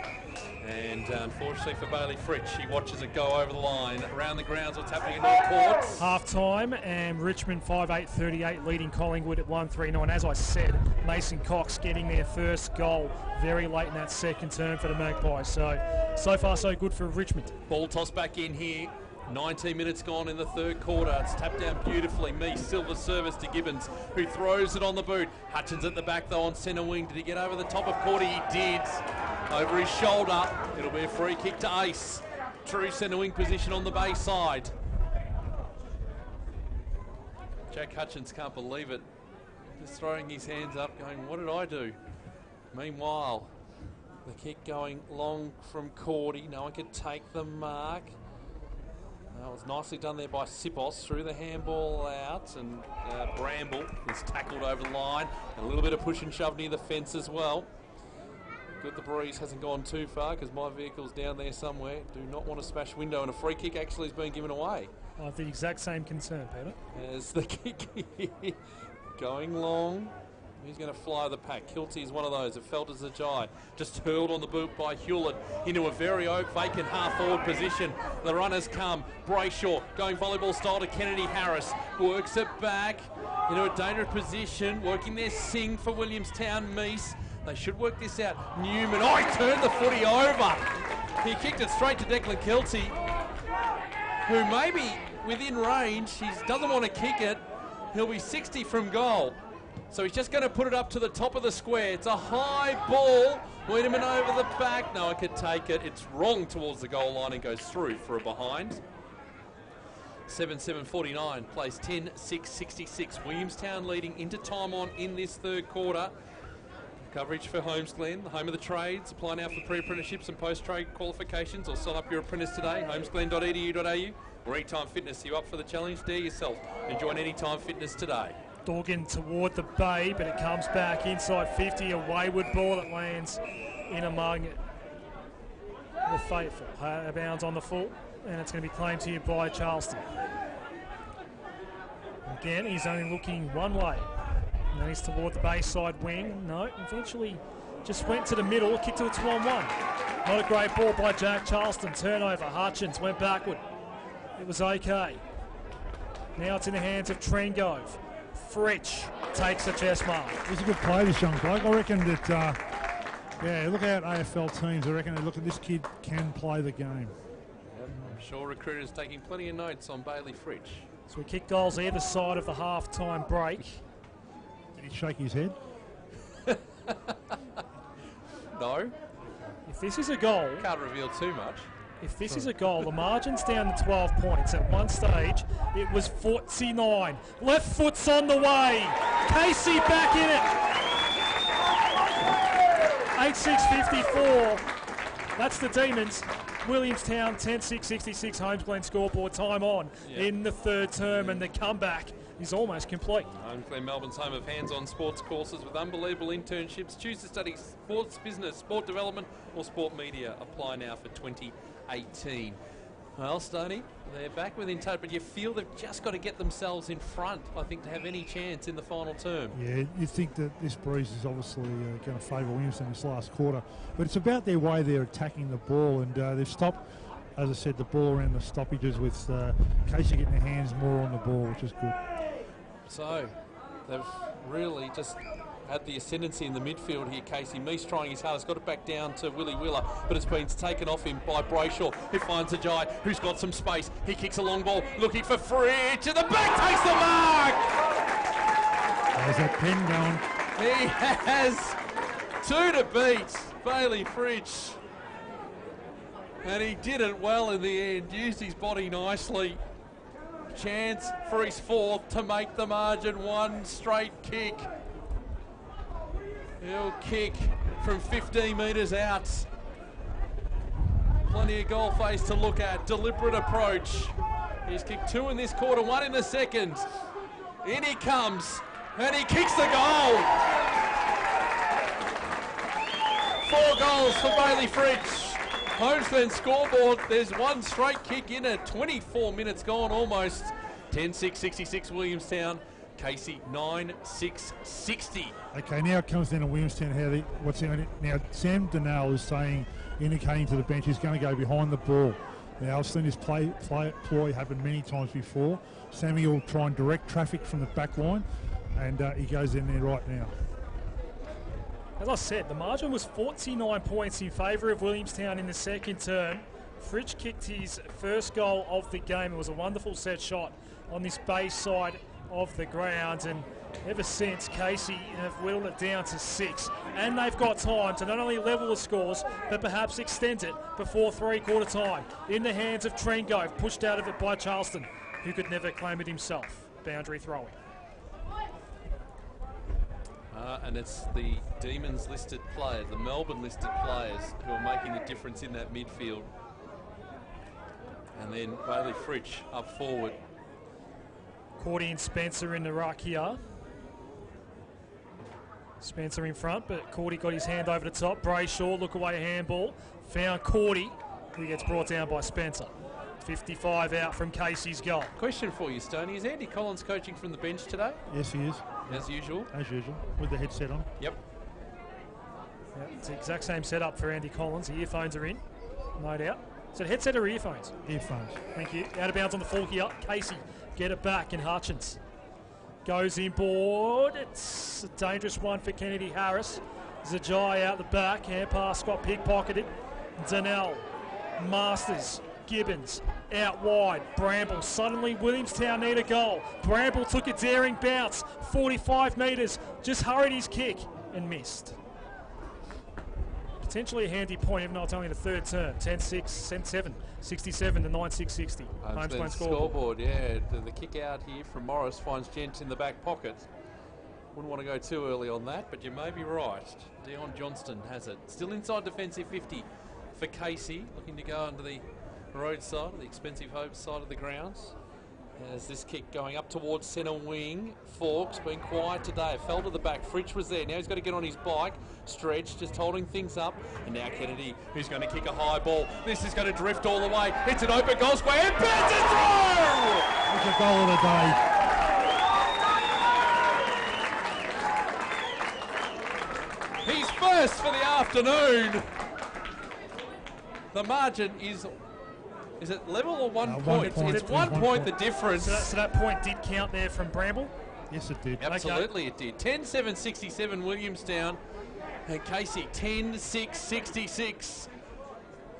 And unfortunately for Bailey Fritsch, he watches it go over the line. Around the grounds, what's happening in North Courts? Half time, and Richmond 5-8-38 leading Collingwood at 1-3-9. As I said, Mason Cox getting their first goal very late in that second term for the Magpies. So far so good for Richmond. Ball tossed back in here. 19 minutes gone in the third quarter. It's tapped down beautifully. Meese, silver service to Gibbons, who throws it on the boot. Hutchins at the back though on centre wing. Did he get over the top of Cordy? He did. Over his shoulder. It'll be a free kick to Ace. True centre wing position on the base side. Jack Hutchins can't believe it. Just throwing his hands up going, what did I do? Meanwhile, the kick going long from Cordy. No one could take the mark. That was nicely done there by Sipos. Threw the handball out, and Bramble is tackled over the line. And a little bit of push and shove near the fence as well. Good the breeze hasn't gone too far because my vehicle's down there somewhere. Do not want to smash window, and a free kick actually has been given away. I have the exact same concern, Peter. As the kick going long. Who's going to fly the pack? Kilty is one of those. It fell to Zajai. Just hurled on the boot by Hewlett into a very vacant half-forward position. The runners come. Brayshaw going volleyball style to Kennedy Harris. Works it back into a dangerous position. Working their sing for Williamstown. Meese. They should work this out. Newman. Oh, he turned the footy over. He kicked it straight to Declan Kilty, who may be within range. He doesn't want to kick it. He'll be 60 from goal. So he's just going to put it up to the top of the square. It's a high ball. Wiedemann over the back. No one could take it. It's wrong towards the goal line and goes through for a behind. 7-7-49, plays 10-6-66. Williamstown leading into time on in this third quarter. Coverage for Holmesglen, the home of the trades. Apply now for pre-apprenticeships and post-trade qualifications, or sign up your apprentice today. Holmesglen.edu.au. or Anytime Fitness. You up for the challenge? Dare yourself and join Anytime Fitness today. Dawgan toward the bay, but it comes back inside 50. A wayward ball that lands in among the faithful. Bounds on the full, and it's going to be claimed here by Charleston. Again, he's only looking one way. And he's toward the bayside wing. No, eventually just went to the middle, kicked to its 1-1. Not a great ball by Jack Charleston. Turnover. Hutchins went backward. It was okay. Now it's in the hands of Trengove. Fritsch takes the chest mark. He's a good player, this young bloke. I reckon that, yeah, look out AFL teams. I reckon they look at this kid can play the game. Yep, I'm sure recruiters taking plenty of notes on Bailey Fritsch. So we kick goals either side of the half-time break. Did he shake his head? No. If this is a goal... Can't reveal too much. If this is a goal, the margin's down to 12 points. At one stage, it was 49. Left foot's on the way. Casey back in it. 8-6-54. That's the Demons. Williamstown 10-6-66. Holmesglen scoreboard time on in the third term, and the comeback is almost complete. Holmesglen, Melbourne's home of hands-on sports courses with unbelievable internships. Choose to study sports business, sport development or sport media. Apply now for 2018. Well, Stoney, they're back within touch, but you feel they've just got to get themselves in front, I think, to have any chance in the final term. Yeah, you think that this breeze is obviously going to favour Williamstown this last quarter, but it's about their way they're attacking the ball, and they've stopped, as I said, the ball around the stoppages with Casey getting their hands more on the ball, which is good. So, they've really just had the ascendancy in the midfield here, Casey. Meese trying his hardest, got it back down to Willie Wheeler, but it's been taken off him by Brayshaw, who finds Ajay, who's got some space. He kicks a long ball, looking for Fritsch, and the back takes the mark! There's that pin going. He has two to beat, Bailey Fritsch. And he did it well in the end, used his body nicely. Chance for his fourth to make the margin. One straight kick. He'll kick from 15 metres out. Plenty of goal face to look at. Deliberate approach. He's kicked two in this quarter, one in the second. In he comes, and he kicks the goal. 4 goals for Bailey Fritsch. Holmesglen scoreboard, there's one straight kick in it. 24 minutes gone almost. 10-6-66 Williamstown. Casey 9-6-60. Okay, now it comes down to Williamstown. What's in it now? Sam Donnell is indicating to the bench he's going to go behind the ball. Now I've seen this ploy happen many times before. Sammy will try and direct traffic from the back line, and he goes in there right now. As I said, the margin was 49 points in favour of Williamstown in the second term. Fritsch kicked his first goal of the game. It was a wonderful set shot on this bay side of the ground, and ever since, Casey have whittled it down to 6, and they've got time to not only level the scores but perhaps extend it before three-quarter time. In the hands of Trengove, pushed out of it by Charleston, who could never claim it himself. Boundary throwing. And it's the Demons listed players, the Melbourne listed players, who are making the difference in that midfield. And then Bailey Fritsch up forward. Cordy and Spencer in the ruck here. Spencer in front, but Cordy got his hand over the top. Brayshaw, look away handball. Found Cordy, who gets brought down by Spencer. 55 out from Casey's goal. Question for you, Stoney. Is Andy Collins coaching from the bench today? Yes, he is. As usual? As usual, with the headset on. Yep. It's the exact same setup for Andy Collins. The earphones are in, no doubt. Is it headset or earphones? Earphones. Thank you. Out of bounds on the full here. Casey, get it back, and Hutchins goes inboard. It's a dangerous one for Kennedy Harris. Zajai out the back. Hand pass got pickpocketed. Donnell, Masters Gibbons out wide. Bramble. Suddenly Williamstown need a goal. Bramble took a daring bounce. 45 metres. Just hurried his kick and missed. Potentially a handy point, even though it's only the third term. 10-6, 10-7, 67 to 9-6-60. Holmes scoreboard, yeah. The kick out here from Morris finds Gent in the back pocket. Wouldn't want to go too early on that, but you may be right. Dion Johnston has it. Still inside defensive 50 for Casey, looking to go onto the roadside, the expensive home side of the grounds. As this kick going up towards centre wing. Forks been quiet today. Fell to the back. Fritsch was there. Now he's got to get on his bike. Stretch just holding things up. And now Kennedy, who's going to kick a high ball. This is going to drift all the way. It's an open goal square. And Ben's a throw! It's a goal of the day. He's first for the afternoon. The margin is it level or 1 point? It's 1 point the difference. So that point did count there from Bramble? Yes, it did. Absolutely it did. 10-7-67 Williamstown. And Casey 10-6-66.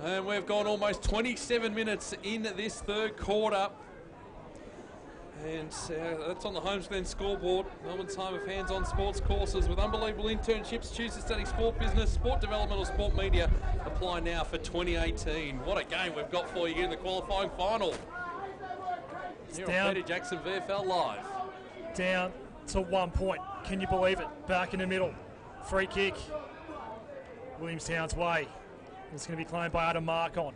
And we've gone almost 27 minutes in this third quarter. And that's on the Homesglen scoreboard. Melbourne's home of hands-on sports courses with unbelievable internships. Choose to study sport business, sport development or sport media. Apply now for 2018. What a game we've got for you here in the qualifying final. Here on Peter Jackson VFL Live. Down to 1 point. Can you believe it? Back in the middle. Free kick. Williamstown's way. It's going to be claimed by Adam Markon.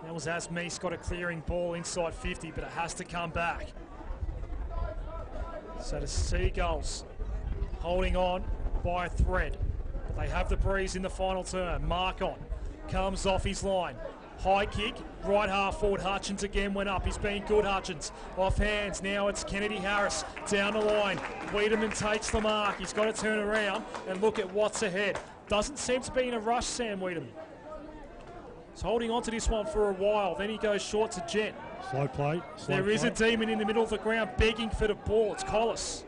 That was Asmeese got a clearing ball inside 50, but it has to come back. So the Seagulls holding on by a thread. But they have the breeze in the final term. Markon comes off his line. High kick, right half forward. Hutchins again went up. He's been good, Hutchins. Off hands. Now it's Kennedy Harris down the line. Wiedemann takes the mark. He's got to turn around and look at what's ahead. Doesn't seem to be in a rush, Sam Wiedemann. He's holding on to this one for a while. Then he goes short to Gent. Slow play. There is a demon in the middle of the ground begging for the ball. It's Collis.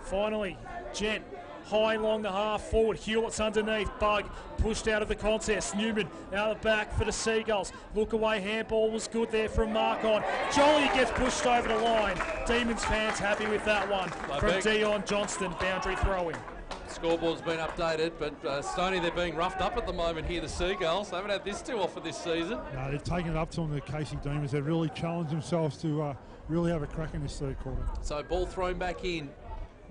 Finally, Gent. High along the half forward. Hewlett's underneath. Bug pushed out of the contest. Newman out of the back for the Seagulls. Look away. Handball was good there from Markon. Jolly gets pushed over the line. Demons fans happy with that one from Dion Johnston. Boundary throwing. Scoreboard's been updated, but Stoney, they're being roughed up at the moment here, the Seagulls. They haven't had this too often this season. No, they've taken it up to them, the Casey Demons. They've really challenged themselves to really have a crack in this third quarter. So ball thrown back in.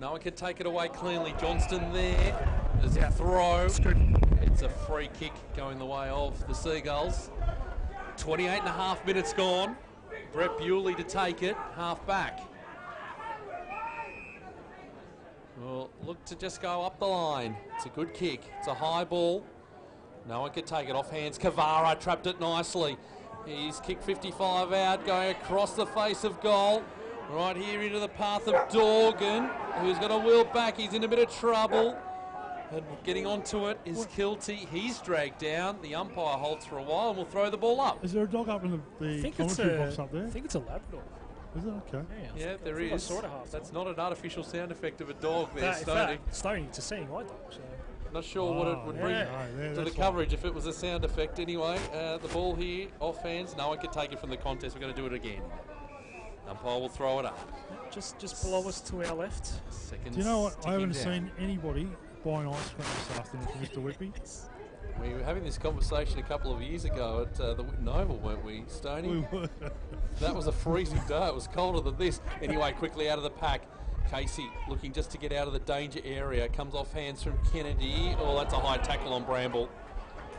No one can take it away cleanly. Johnston there. There's a throw. It's a free kick going the way of the Seagulls. 28 and a half minutes gone. Brett Bewley to take it. Half back. Well, look to just go up the line. It's a good kick. It's a high ball. No one can take it off hands. Kavara trapped it nicely. He's kicked 55 out, going across the face of goal. Right here into the path of Dorgan, who's going to wheel back. He's in a bit of trouble. And getting onto it is Kilty. He's dragged down. The umpire holds for a while and will throw the ball up. Is there a dog up in the commentary box up there? I think it's a Labrador. Is it? Okay. Yeah, there is. That's not an artificial sound effect of a dog there, Stoney. Stoney, it's a seeing eye dog. So. Not sure what it would bring to the coverage if it was a sound effect anyway. The ball here, off hands. No one can take it from the contest. We're going to do it again. Umpire will throw it up. Just below us to our left. Do you know what? I haven't seen anybody buying ice cream this afternoon from Mr. Whitby. We were having this conversation a couple of years ago at the Whitten Oval, weren't we, Stoney? We were. That was a freezing day. It was colder than this. Anyway, quickly out of the pack. Casey looking just to get out of the danger area. Comes off hands from Kennedy. Oh, that's a high tackle on Bramble.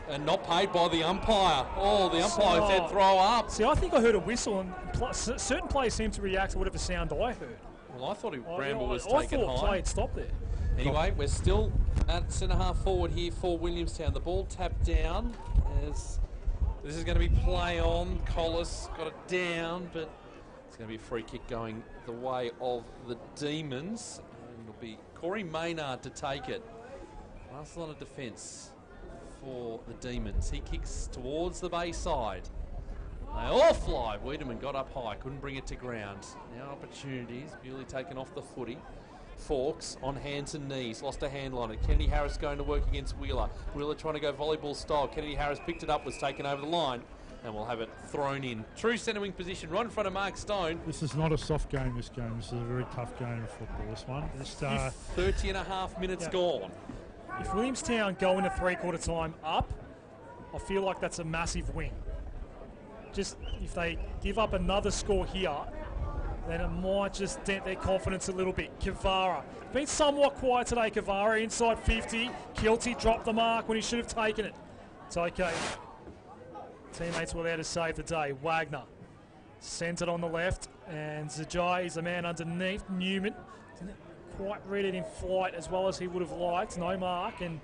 And not paid by the umpire. Oh, the umpire said throw up. See, I think I heard a whistle, and certain players seem to react to whatever sound I heard. Well, I thought Bramble was taken high. I thought play had stopped there. Anyway, we're still at centre-half forward here for Williamstown. The ball tapped down as this is going to be play on. Collis got it down, but it's going to be a free kick going the way of the Demons. And it'll be Corey Maynard to take it. Last line of defence for the Demons. He kicks towards the Bayside. They all fly. Wiedemann got up high, couldn't bring it to ground. Now opportunities. Bewley taken off the footy. Forks on hands and knees, lost a handle on it. Kennedy Harris going to work against Wheeler. Wheeler trying to go volleyball style. Kennedy Harris picked it up, was taken over the line, and we'll have it thrown in. True centre wing position, right in front of Mark Stone. This is not a soft game, this game. This is a very tough game of football, this one. 30 and a half minutes gone. If Williamstown go into three-quarter time up, I feel like that's a massive win. Just if they give up another score here, then it might just dent their confidence a little bit. Kavara. Been somewhat quiet today, Kavara. Inside 50. Kilty dropped the mark when he should have taken it. It's okay. Teammates were there to save the day. Wagner sent it on the left, and Zajai is the man underneath. Newman didn't quite read it in flight as well as he would have liked. No mark, and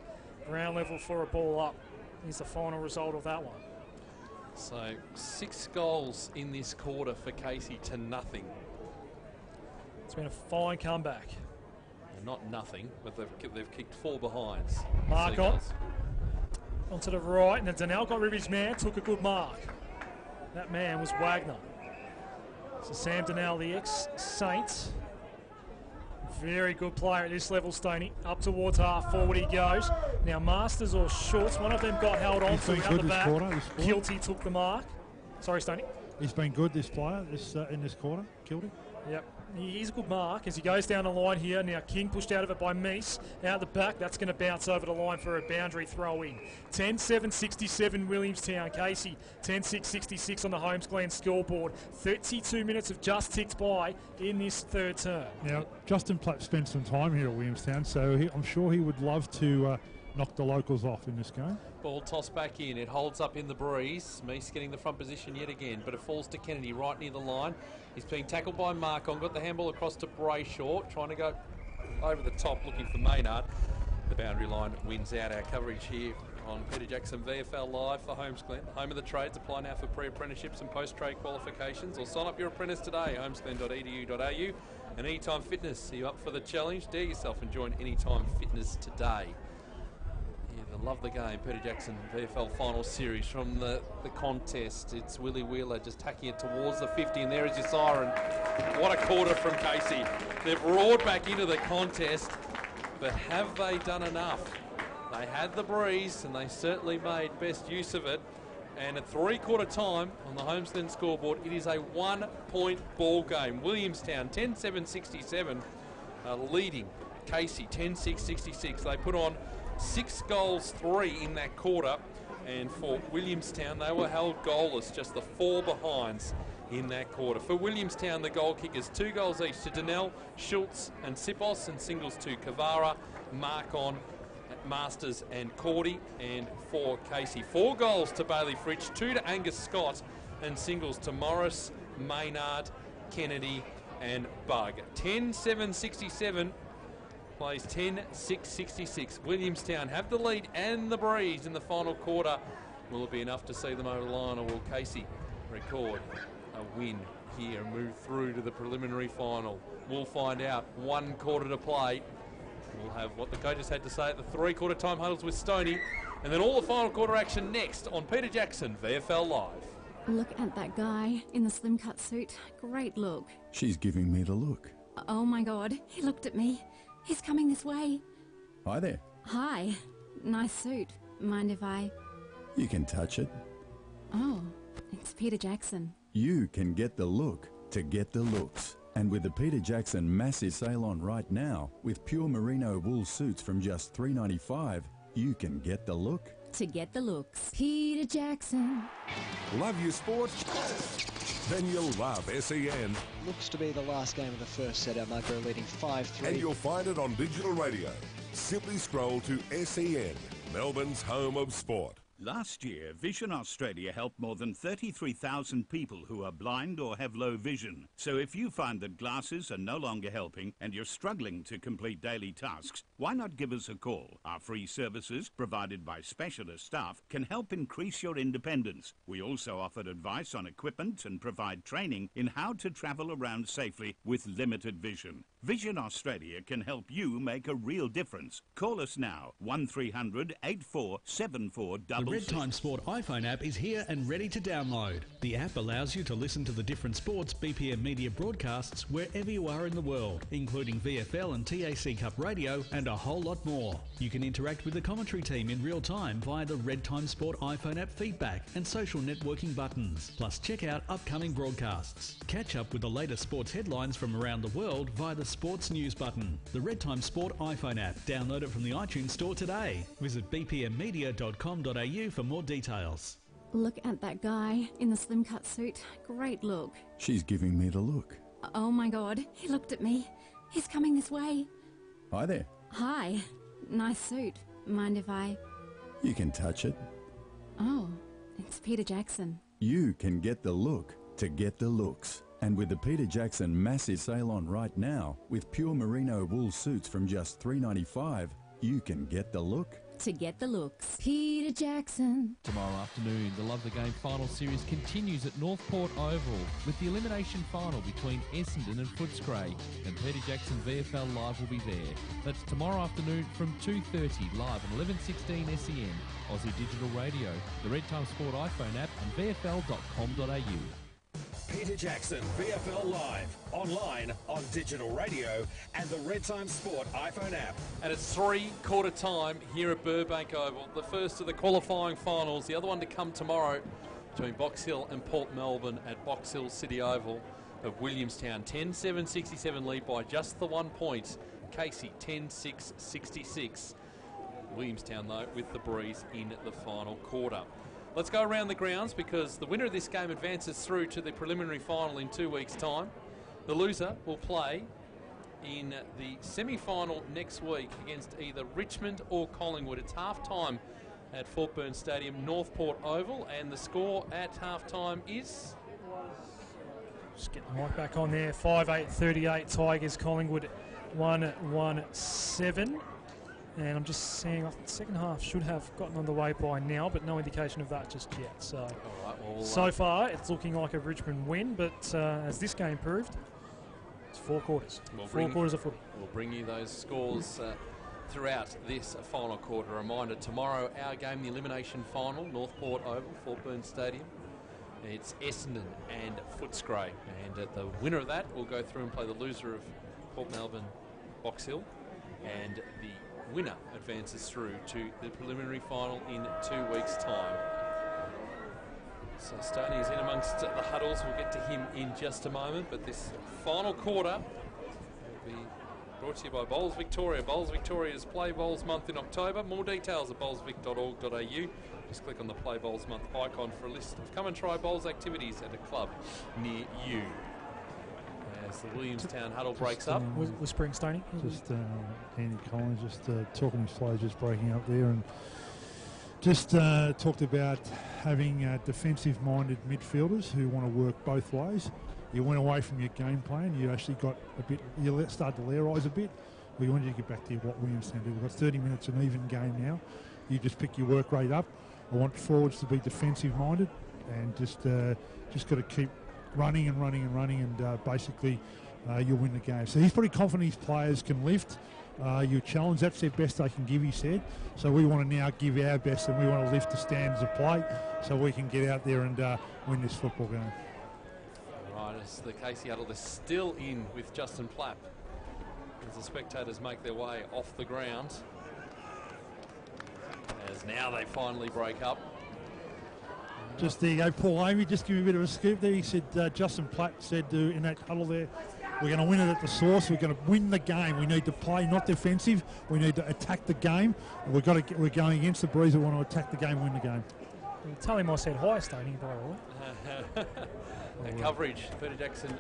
ground level for a ball up. Here's the final result of that one. So 6 goals in this quarter for Casey to nothing. It's been a fine comeback. Not nothing, but they've kicked 4 behinds. Mark onto the right, and Donnell got rid of his man, took a good mark. That man was Wagner. So Sam Donnell, the ex-Saints. Very good player at this level, Stoney. Up towards half forward he goes. Now Masters or Schultz, one of them got held on to around the back. Kilty took the mark. Sorry, Stoney. He's been good, this player, in this quarter, Kilty. Yep. He's a good mark as he goes down the line here. Now King pushed out of it by Meese. Out the back, that's going to bounce over the line for a boundary throw in. 10-7-67 Williamstown. Casey, 10-6-66 on the Holmes Glen scoreboard. 32 minutes have just ticked by in this third term. Now, Justin Platt spent some time here at Williamstown, so I'm sure he would love to knock the locals off in this game. Ball tossed back in. It holds up in the breeze. Meese getting the front position yet again, but it falls to Kennedy right near the line. He's being tackled by Markon. Got the handball across to Brayshaw, trying to go over the top looking for Maynard. The boundary line wins out. Our coverage here on Peter Jackson VFL Live for Holmes Glen. Home of the trades. Apply now for pre-apprenticeships and post-trade qualifications, or sign up your apprentice today. homesglen.edu.au. And Anytime Fitness. Are you up for the challenge? Dare yourself and join Anytime Fitness today. Love the game. Peter Jackson VFL final series from the contest. It's Willie Wheeler just tacking it towards the 50, and there is your siren. What a quarter from Casey. They've roared back into the contest, but have they done enough? They had the breeze, and they certainly made best use of it. And at three-quarter time on the Homestead scoreboard, it is a 1-point ball game. Williamstown 10-7-67 leading Casey 10-6-66. They put on 6 goals, 3 in that quarter, and for Williamstown they were held goalless, just the 4 behinds in that quarter. For Williamstown, the goal kickers 2 goals each to Donnell, Schultz and Sipos, and singles to Kavara, Markon, Masters and Cordy. And for Casey, 4 goals to Bailey Fritsch, 2 to Angus Scott, and singles to Morris, Maynard, Kennedy and Bug. 10-7-67 plays 10-6-66. Williamstown have the lead and the breeze in the final quarter. Will it be enough to see them over the line, or will Casey record a win here and move through to the preliminary final? We'll find out. 1 quarter to play. We'll have what the coaches had to say at the three-quarter time huddles with Stoney, and then all the final quarter action next on Peter Jackson VFL Live. Look at that guy in the slim cut suit. Great look. She's giving me the look. Oh my God, he looked at me. He's coming this way. Hi there. Hi. Nice suit. Mind if I... You can touch it. Oh, it's Peter Jackson. You can get the look to get the looks. And with the Peter Jackson massive sale on right now, with pure merino wool suits from just $3.95, you can get the look to get the looks. Peter Jackson. Love your sport? Then you'll love SEN. Looks to be the last game of the first set. Almagro leading 5-3. And you'll find it on digital radio. Simply scroll to SEN, Melbourne's home of sport. Last year, Vision Australia helped more than 33,000 people who are blind or have low vision. So if you find that glasses are no longer helping and you're struggling to complete daily tasks, Why not give us a call? Our free services, provided by specialist staff, can help increase your independence. We also offer advice on equipment and provide training in how to travel around safely with limited vision. Vision Australia can help you make a real difference. Call us now, 1300 847466. The Red Time Sport iPhone app is here and ready to download. The app allows you to listen to the different sports BPM media broadcasts wherever you are in the world, including VFL and TAC Cup radio and a whole lot more. You can interact with the commentary team in real time via the Red Time Sport iPhone app feedback and social networking buttons. Plus, check out upcoming broadcasts. Catch up with the latest sports headlines from around the world via the Sports News button. The Red Time Sport iPhone app. Download it from the iTunes store today. Visit bpmmedia.com.au for more details. Look at that guy in the slim cut suit. Great look. She's giving me the look. Oh my God, he looked at me. He's coming this way. Hi there. Hi. Nice suit. Mind if I... You can touch it. Oh, it's Peter Jackson. You can get the look to get the looks. And with the Peter Jackson massive sale on right now, with pure merino wool suits from just $3.95, you can get the look to get the looks. Peter Jackson. Tomorrow afternoon, the Love the Game final series continues at Northport Oval with the elimination final between Essendon and Footscray, and Peter Jackson VFL Live will be there. That's tomorrow afternoon from 2:30 live on 1116 SEN, Aussie Digital Radio, the Red Time Sport iPhone app and vfl.com.au. Peter Jackson, VFL Live, online, on digital radio, and the Red Time Sport iPhone app. And it's 3/4 time here at Burbank Oval. The first of the qualifying finals, the other one to come tomorrow between Box Hill and Port Melbourne at Box Hill City Oval of Williamstown. 10-7-67 lead by just the 1 point. Casey 10-6-66. Williamstown, though, with the breeze in the final quarter. Let's go around the grounds because the winner of this game advances through to the preliminary final in 2 weeks' time. The loser will play in the semi-final next week against either Richmond or Collingwood. It's half-time at Fort Burns Stadium, Northport Oval, and the score at half-time is... Just get the mic back on there. 5-8-38 Tigers, Collingwood 1-1-7. And I'm just saying, I think the second half should have gotten underway by now, but no indication of that just yet. So, all right, well, so far, it's looking like a Richmond win, but as this game proved, it's 4 quarters. Four quarters of footy. We'll bring you those scores throughout this final quarter. A reminder, tomorrow, our game, the elimination final, Northport Oval, Fort Burns Stadium. It's Essendon and Footscray. And the winner of that will go through and play the loser of Port Melbourne, Box Hill. And the winner advances through to the preliminary final in 2 weeks' time. So Stoney is in amongst the huddles. We'll get to him in just a moment, but this final quarter will be brought to you by Bowls Victoria. Bowls Victoria's Play Bowls Month in October. More details at bowlsvic.org.au. Just click on the Play Bowls Month icon for a list of come and try bowls activities at a club near you. As the Williamstown huddle breaks up. Whispering Stoney. Just Andy Collins just talking his flow, just breaking up there, and just talked about having defensive-minded midfielders who want to work both ways. You went away from your game plan. You actually got a bit. You started to lairize a bit. We wanted you to get back to what Williamstown do. We've got 30 minutes an even game now. You just pick your work rate up. I want forwards to be defensive-minded, and just got to keep running and basically you'll win the game. So he's pretty confident his players can lift. You challenge, that's their best they can give, he said. So we want to now give our best, and we want to lift the standards of play so we can get out there and win this football game. Right, as the Casey huddle is still in with Justin Plapp as the spectators make their way off the ground. As now they finally break up. Just there you go, Paul Amy, just give me a bit of a scoop there. He said, Justin Platt said in that huddle there, we're going to win it at the source. We're going to win the game. We need to play not defensive. We need to attack the game. We're going against the Breeze. We want to attack the game, win the game. Well, tell him I said hi, Stoney, by the way. That coverage, Peter Jackson.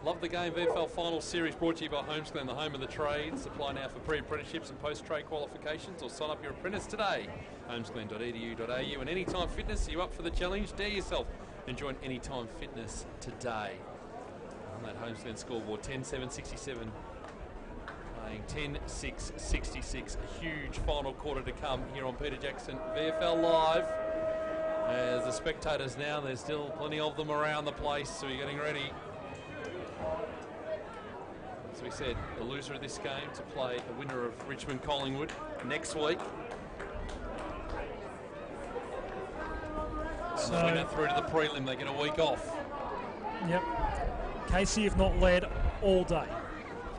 Love the Game VFL Final Series brought to you by Homesglen, the home of the trades. Apply now for pre-apprenticeships and post-trade qualifications or sign up your apprentice today. Homesglen.edu.au. And Anytime Fitness, are you up for the challenge? Dare yourself and join Anytime Fitness today. On that Homesglen scoreboard, 10-7-67. Playing 10-6-66. A huge final quarter to come here on Peter Jackson VFL Live. As the spectators now, there's still plenty of them around the place, so we're getting ready. As we said, the loser of this game to play the winner of Richmond-Collingwood next week. And the winner through to the prelim, they get a week off. Yep. Casey have not led all day.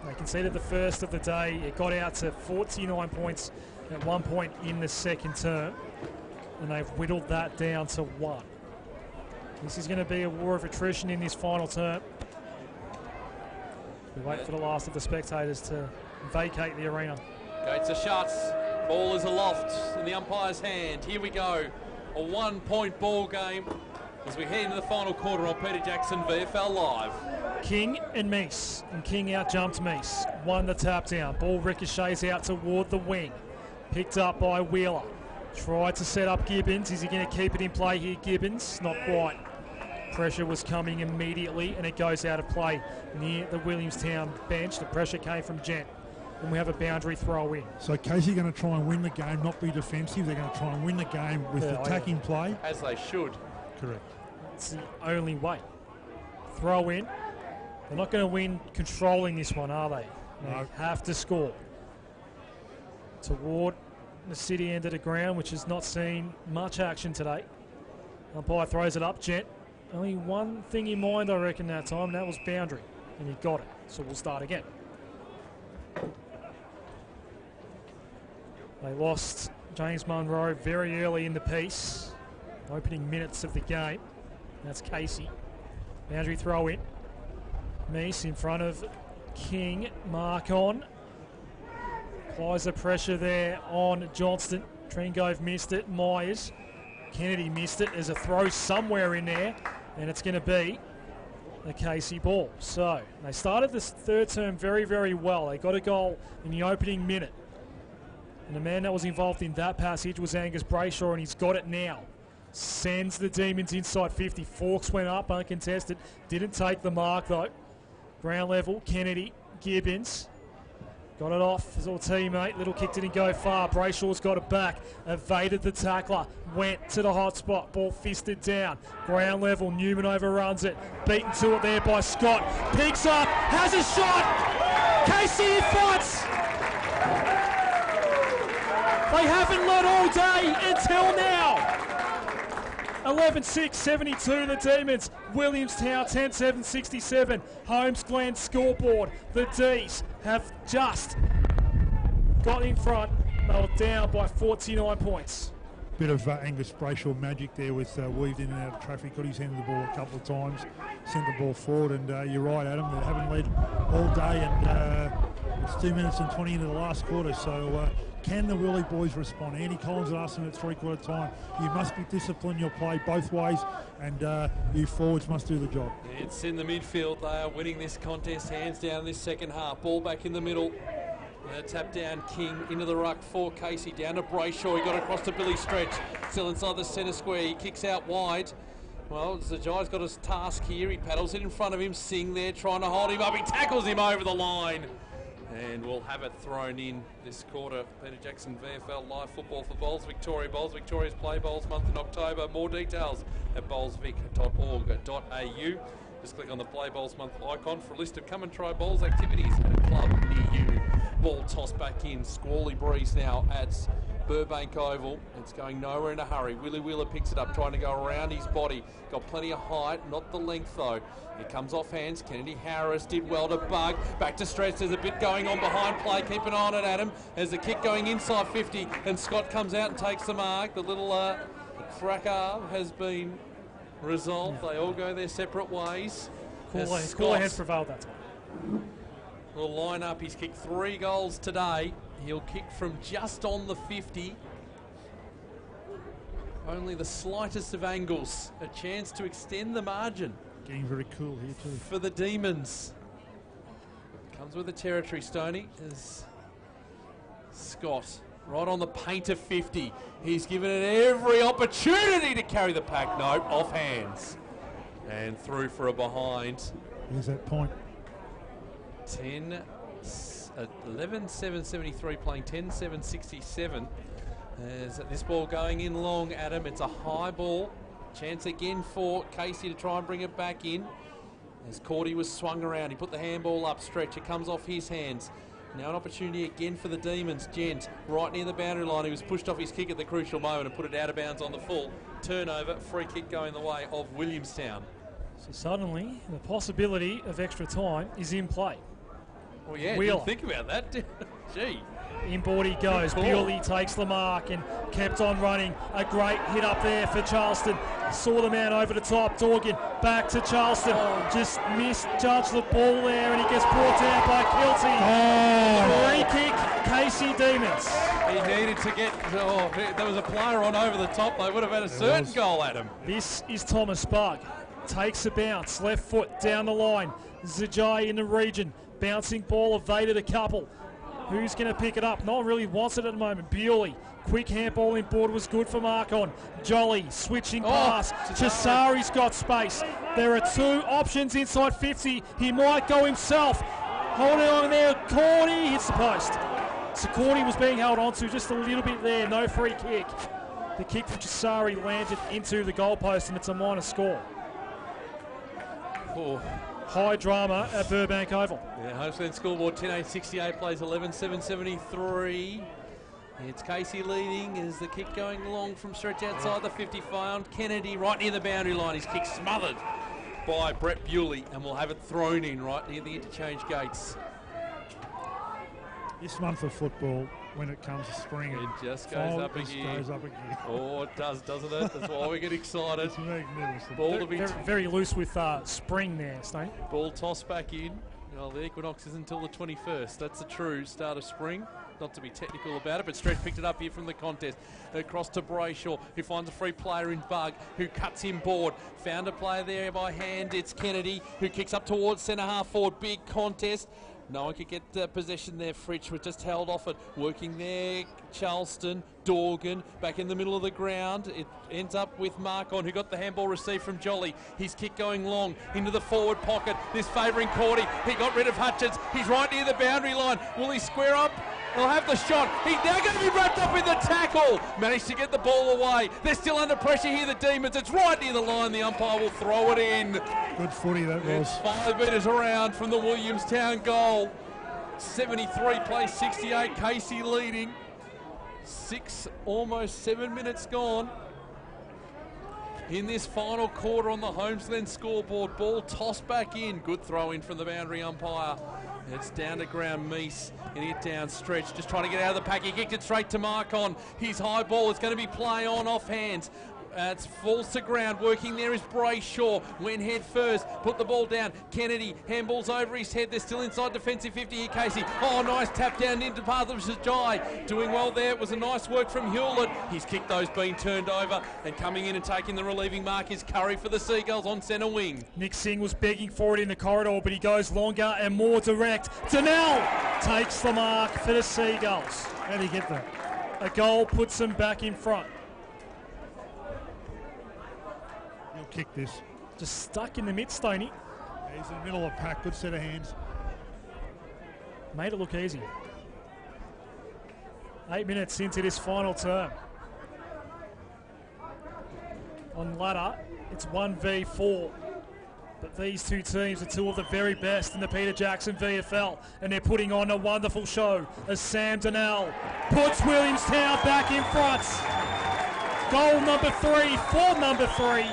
They conceded the first of the day. It got out to 49 points at one point in the second term, and they've whittled that down to 1. This is going to be a war of attrition in this final term. We wait for the last of the spectators to vacate the arena. Gates are shut. Ball is aloft in the umpire's hand. Here we go. A 1-point ball game as we head into the final quarter on Peter Jackson VFL Live. King and Meese, and King out-jumped Meese. Won the tap down. Ball ricochets out toward the wing. Picked up by Wheeler. Tried to set up Gibbons. Is he going to keep it in play here, Gibbons? Not quite. Pressure was coming immediately, and it goes out of play near the Williamstown bench. The pressure came from Gent, and we have a boundary throw in. So Casey going to try and win the game, not be defensive. They're going to try and win the game with attacking play. As they should. Correct. It's the only way. Throw in. They're not going to win controlling this one, are they? They have to score. Toward the city end of the ground, which has not seen much action today. Umpire throws it up. Gent, only one thing in mind, I reckon, that time, and that was boundary. And he got it. So we'll start again. They lost James Munro very early in the piece. Opening minutes of the game. That's Casey. Boundary throw in. Meese in front of King. Mark on. Applies the pressure there on Johnston. Trengove missed it. Myers. Kennedy missed it. There's a throw somewhere in there, and it's going to be the Casey ball. So they started this third term very, very well. They got a goal in the opening minute. And the man that was involved in that passage was Angus Brayshaw, and he's got it now. Sends the Demons inside 50. Forks went up uncontested. Didn't take the mark, though. Ground level, Kennedy, Gibbons. Got it off his little teammate. Little kick didn't go far. Brayshaw's got it back. Evaded the tackler. Went to the hot spot. Ball fisted down. Ground level, Newman overruns it. Beaten to it there by Scott. Picks up, has a shot. Casey fights. They haven't led all day until now. 11-6-72 the Demons. Williamstown 10-7-67. Holmes Glen scoreboard. The D's have just got in front. They were down by 49 points. Bit of Angus Brayshaw magic there with weaved in and out of traffic. Got his hand on the ball a couple of times. Sent the ball forward, and you're right, Adam. They haven't led all day, and it's 2 minutes and 20 into the last quarter. So can the Willie boys respond? Andy Collins asked them at three-quarter time, you must be disciplined your play both ways, and you forwards must do the job. It's in the midfield. They are winning this contest hands down in this second half. Ball back in the middle. Tap down King into the ruck for Casey. Down to Brayshaw. He got across to Billy Stretch. Still inside the centre square. He kicks out wide. Well, Zajai's got his task here. He paddles it in front of him. Singh there trying to hold him up. He tackles him over the line. And we'll have it thrown in this quarter. Peter Jackson VFL Live Football for Bowls Victoria. Bowls Victoria's Play Bowls month in October. More details at bowlsvic.org.au. Just click on the Play Bowls month icon for a list of come and try bowls activities at a club near you. Ball tossed back in. Squally breeze now at Burbank Oval. It's going nowhere in a hurry. Willie Wheeler picks it up, trying to go around his body. Got plenty of height, not the length though. It comes off hands. Kennedy Harris did well to bug. Back to Stretch. There's a bit going on behind play. Keep an eye on it, Adam. There's a kick going inside 50, and Scott comes out and takes the mark. The little fracas has been resolved. They all go their separate ways. Cooler has prevailed that time. Will line up. He's kicked 3 goals today. He'll kick from just on the 50. Only the slightest of angles. A chance to extend the margin. Getting very cool here too. For the Demons. Comes with the territory, Stoney. Is Scott right on the paint of 50. He's given it every opportunity to carry the pack. Nope, off hands. And through for a behind. Here's that point. 10 11-7-73 playing 10-7-67. As this ball going in long, Adam. It's a high ball. Chance again for Casey to try and bring it back in. As Cordy was swung around, he put the handball up, stretch. It comes off his hands. Now an opportunity again for the Demons. Gent, right near the boundary line. He was pushed off his kick at the crucial moment and put it out of bounds on the full. Turnover, free kick going the way of Williamstown. So suddenly, the possibility of extra time is in play. Well, yeah, Wheeler. didn't think about that. Gee. Inboard he goes. Bewley takes the mark and kept on running. A great hit up there for Charleston. Saw the man over the top. Dorgan back to Charleston. Just misjudged the ball there and he gets brought down by Kilty. Free kick, Casey Demons. He needed to get... Oh, there was a player on over the top. They would have had a certain goal at him. This is Thomas Bug. Takes a bounce. Left foot down the line. Zajai in the region. Bouncing ball evaded a couple. Who's going to pick it up? No one really wants it at the moment. Bewley, quick handball in board was good for Markon. Jolly, switching pass. Chisari's got space. There are two options inside 50. He might go himself. Holding on there, Cordy hits the post. So Cordy was being held onto just a little bit there. No free kick. The kick from Chisari landed into the goalpost and it's a minor score. High drama at Burbank Oval. Yeah, Homestead scoreboard 10-8-68 plays 11-7-73. It's Casey leading as the kick going long from stretch outside the 50 found. Kennedy right near the boundary line. His kick smothered by Brett Bewley and will have it thrown in right near the interchange gates. This month of football, when it comes to spring, it just goes up again. Oh, it does, doesn't it? That's why we get excited. It's magnificent. Ball to be very loose with spring there, Stoney. Ball tossed back in. Well, the equinox is until the 21st. That's the true start of spring. Not to be technical about it, but Stretch picked it up here from the contest. Across to Brayshaw, who finds a free player in Bug, who cuts him board. Found a player there by hand. It's Kennedy, who kicks up towards centre half forward. Big contest. No one could get possession there. Fritsch was just held off it. Working there, Charleston, Dorgan, back in the middle of the ground. It ends up with Markon, who got the handball received from Jolly. His kick going long into the forward pocket. This favouring Cordy. He got rid of Hutchins. He's right near the boundary line. Will he square up? He'll have the shot. He's now going to be wrapped up in the tackle. Managed to get the ball away. They're still under pressure here, the Demons. It's right near the line. The umpire will throw it in. Good footy that was. It's 5 metres around from the Williamstown goal. 73 plays 68. Casey leading. Almost 7 minutes gone. In this final quarter on the Homestead scoreboard, ball tossed back in. Good throw in from the boundary umpire. It's down to ground. Meese in it down stretch, just trying to get out of the pack. He kicked it straight to Markon. His high ball is going to be play on off hands. It falls to ground. Working there is Brayshaw. Went head first. Put the ball down. Kennedy handballs over his head. They're still inside defensive 50 here, Casey. Oh, nice tap down into the path of Sajai. Doing well there. It was a nice work from Hewlett. His kick, those being turned over. And coming in and taking the relieving mark is Curry for the Seagulls on centre wing. Nick Singh was begging for it in the corridor, but he goes longer and more direct. Donnell takes the mark for the Seagulls. How do you get that? A goal puts them back in front. He'll kick this. Just stuck in the mid, Stoney. He's in the middle of the pack. Good set of hands. Made it look easy. 8 minutes into this final term. On ladder, it's 1v4. But these two teams are two of the very best in the Peter Jackson VFL, and they're putting on a wonderful show as Sam Donnell puts Williamstown back in front. Goal number 3 for number 3.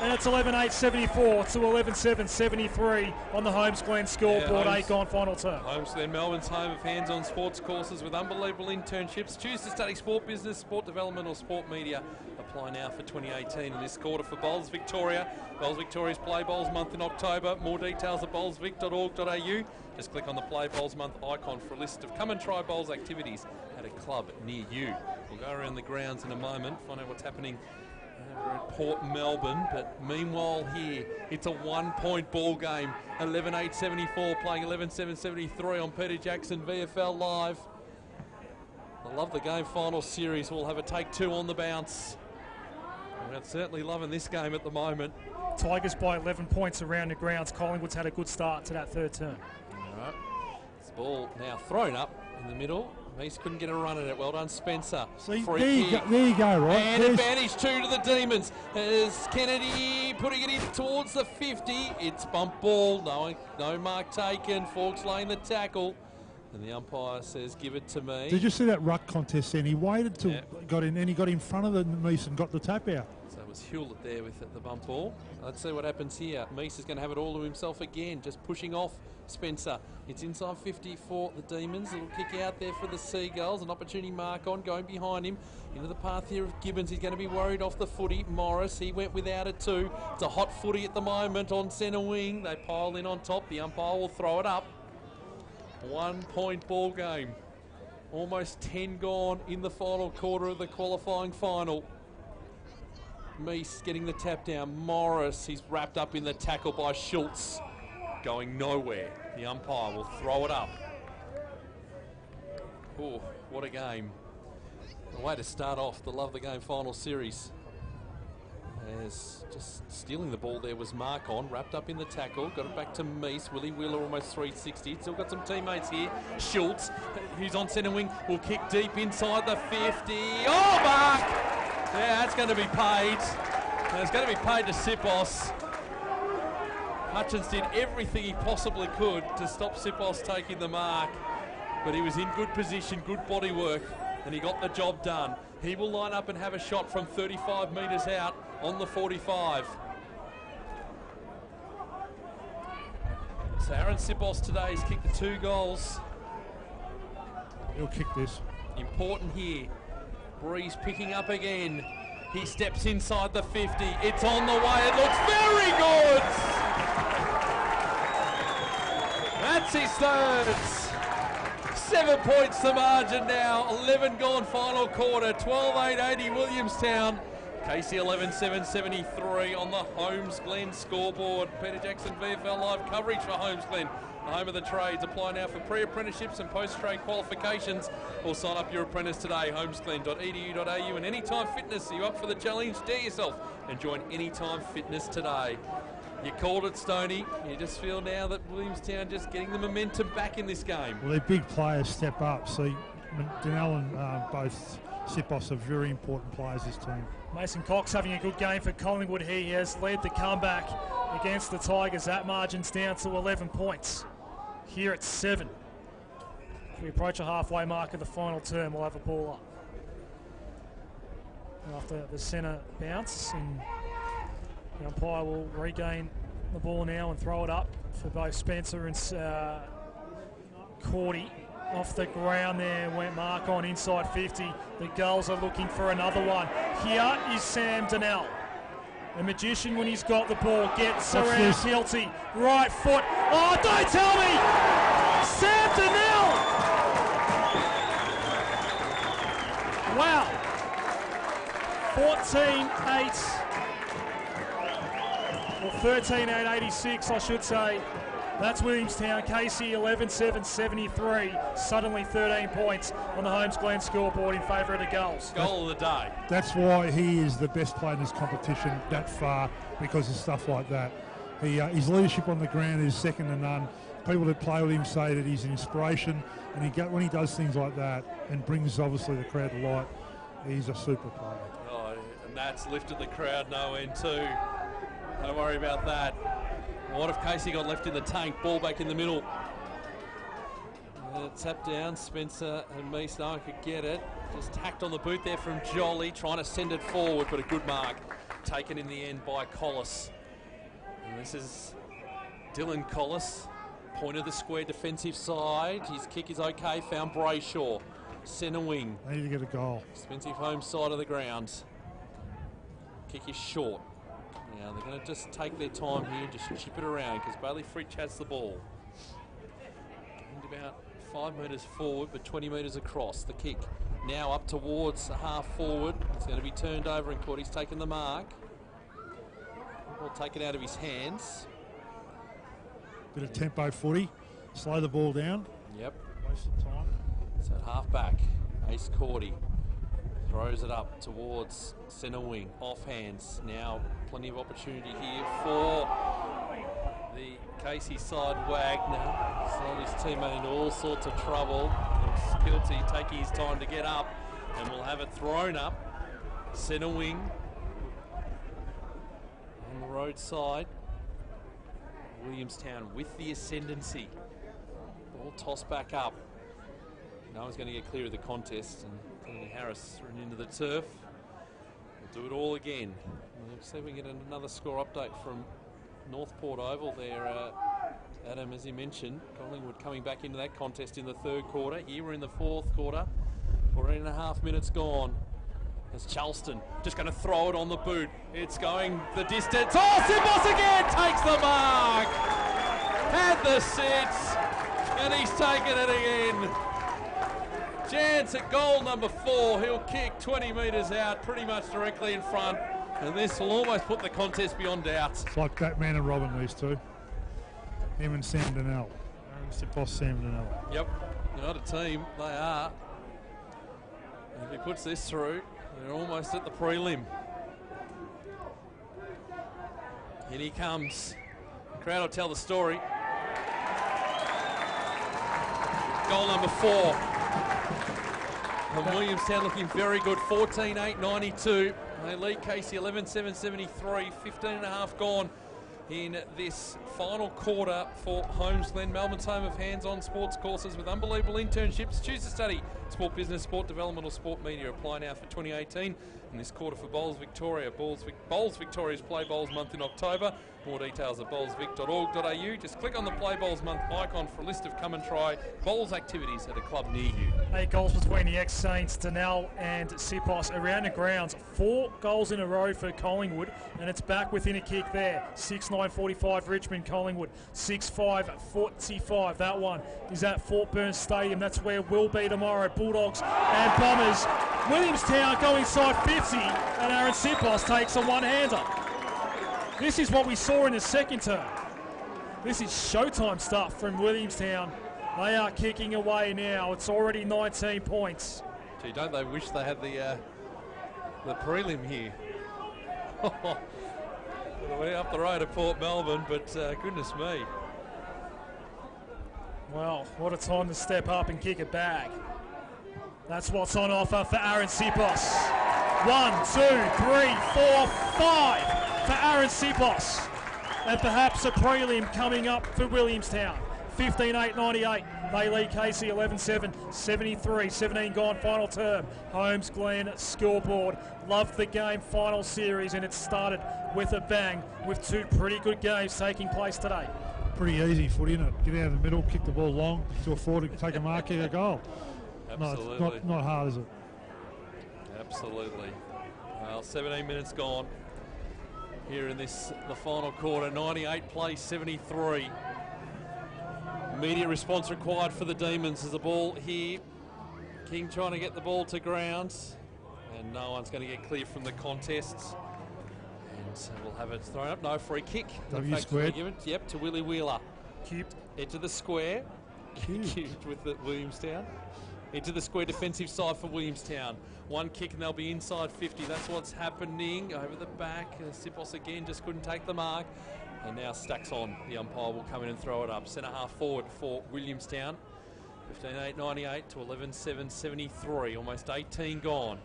And it's 11-8-74 to 11-7-73 on the Holmes-Glen scoreboard. 8 gone final term. Homestead, Melbourne's home of hands-on sports courses with unbelievable internships. Choose to study sport business, sport development or sport media. Apply now for 2018 in this quarter for Bowls Victoria. Bowls Victoria's Play Bowls month in October. More details at bowlsvic.org.au. Just click on the Play Bowls month icon for a list of come and try bowls activities at a club near you. We'll go around the grounds in a moment, find out what's happening over at Port Melbourne, but meanwhile here it's a 1-point ball game. 11-8-74 playing 11-7-73 on Peter Jackson VFL Live. I love the game final series. We'll have a take 2 on the bounce. We're certainly loving this game at the moment. Tigers by 11 points around the grounds. Collingwood's had a good start to that third term. All right. It's Ball now thrown up in the middle. Meese couldn't get a run at it. Well done, Spencer. See, Free there you go, right? And There's- advantage 2 to the Demons. As Kennedy putting it in towards the 50. It's bump ball. No mark taken. Fawkes laying the tackle. And the umpire says, give it to me. Did you see that ruck contest then? He waited till got in, and he got in front of the Meese and got the tap out. So it was Hewlett there with the bump ball. Let's see what happens here. Meese is going to have it all to himself again, just pushing off Spencer. It's inside 50 for the Demons. A little kick out there for the Seagulls. An opportunity mark on, going behind him. Into the path here of Gibbons. He's going to be worried off the footy. Morris, he went without it too. It's a hot footy at the moment on centre wing. They pile in on top. The umpire will throw it up. 1 point ball game. Almost 10 gone in the final quarter of the qualifying final. Meese getting the tap down. Morris, he's wrapped up in the tackle by Schultz. Going nowhere. The umpire will throw it up. Oh, what a game. The way to start off the Love the Game final series. As just stealing the ball there was Mark-on, wrapped up in the tackle, got it back to Meese. Willie Wheeler almost 360. Still got some teammates here. Schultz, who's on centre wing, will kick deep inside the 50. Oh, Mark! Yeah, that's going to be paid. And it's going to be paid to Sipos. Hutchins did everything he possibly could to stop Sipos taking the mark, but he was in good position, good body work, and he got the job done. He will line up and have a shot from 35 metres out on the 45. So Aaron Sipos today has kicked the 2 goals. He'll kick this. Important here. Breeze picking up again. He steps inside the 50. It's on the way. It looks very good. That's his third. 7 points the margin now. 11 gone final quarter. 12-8-80 Williamstown. Casey 11-7-73 on the Holmes Glen scoreboard. Peter Jackson VFL live coverage for Holmes Glen, the home of the trades. Apply now for pre-apprenticeships and post-trade qualifications, or sign up your apprentice today. homesglen.edu.au. And Anytime Fitness, are you up for the challenge? Dare yourself and join Anytime Fitness today. You called it, Stoney. You just feel now that Williamstown just getting the momentum back in this game. Well, their big players step up. See, Danelle and both Sipos are very important players this team. Mason Cox having a good game for Collingwood. He has led the comeback against the Tigers. That margin's down to 11 points. Here at 7. As we approach a halfway mark of the final term, we'll have a ball up. After the centre bounce, and the umpire will regain the ball now and throw it up for both Spencer and Cordy. Off the ground there went Mark on inside 50. The Gulls are looking for another one. Here is Sam Donnell. The magician, when he's got the ball, gets around Hilty. Right foot. Oh, don't tell me! Sam Donnell! Wow. 14-8. Or 13-8-86, I should say. That's Williamstown. Casey 11-7-73. Suddenly 13 points on the Holmes Glen scoreboard in favour of the Gulls. Goal of the day. That's why he is the best player in this competition that far, because of stuff like that. His leadership on the ground is second to none. People that play with him say that he's an inspiration, and when he does things like that and brings obviously the crowd to light, he's a super player. Oh, and that's lifted the crowd no end too. Don't worry about that. What if Casey got left in the tank? Ball back in the middle. Tap down. Spencer and Meese, no one could get it. Just tacked on the boot there from Jolly, trying to send it forward, but a good mark. Taken in the end by Collis. And this is Dylan Collis, point of the square defensive side. His kick is okay. Found Brayshaw. Centre wing. They need to get a goal. Expensive home side of the ground. Kick is short. Now they're going to just take their time here and just chip it around, because Bailey Fritsch has the ball. And about 5 metres forward, but 20 metres across. The kick now up towards half forward. It's going to be turned over, and Cordy's taken the mark. We'll take it out of his hands. Bit of tempo footy. Slow the ball down. Yep. Waste of time. So at half back, Ace Cordy throws it up towards centre wing, off hands. Now plenty of opportunity here for the Casey side, Wagner, sold his teammate into all sorts of trouble. Skilty taking his time to get up, and will have it thrown up. Centre wing on the roadside. Williamstown with the ascendancy. Ball tossed back up. No one's going to get clear of the contest, and Kennedy Harris run into the turf. We'll do it all again. Let's see if we can get another score update from Northport Oval there. Adam, as he mentioned, Collingwood coming back into that contest in the third quarter. Here we're in the fourth quarter. 14.5 minutes gone. As Charleston just going to throw it on the boot. It's going the distance. Oh, Simbos again takes the mark. Had the sits, and he's taken it again. Chance at goal number 4. He'll kick 20 metres out, pretty much directly in front. And this will almost put the contest beyond doubt. It's like Batman and Robin, these two. Him and Sam Donnell. Boss Sam Donnell. Yep, they're not a team, they are. And if he puts this through, they're almost at the prelim. In he comes. The crowd will tell the story. Goal number 4. And Williamstown looking very good. 14-8-92. They lead Casey 11-7-73. 15.5 gone in this final quarter for Holmes Glen, Melbourne's home of hands-on sports courses with unbelievable internships. Choose to study sport business, sport development or sport media. Apply now for 2018 in this quarter for Bowls Victoria. Bowls Victoria's Play Bowls Month in October. More details at bowlsvic.org.au. Just click on the Play Bowls Month icon for a list of come and try bowls activities at a club near you. 8 goals between the ex-Saints, Donnell and Sipos around the grounds. 4 goals in a row for Collingwood, and it's back within a kick there. 6-9-45 Richmond, Collingwood. 6-5-45. That one is at Fort Burns Stadium. That's where we'll be tomorrow. Bulldogs and Bombers. Williamstown go inside 50, and Aaron Sipos takes a one-hander. This is what we saw in the second term. This is showtime stuff from Williamstown. They are kicking away now. It's already 19 points. Gee, don't they wish they had the prelim here? Way up the road at Port Melbourne, but goodness me. Well, what a time to step up and kick it back. That's what's on offer for Aaron Sipos. 1, 2, 3, 4, 5 for Aaron Sipos. And perhaps a prelim coming up for Williamstown. 15-8-98. They lead Casey 11-7, 73, 17 gone final term. Holmes Glen scoreboard. Loved the game final series, and it started with a bang with 2 pretty good games taking place today. Pretty easy footy, isn't it? Get out of the middle, kick the ball long to afford to take a mark, kick a goal. Absolutely. No, it's not hard, is it? Absolutely. Well, 17 minutes gone here in the final quarter. 98 plays 73. Immediate response required for the Demons as the ball here. King trying to get the ball to ground, and no one's going to get clear from the contest. And so we'll have it thrown up. No free kick. W squared. Yep, to Willie Wheeler. Cubed. Edge of the square. Cubed with the Williamstown. Into the square defensive side for Williamstown. 1 kick and they'll be inside 50. That's what's happening. Over the back. Sipos again just couldn't take the mark. And now Stacks on. The umpire will come in and throw it up. Centre half forward for Williamstown. 15-8-98 to 11-7-73. Almost 18 gone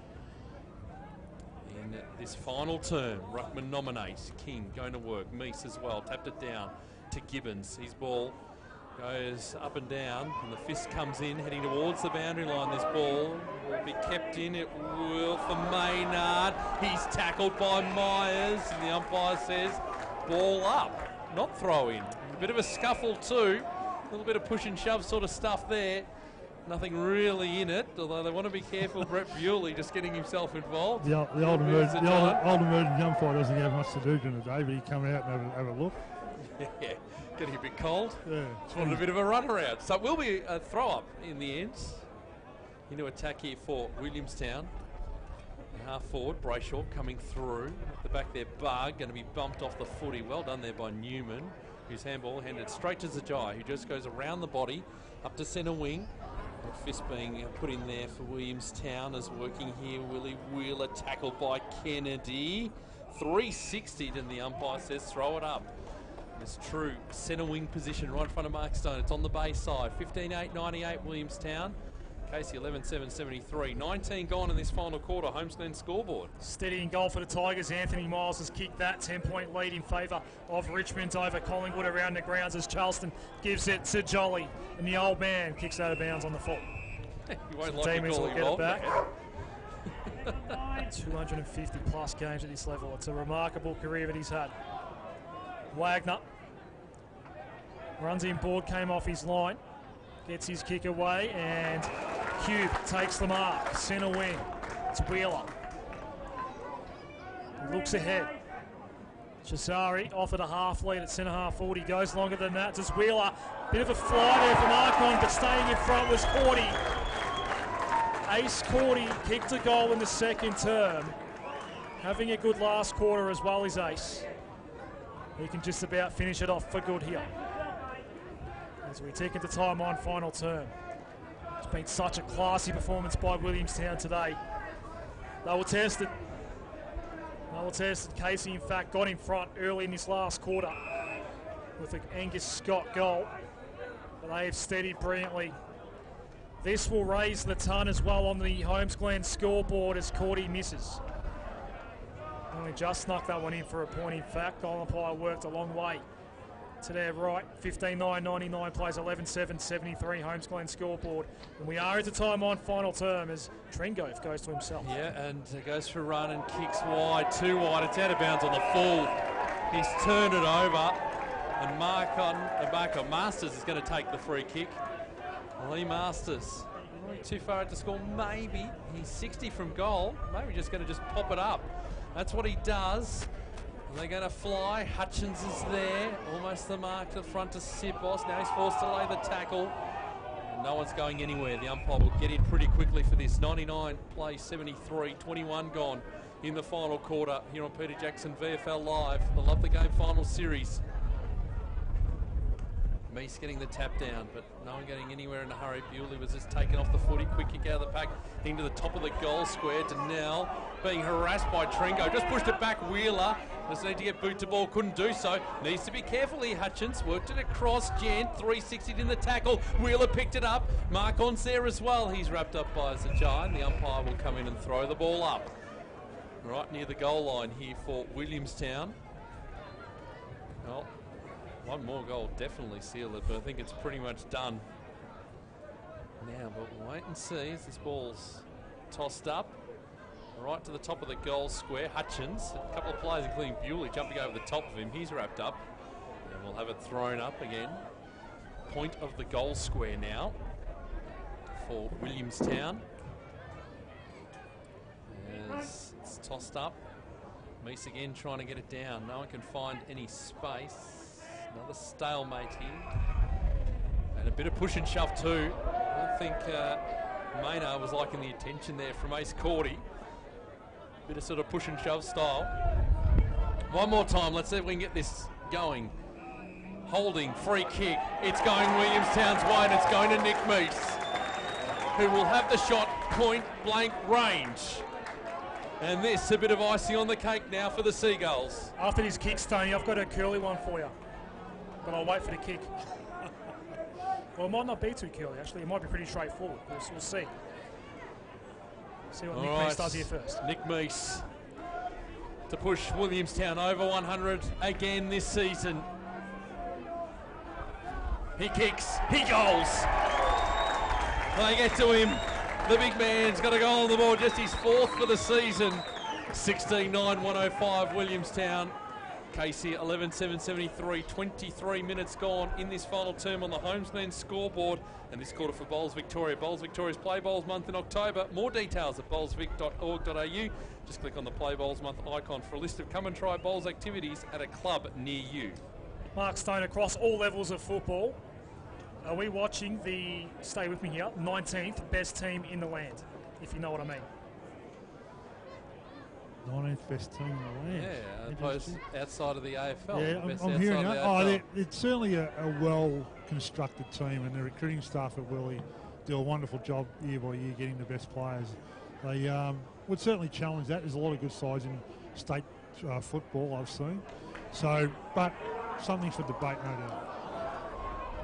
in this final term. Ruckman nominates. King going to work. Meese as well. Tapped it down to Gibbons. His ball goes up and down, and the fist comes in, heading towards the boundary line. This ball will be kept in. It will for Maynard. He's tackled by Myers, and the umpire says ball up, not throw in. A bit of a scuffle too. A little bit of push and shove sort of stuff there. Nothing really in it, although they want to be careful. Brett Bewley just getting himself involved. The old emergency umpire doesn't have much to do during the day, but he come out and have a look. Yeah, getting a bit cold. Yeah. Just wanted a bit of a run around. So it will be a throw up in the end. Into attack here for Williamstown. Half forward, Brayshaw coming through. At the back there, Bug going to be bumped off the footy. Well done there by Newman, whose handball handed straight to Zajai, who just goes around the body up to centre wing. The fist being put in there for Williamstown as working here. Willie Wheeler tackled by Kennedy. 360 and the umpire says throw it up. It's true centre wing position right in front of Mark Stone. It's on the base side. 15-8-98 Williamstown. Casey 11-7-73. 19 gone in this final quarter. Homestead scoreboard. Steady in goal for the Tigers. Anthony Miles has kicked that 10-point lead in favour of Richmond over Collingwood around the grounds as Charleston gives it to Jolly. And the old man kicks out of bounds on the full. You won't So like demons to will call get it him back. 250 plus games at this level. It's a remarkable career that he's had. Wagner runs in board, came off his line, gets his kick away, and Cube takes the mark. Centre wing. It's Wheeler. He looks ahead. Chisari offered a half lead at centre half forward. He goes longer than that. Just Wheeler. Bit of a fly there from Arkon, but staying in front was Cordy. Ace Cordy kicked a goal in the second term. Having a good last quarter as well as Ace. He can just about finish it off for good here. As we take into time on final term. It's been such a classy performance by Williamstown today. They were tested. Casey, in fact, got in front early in this last quarter with an Angus Scott goal. But they have steadied brilliantly. This will raise the ton as well on the Holmes Glen scoreboard as Cordy misses. Only just snuck that one in for a point. In fact, goal umpire worked a long way to their right. 15-9-99 plays 11-7-73 Holmes Glen scoreboard. And we are at the time on final term as Trengove goes to himself. Yeah, and goes for a run and kicks wide, too wide. It's out of bounds on the full. He's turned it over. And Marco Masters is going to take the free kick. Lee Masters, not too far out to score. Maybe he's 60 from goal. Maybe just going to just pop it up. That's what he does. They're going to fly. Hutchins is there. Almost the mark to the front to Sipos. Now he's forced to lay the tackle. And no one's going anywhere. The umpire will get in pretty quickly for this. 99 play 73. 21 gone in the final quarter here on Peter Jackson VFL Live. The Love the Game final series. Meese getting the tap down, but no one getting anywhere in a hurry. Bewley was just taken off the footy. Quick kick out of the pack into the top of the goal square. to Nell being harassed by Tringo. Just pushed it back. Wheeler just need to get boot to ball. Couldn't do so. Needs to be careful here. Hutchins worked it across. Jan 360'd in the tackle. Wheeler picked it up. Mark on's there as well. He's wrapped up by Zajan. The umpire will come in and throw the ball up. Right near the goal line here for Williamstown. Well, one more goal definitely seal it, but I think it's pretty much done now. But we'll wait and see as this ball's tossed up right to the top of the goal square. Hutchins, a couple of players including Bewley jumping over the top of him. He's wrapped up, and we'll have it thrown up again. Point of the goal square now for Williamstown. As it's tossed up, Meese again trying to get it down. No one can find any space. Another stalemate here. And a bit of push and shove too. I don't think Maynard was liking the attention there from Ace Cordy. Bit of sort of push and shove style. One more time, let's see if we can get this going. Holding, free kick. It's going Williamstown's way, and it's going to Nick Meese, who will have the shot point blank range. And this, a bit of icing on the cake now for the Seagulls. After this kick, Stoney, I've got a curly one for you. But I'll wait for the kick. Well, it might not be too curly, actually. It might be pretty straightforward. We'll see. See what Nick Meese does here first. Nick Meese to push Williamstown over 100 again this season. He kicks, he goes. They get to him. The big man's got a goal on the board, just his fourth for the season. 16-9-105 Williamstown. Casey 11-7-73, 23 minutes gone in this final term on the Homesland scoreboard. And this quarter for Bowls Victoria. Bowls Victoria's Play Bowls Month in October. More details at bowlsvic.org.au. Just click on the Play Bowls Month icon for a list of come and try bowls activities at a club near you. Mark Stone, across all levels of football, are we watching the, stay with me here, 19th best team in the land, if you know what I mean? 19th best team in the land. Yeah, opposed outside of the AFL. Yeah, I'm hearing that. It's certainly a well-constructed team, and the recruiting staff at Willie do a wonderful job year by year getting the best players. They would certainly challenge that. There's a lot of good sides in state football I've seen. So, but something for debate, no doubt.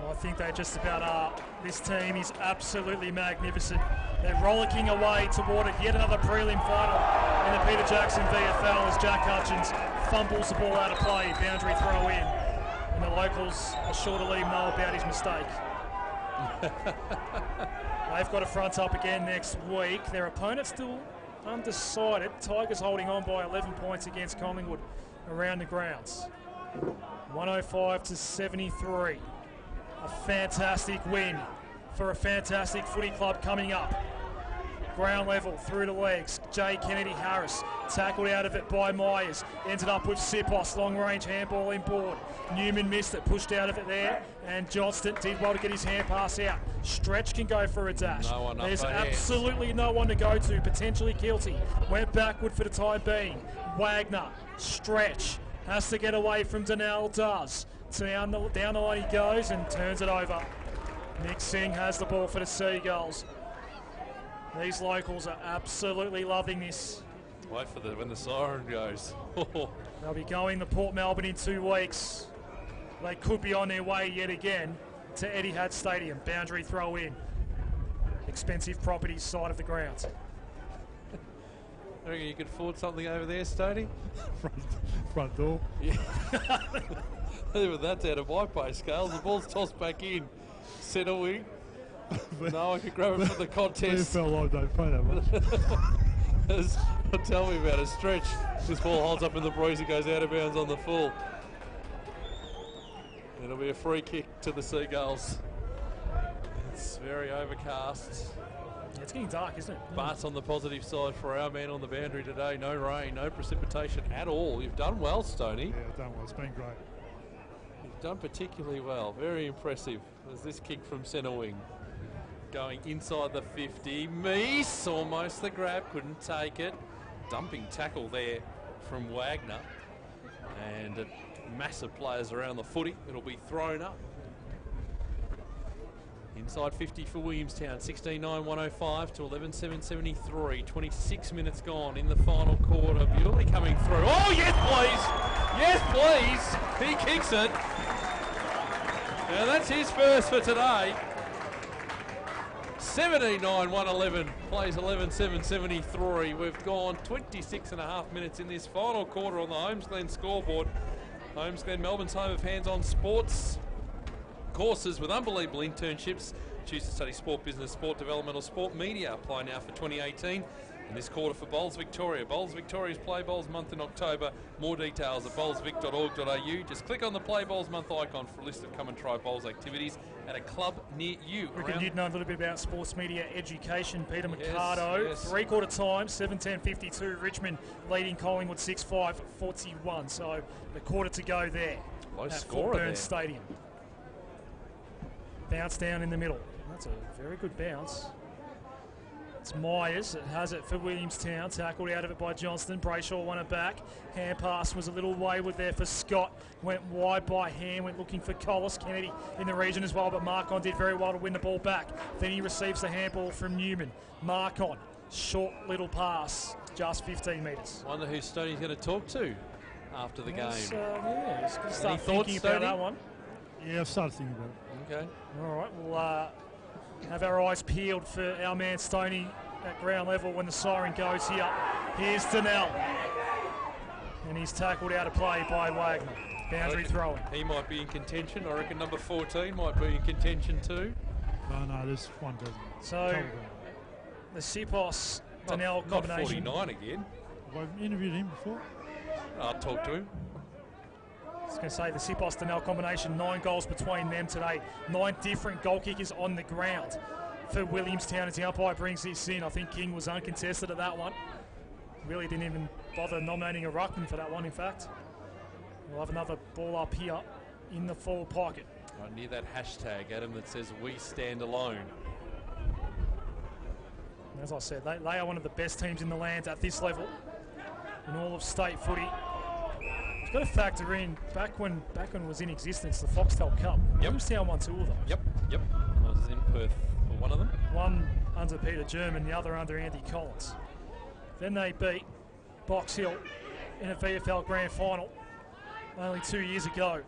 Well, I think they just about are. This team is absolutely magnificent. They're rollicking away toward it. Yet another prelim final in the Peter Jackson VFL as Jack Hutchins fumbles the ball out of play. Boundary throw in. And the locals are sure to let him know about his mistake. They've got a front up again next week. Their opponent's still undecided. Tigers holding on by 11 points against Collingwood around the grounds. 105-73. A fantastic win for a fantastic footy club coming up. Ground level through the legs. Jay Kennedy Harris tackled out of it by Myers. Ended up with Sipos. Long range handball inboard. Newman missed it, pushed out of it there. And Johnston did well to get his hand pass out. Stretch can go for a dash. No one up There's ahead. absolutely no one to go to. Potentially Kilty. Went backward for the time being. Wagner. Stretch. Has to get away from Donnell. Does. Down the line he goes and turns it over. Nick Singh has the ball for the Seagulls. These locals are absolutely loving this. Wait for when the siren goes. They'll be going to Port Melbourne in 2 weeks. They could be on their way yet again to Etihad Stadium. Boundary throw in. Expensive properties side of the ground. I reckon you could afford something over there, Stoney? Front door. Yeah. Even that's out of my pay scales. The ball's tossed back in. Centre wing. No one could grab it for the contest. VFL Live don't pay that much. Tell me about a Stretch. This ball holds up in the breeze. It goes out of bounds on the full. It'll be a free kick to the Seagulls. It's very overcast. It's getting dark, isn't it? But on the positive side for our man on the boundary today, no rain, no precipitation at all. You've done well, Stoney. Yeah, I've done well. It's been great. You've done particularly well. Very impressive. There's this kick from centre wing. Going inside the 50. Meese, almost the grab, couldn't take it. Dumping tackle there from Wagner. And massive players around the footy. It'll be thrown up. Inside 50 for Williamstown, 16-9-105 to 11-7-73. 26 minutes gone in the final quarter. Bewley coming through. Oh, yes, please! Yes, please! He kicks it. Now that's his first for today. 17-9-111, plays 11-7-73. We've gone 26 and a half minutes in this final quarter on the Holmes Glen scoreboard. Holmes Glen, Melbourne's home of hands-on sports courses with unbelievable internships. Choose to study sport business, sport development or sport media. Apply now for 2018. And this quarter for Bowls Victoria. Bowls Victoria's Play Bowls month in October. More details at bowlsvic.org.au. Just click on the Play Bowls month icon for a list of come and try bowls activities at a club near you. Reckon you'd know a little bit about sports media education. Peter Mercado, yes. Three-quarter time, 7:10:52. Richmond leading Collingwood 6-5-41. So a quarter to go there. Low at scorer Fort Burns there. Stadium. Bounce down in the middle. That's a very good bounce. It's Myers that has it for Williamstown. Tackled out of it by Johnston. Brayshaw won it back. Hand pass was a little wayward there for Scott. Went wide by hand. Went looking for Collis. Kennedy in the region as well, but Marcon did very well to win the ball back. Then he receives the handball from Newman. Marcon, short little pass, just 15 metres. Wonder who Stoney's going to talk to after the game. He's going to start Any thoughts, thinking about Stoney? that one. Yeah, I've started thinking about it. Okay. All right, we'll have our eyes peeled for our man Stoney at ground level when the siren goes here. Here's Donnell. And he's tackled out of play by Wagner. Boundary throwing. He might be in contention. I reckon number 14 might be in contention too. No, this one doesn't. So, the Sipos Donnell Not combination. 49 again. I've interviewed him before. I'll talk to him. I was going to say the Sipos Donnell combination, 9 goals between them today. 9 different goal kickers on the ground for Williamstown as the umpire brings this in. I think King was uncontested at that one. Really didn't even bother nominating a ruckman for that one, in fact. We'll have another ball up here in the forward pocket. Right near that hashtag, Adam, that says we stand alone. As I said, they are one of the best teams in the land at this level in all of state footy. You've got to factor in back when it was in existence, the Foxtel Cup. Williamstown won 2 of those. Yep. I was in Perth for one of them. One under Peter German, the other under Andy Collins. Then they beat Box Hill in a VFL Grand Final only 2 years ago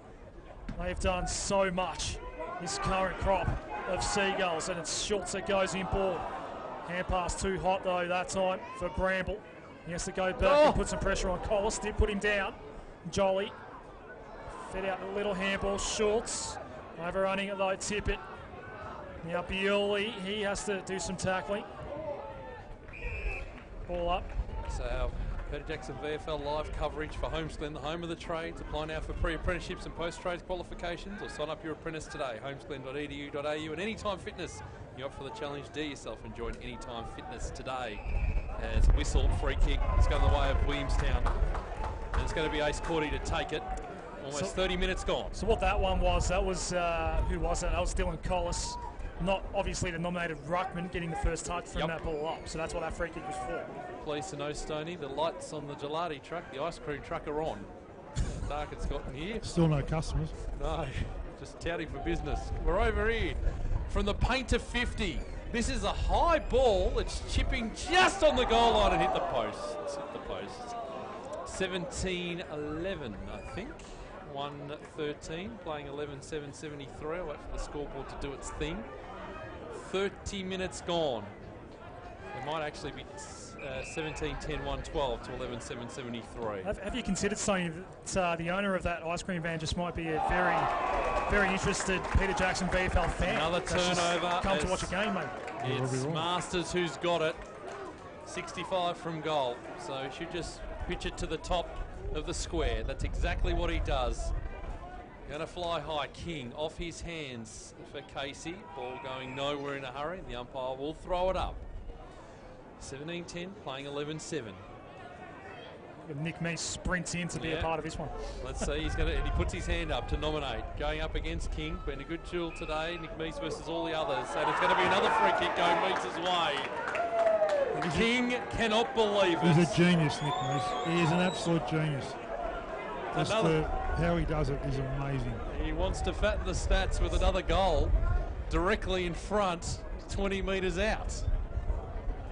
They've done so much, this current crop of Seagulls, and it's Schultz that goes in board. Hand pass too hot though that time for Bramble. He has to go back and put some pressure on Collis. Did put him down. Jolly fed out a little handball. Schultz overrunning it though. Tippett. Now Bewley, he has to do some tackling. Ball up. So Peter Jackson VFL live coverage for Homesglen, the home of the trades. Apply now for pre-apprenticeships and post-trades qualifications, or sign up your apprentice today. Homesglen.edu.au and Anytime Fitness. You're up for the challenge. Do yourself and join Anytime Fitness today. As whistle, free kick. It's going the way of Williamstown. And it's going to be Ace Cordy to take it. Almost 30 minutes gone. So what that one was, that was, who was it? That was Dylan Collis. Not obviously the nominated ruckman getting the first touch from that ball up. So that's what that free kick was for. Pleased to know, Stoney, the lights on the gelati truck, the ice cream truck are on. How dark it's gotten here. Still no customers. No, just touting for business. We're over here from the paint to 50. This is a high ball. It's chipping just on the goal line and hit the post. It's hit the post. 17-11, I think. 1-13, playing 11-7-73. I'll wait for the scoreboard to do its thing. 30 minutes gone. It might actually be 17-10, 1-12 to 11-7-73. Have you considered, Sony, that the owner of that ice cream van just might be a very interested Peter Jackson VFL fan? Another turnover. Come to watch a game, mate. It's Masters who's got it. 65 from goal. So he should just pitch it to the top of the square. That's exactly what he does. Going to fly high. King off his hands for Casey. Ball going nowhere in a hurry. The umpire will throw it up. 17-10, playing 11-7. Nick Meese sprints in to be a part of this one. Let's see, he's going to, and he puts his hand up to nominate. Going up against King, been a good duel today. Nick Meese versus all the others. And it's going to be another free kick going Meese's way. King cannot believe it. He's a genius, Nick Meese. He is an absolute genius. Just how he does it is amazing. He wants to fatten the stats with another goal directly in front, 20 metres out.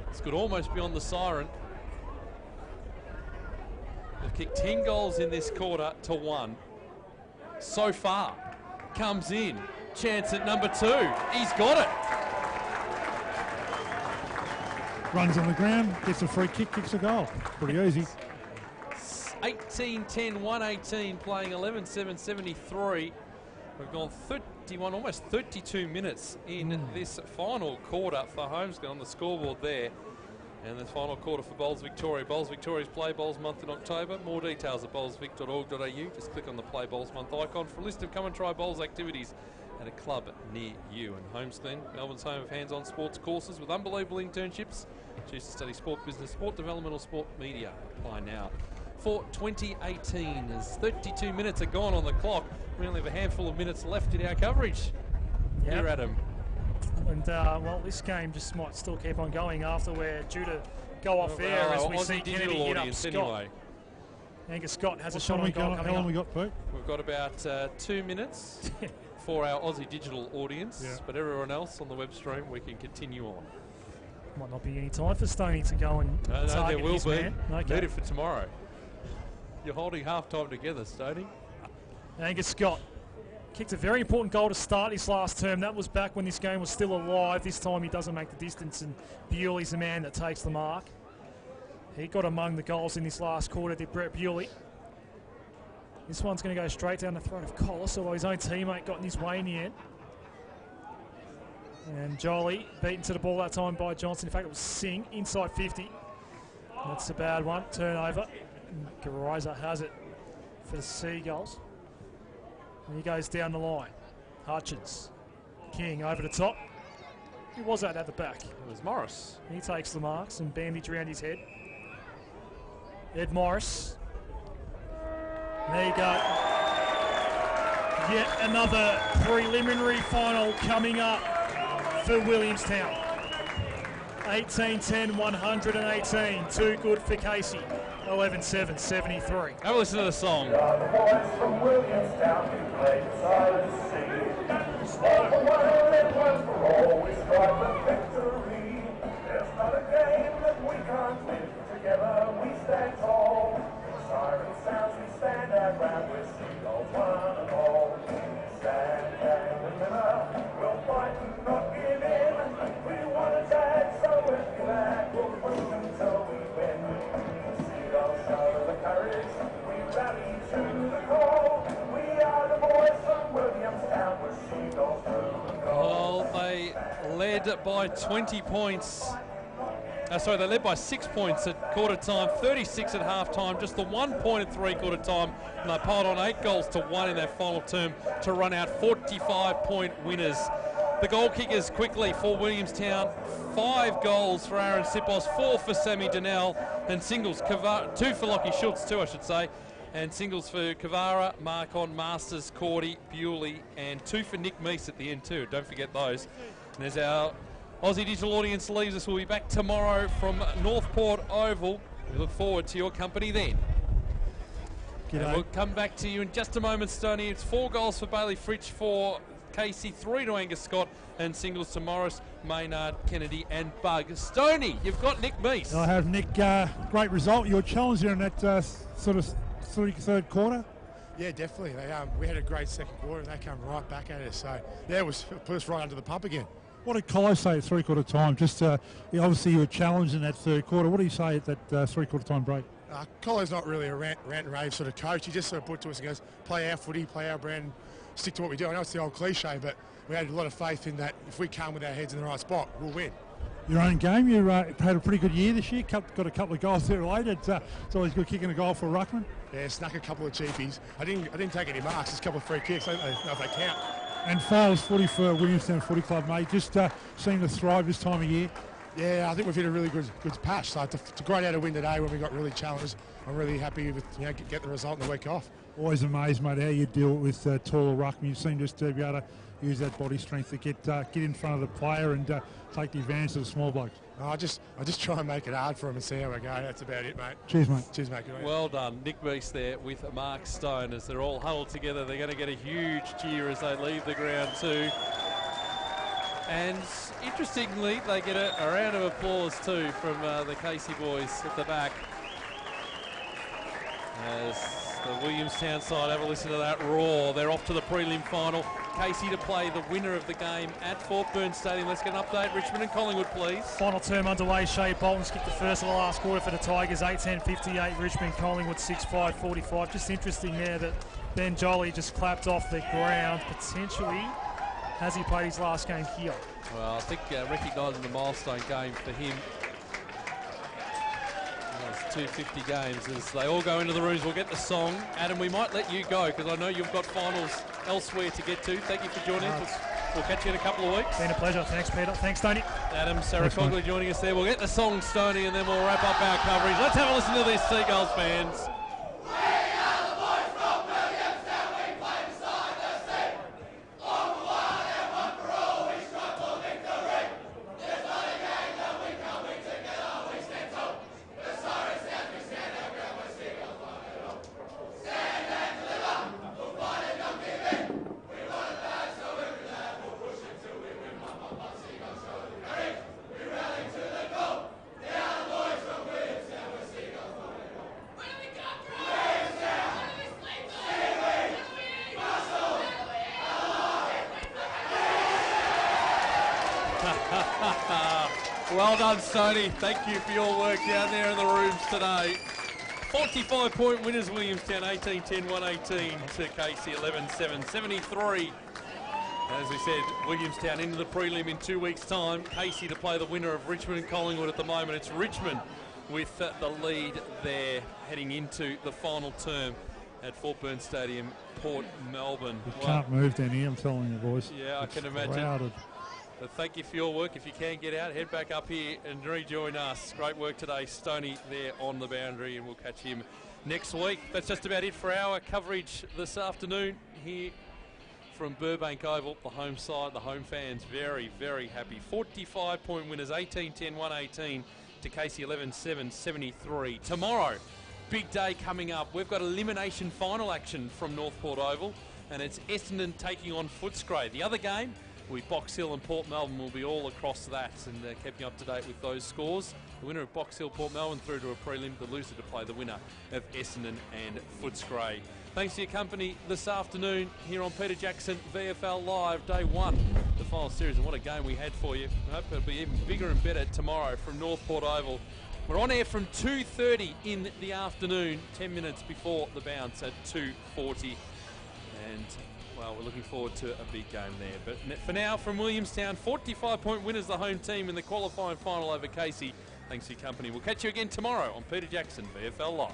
This could almost be on the siren. They've kicked 10 goals in this quarter to 1. So far, comes in. Chance at number 2. He's got it. Runs on the ground, gets a free kick, kicks a goal. Pretty easy. 18-10, 118, playing 11-7-73. We've gone 31, almost 32 minutes in this final quarter for Homesglen on the scoreboard there. And the final quarter for Bowls Victoria. Bowls Victoria's Play Bowls Month in October. More details at bowlsvic.org.au. Just click on the Play Bowls Month icon for a list of come and try bowls activities at a club near you. And Homesglen, Melbourne's home of hands-on sports courses with unbelievable internships. Choose to study sport business, sport development or sport media. Apply now. For 2018, as 32 minutes are gone on the clock. We only have a handful of minutes left in our coverage. Here, Adam. And, well, this game just might still keep on going after we're due to go off air as we see Kennedy hit up Scott. Anyway. Angus Scott has a shot on goal coming up. How long we got, Pete? We've got about 2 minutes for our Aussie digital audience, but everyone else on the web stream, we can continue on. Might not be any time for Stoney to go and target there will his be. man. Okay. Need it for tomorrow. You're holding half-time together, Stoney. Angus Scott kicked a very important goal to start his last term. That was back when this game was still alive. This time he doesn't make the distance, and Bewley's the man that takes the mark. He got among the goals in this last quarter, did Brett Bewley. This one's going to go straight down the throat of Collis, although his own teammate got in his way in the end. And Jolly beaten to the ball that time by Johnson. In fact, it was Singh inside 50. That's a bad one. Turnover. Garaiza has it for the Seagulls. And he goes down the line. Hutchins. King over the top. Who was that at the back? It was Morris. He takes the marks and bandage around his head. Ed Morris. There you go. Yet another preliminary final coming up for Williamstown. 18-10, 118. Too good for Casey. 11-7, 73. Have a listen to the song. The boys from Williamstown who play beside the sea. One for one and one for all, we strive for victory. There's not a game that we can't win. Together we stand tall. Siren sounds, we stand our ground. We're Seagulls one and all. led by 20 points. Sorry, they led by 6 points at quarter time, 36 at half time, just the 1 point at three-quarter time, and they piled on 8 goals to 1 in their final term to run out 45-point winners. The goal kickers quickly for Williamstown, 5 goals for Aaron Sipos, 4 for Sammy Donnell, and singles, 2 for Lockie Schultz too, I should say, and singles for Kavara, Marcon, Masters, Cordy, Bewley, and 2 for Nick Meese at the end too. Don't forget those. And there's our Aussie Digital audience leaves us. We'll be back tomorrow from Northport Oval. We look forward to your company then. And we'll come back to you in just a moment, Stoney. It's 4 goals for Bailey Fritsch for Casey, 3 to Angus Scott, and singles to Morris, Maynard, Kennedy, and Bug. Stoney, you've got Nick Meese. I have, Nick. Great result. You were challenged there in that sort of third quarter. Yeah, definitely. We had a great second quarter, and they come right back at us. So, yeah, it put us right under the pump again. What did Colo say at three-quarter time? Just obviously you were challenged in that third quarter. What do you say at that three-quarter time break? Colo's not really a rant and rave sort of coach. He just sort of put to us and goes, play our footy, play our brand, stick to what we do. I know it's the old cliche, but we had a lot of faith in that if we come with our heads in the right spot, we'll win. Your own game, you had a pretty good year this year, got a couple of goals there late. It's always good kicking a goal for Ruckman. Yeah, snuck a couple of cheapies. I didn't take any marks, just a couple of free kicks. I don't know if they count. And Fowles footy for Williamstown Footy Club, mate. Just seem to thrive this time of year. Yeah, I think we've hit a really good patch. So to great out a win today when we got really challenged. I'm really happy with get the result in the week off. Always amazed, mate, how you deal with taller ruckman. You seem just to be able to use that body strength to get in front of the player and take the advantage of the small blokes. I just try and make it hard for him and see how we go. That's about it, mate. Cheers, mate. Cheers, mate. Well done. Nick Meese there with Mark Stone as they're all huddled together. They're going to get a huge cheer as they leave the ground too. And interestingly, they get a round of applause too from the Casey boys at the back. As the Williamstown side have a listen to that roar. They're off to the prelim final. Casey to play the winner of the game at Fort Burns Stadium. Let's get an update. Richmond and Collingwood, please. Final term underway. Shea Bolton's kicked the first of the last quarter for the Tigers. 8-10-58. Richmond, Collingwood 6-5-45. Just interesting there that Ben Jolly just clapped off the ground. Potentially, has he played his last game here? Well, I think recognising the milestone game for him. It's 250 games as they all go into the rooms. We'll get the song. Adam, we might let you go because I know you've got finals elsewhere to get to. Thank you for joining us. We'll catch you in a couple of weeks. Been a pleasure. Thanks, Peter. Thanks, Stoney. Adam Saracoglu joining us there. We'll get the song, Stoney, and then we'll wrap up our coverage. Let's have a listen to this, Seagulls fans. Well done, Stoney. Thank you for your work down there in the rooms today. 45-point winners, Williamstown 18-10, 118 to Casey 11-7, 73. As we said, Williamstown into the prelim in 2 weeks' time. Casey to play the winner of Richmond and Collingwood at the moment. It's Richmond with the lead there heading into the final term at Fort Burns Stadium, Port Melbourne. You can't move down here, I'm telling you, boys. Yeah, I can imagine. Crowded. But thank you for your work. If you can get out, head back up here and rejoin us. Great work today, Stoney there on the boundary, and we'll catch him next week. That's just about it for our coverage this afternoon here from Burbank Oval. The home side, the home fans, very, very happy. 45-point winners, 18-10, 118 to Casey 11-7, 73. Tomorrow, big day coming up. We've got elimination final action from Northport Oval, and it's Essendon taking on Footscray. The other game, with Box Hill and Port Melbourne, will be all across that and keeping up to date with those scores. The winner of Box Hill, Port Melbourne through to a prelim, the loser to play the winner of Essendon and Footscray. Thanks for your company this afternoon here on Peter Jackson VFL Live, day one, the final series, and what a game we had for you. I hope it'll be even bigger and better tomorrow from Northport Oval. We're on air from 2:30 in the afternoon, 10 minutes before the bounce at 2:40. And, well, we're looking forward to a big game there. But for now, from Williamstown, 45-point winners, the home team in the qualifying final over Casey. Thanks for your company. We'll catch you again tomorrow on Peter Jackson VFL Live.